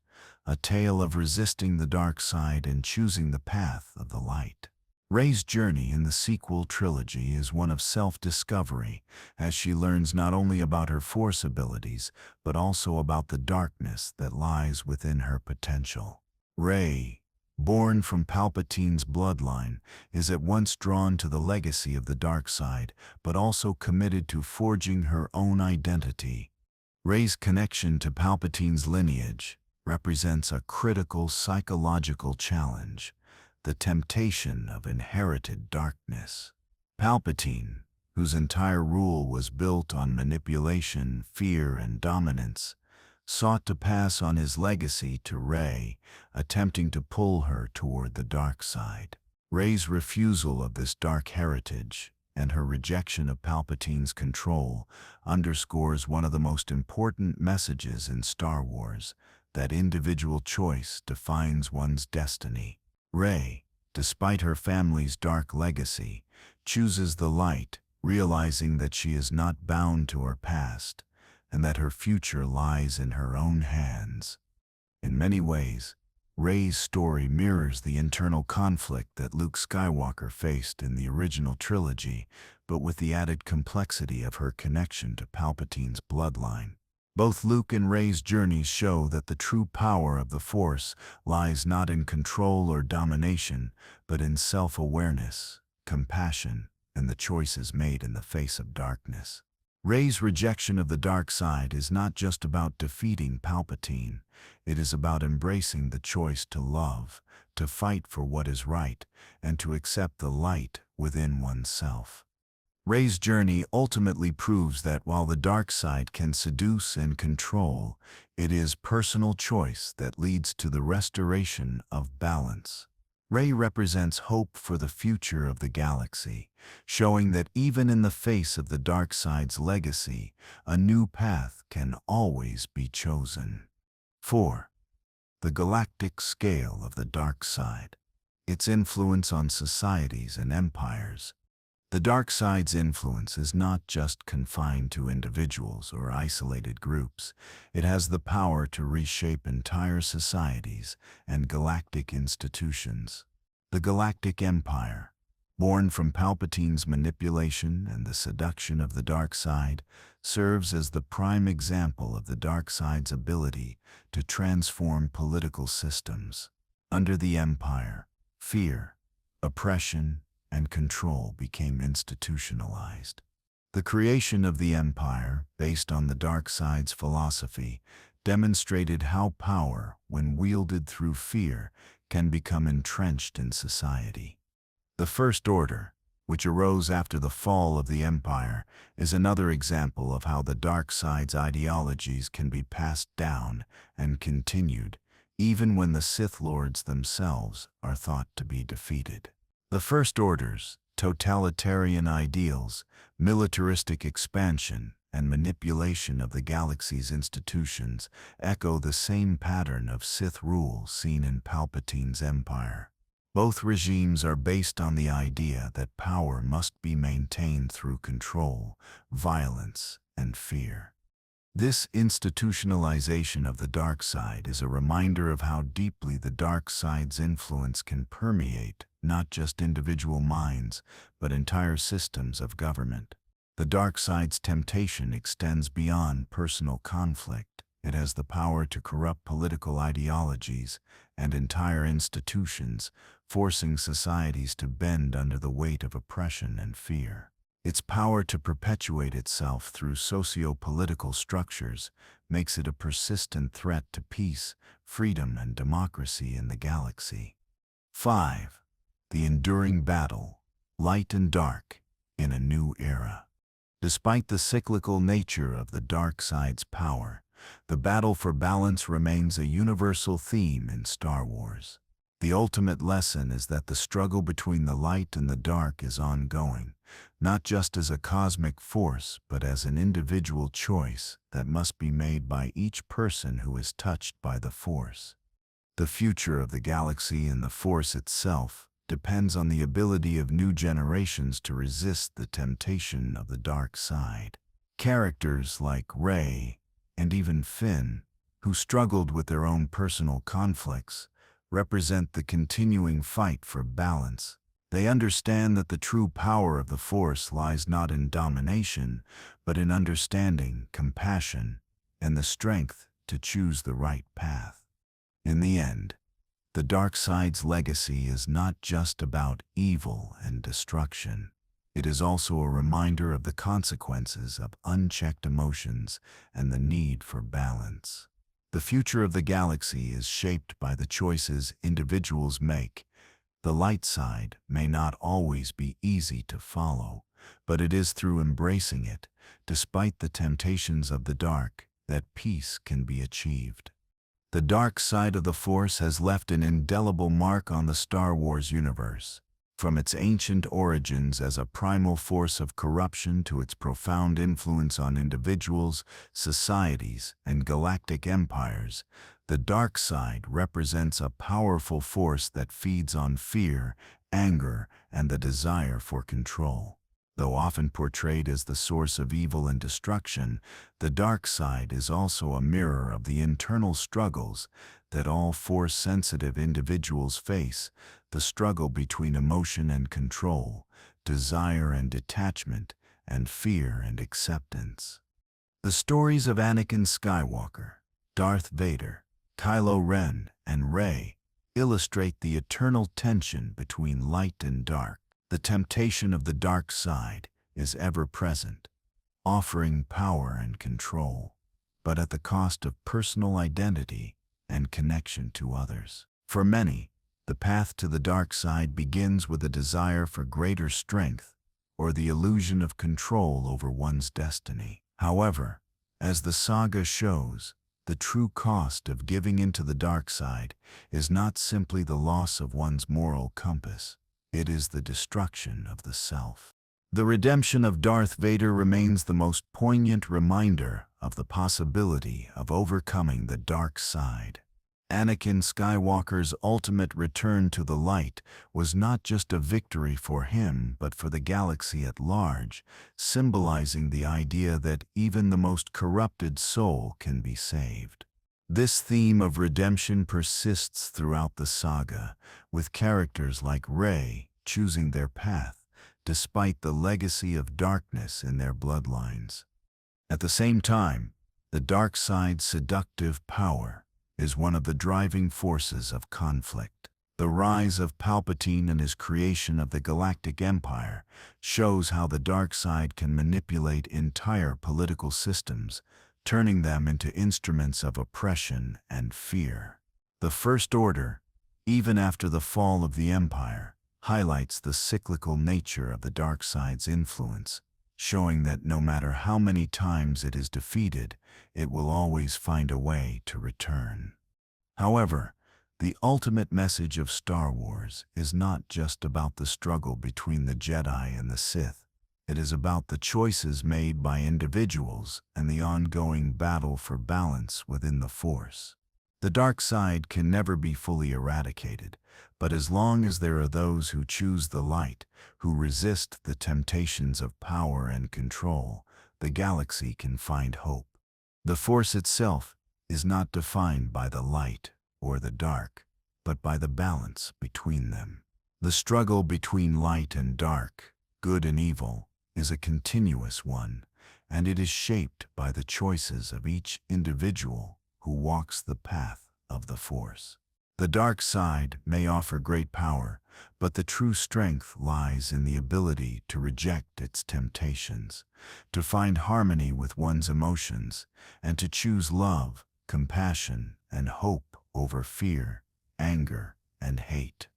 a tale of resisting the dark side and choosing the path of the light. Rey's journey in the sequel trilogy is one of self-discovery, as she learns not only about her Force abilities, but also about the darkness that lies within her potential. Rey, born from Palpatine's bloodline, is at once drawn to the legacy of the dark side, but also committed to forging her own identity. Rey's connection to Palpatine's lineage represents a critical psychological challenge, the temptation of inherited darkness. Palpatine, whose entire rule was built on manipulation, fear, and dominance, sought to pass on his legacy to Rey, attempting to pull her toward the dark side. Rey's refusal of this dark heritage and her rejection of Palpatine's control underscores one of the most important messages in Star Wars, that individual choice defines one's destiny. Rey, despite her family's dark legacy, chooses the light, realizing that she is not bound to her past, and that her future lies in her own hands. In many ways, Rey's story mirrors the internal conflict that Luke Skywalker faced in the original trilogy, but with the added complexity of her connection to Palpatine's bloodline. Both Luke and Rey's journeys show that the true power of the Force lies not in control or domination, but in self-awareness, compassion, and the choices made in the face of darkness. Rey's rejection of the dark side is not just about defeating Palpatine, it is about embracing the choice to love, to fight for what is right, and to accept the light within oneself. Rey's journey ultimately proves that while the dark side can seduce and control, it is personal choice that leads to the restoration of balance. Rey represents hope for the future of the galaxy, showing that even in the face of the dark side's legacy, a new path can always be chosen. 4. The galactic scale of the dark side. Its influence on societies and empires. The dark side's influence is not just confined to individuals or isolated groups. It has the power to reshape entire societies and galactic institutions. The Galactic Empire, born from Palpatine's manipulation and the seduction of the dark side, serves as the prime example of the dark side's ability to transform political systems. Under the Empire, fear, oppression, and control became institutionalized. The creation of the Empire, based on the dark side's philosophy, demonstrated how power, when wielded through fear, can become entrenched in society. The First Order, which arose after the fall of the Empire, is another example of how the dark side's ideologies can be passed down and continued, even when the Sith Lords themselves are thought to be defeated. The First Order's totalitarian ideals, militaristic expansion, and manipulation of the galaxy's institutions echo the same pattern of Sith rule seen in Palpatine's empire. Both regimes are based on the idea that power must be maintained through control, violence, and fear. This institutionalization of the dark side is a reminder of how deeply the dark side's influence can permeate not just individual minds, but entire systems of government. The dark side's temptation extends beyond personal conflict. It has the power to corrupt political ideologies and entire institutions, forcing societies to bend under the weight of oppression and fear. Its power to perpetuate itself through socio-political structures makes it a persistent threat to peace, freedom, and democracy in the galaxy. 5. The enduring battle, light and dark, in a new era. Despite the cyclical nature of the dark side's power, the battle for balance remains a universal theme in Star Wars. The ultimate lesson is that the struggle between the light and the dark is ongoing, not just as a cosmic force, but as an individual choice that must be made by each person who is touched by the Force. The future of the galaxy and the Force itself depends on the ability of new generations to resist the temptation of the dark side. Characters like Rey and even Finn, who struggled with their own personal conflicts, represent the continuing fight for balance. They understand that the true power of the Force lies not in domination, but in understanding, compassion, and the strength to choose the right path. In the end, the dark side's legacy is not just about evil and destruction. It is also a reminder of the consequences of unchecked emotions and the need for balance. The future of the galaxy is shaped by the choices individuals make. The light side may not always be easy to follow, but it is through embracing it, despite the temptations of the dark, that peace can be achieved. The dark side of the Force has left an indelible mark on the Star Wars universe. From its ancient origins as a primal force of corruption to its profound influence on individuals, societies, and galactic empires, the dark side represents a powerful force that feeds on fear, anger, and the desire for control. Though often portrayed as the source of evil and destruction, the dark side is also a mirror of the internal struggles that all Force-sensitive individuals face: the struggle between emotion and control, desire and detachment, and fear and acceptance. The stories of Anakin Skywalker, Darth Vader, Kylo Ren, and Rey illustrate the eternal tension between light and dark. The temptation of the dark side is ever present, offering power and control, but at the cost of personal identity and connection to others. For many, the path to the dark side begins with a desire for greater strength or the illusion of control over one's destiny. However, as the saga shows, the true cost of giving into the dark side is not simply the loss of one's moral compass. It is the destruction of the self. The redemption of Darth Vader remains the most poignant reminder of the possibility of overcoming the dark side. Anakin Skywalker's ultimate return to the light was not just a victory for him, but for the galaxy at large, symbolizing the idea that even the most corrupted soul can be saved. This theme of redemption persists throughout the saga, with characters like Rey choosing their path despite the legacy of darkness in their bloodlines. At the same time, the dark side's seductive power is one of the driving forces of conflict. The rise of Palpatine and his creation of the Galactic Empire shows how the dark side can manipulate entire political systems, turning them into instruments of oppression and fear. The First Order, even after the fall of the Empire, highlights the cyclical nature of the dark side's influence, showing that no matter how many times it is defeated, it will always find a way to return. However, the ultimate message of Star Wars is not just about the struggle between the Jedi and the Sith. It is about the choices made by individuals and the ongoing battle for balance within the Force. The dark side can never be fully eradicated, but as long as there are those who choose the light, who resist the temptations of power and control, the galaxy can find hope. The Force itself is not defined by the light or the dark, but by the balance between them. The struggle between light and dark, good and evil, is a continuous one, and it is shaped by the choices of each individual who walks the path of the Force. The dark side may offer great power, but the true strength lies in the ability to reject its temptations, to find harmony with one's emotions, and to choose love, compassion, and hope over fear, anger, and hate.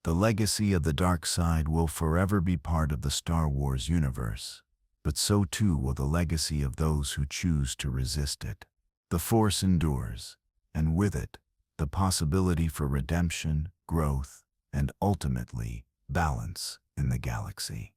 The legacy of the dark side will forever be part of the Star Wars universe, but so too will the legacy of those who choose to resist it. The Force endures, and with it, the possibility for redemption, growth, and ultimately, balance in the galaxy.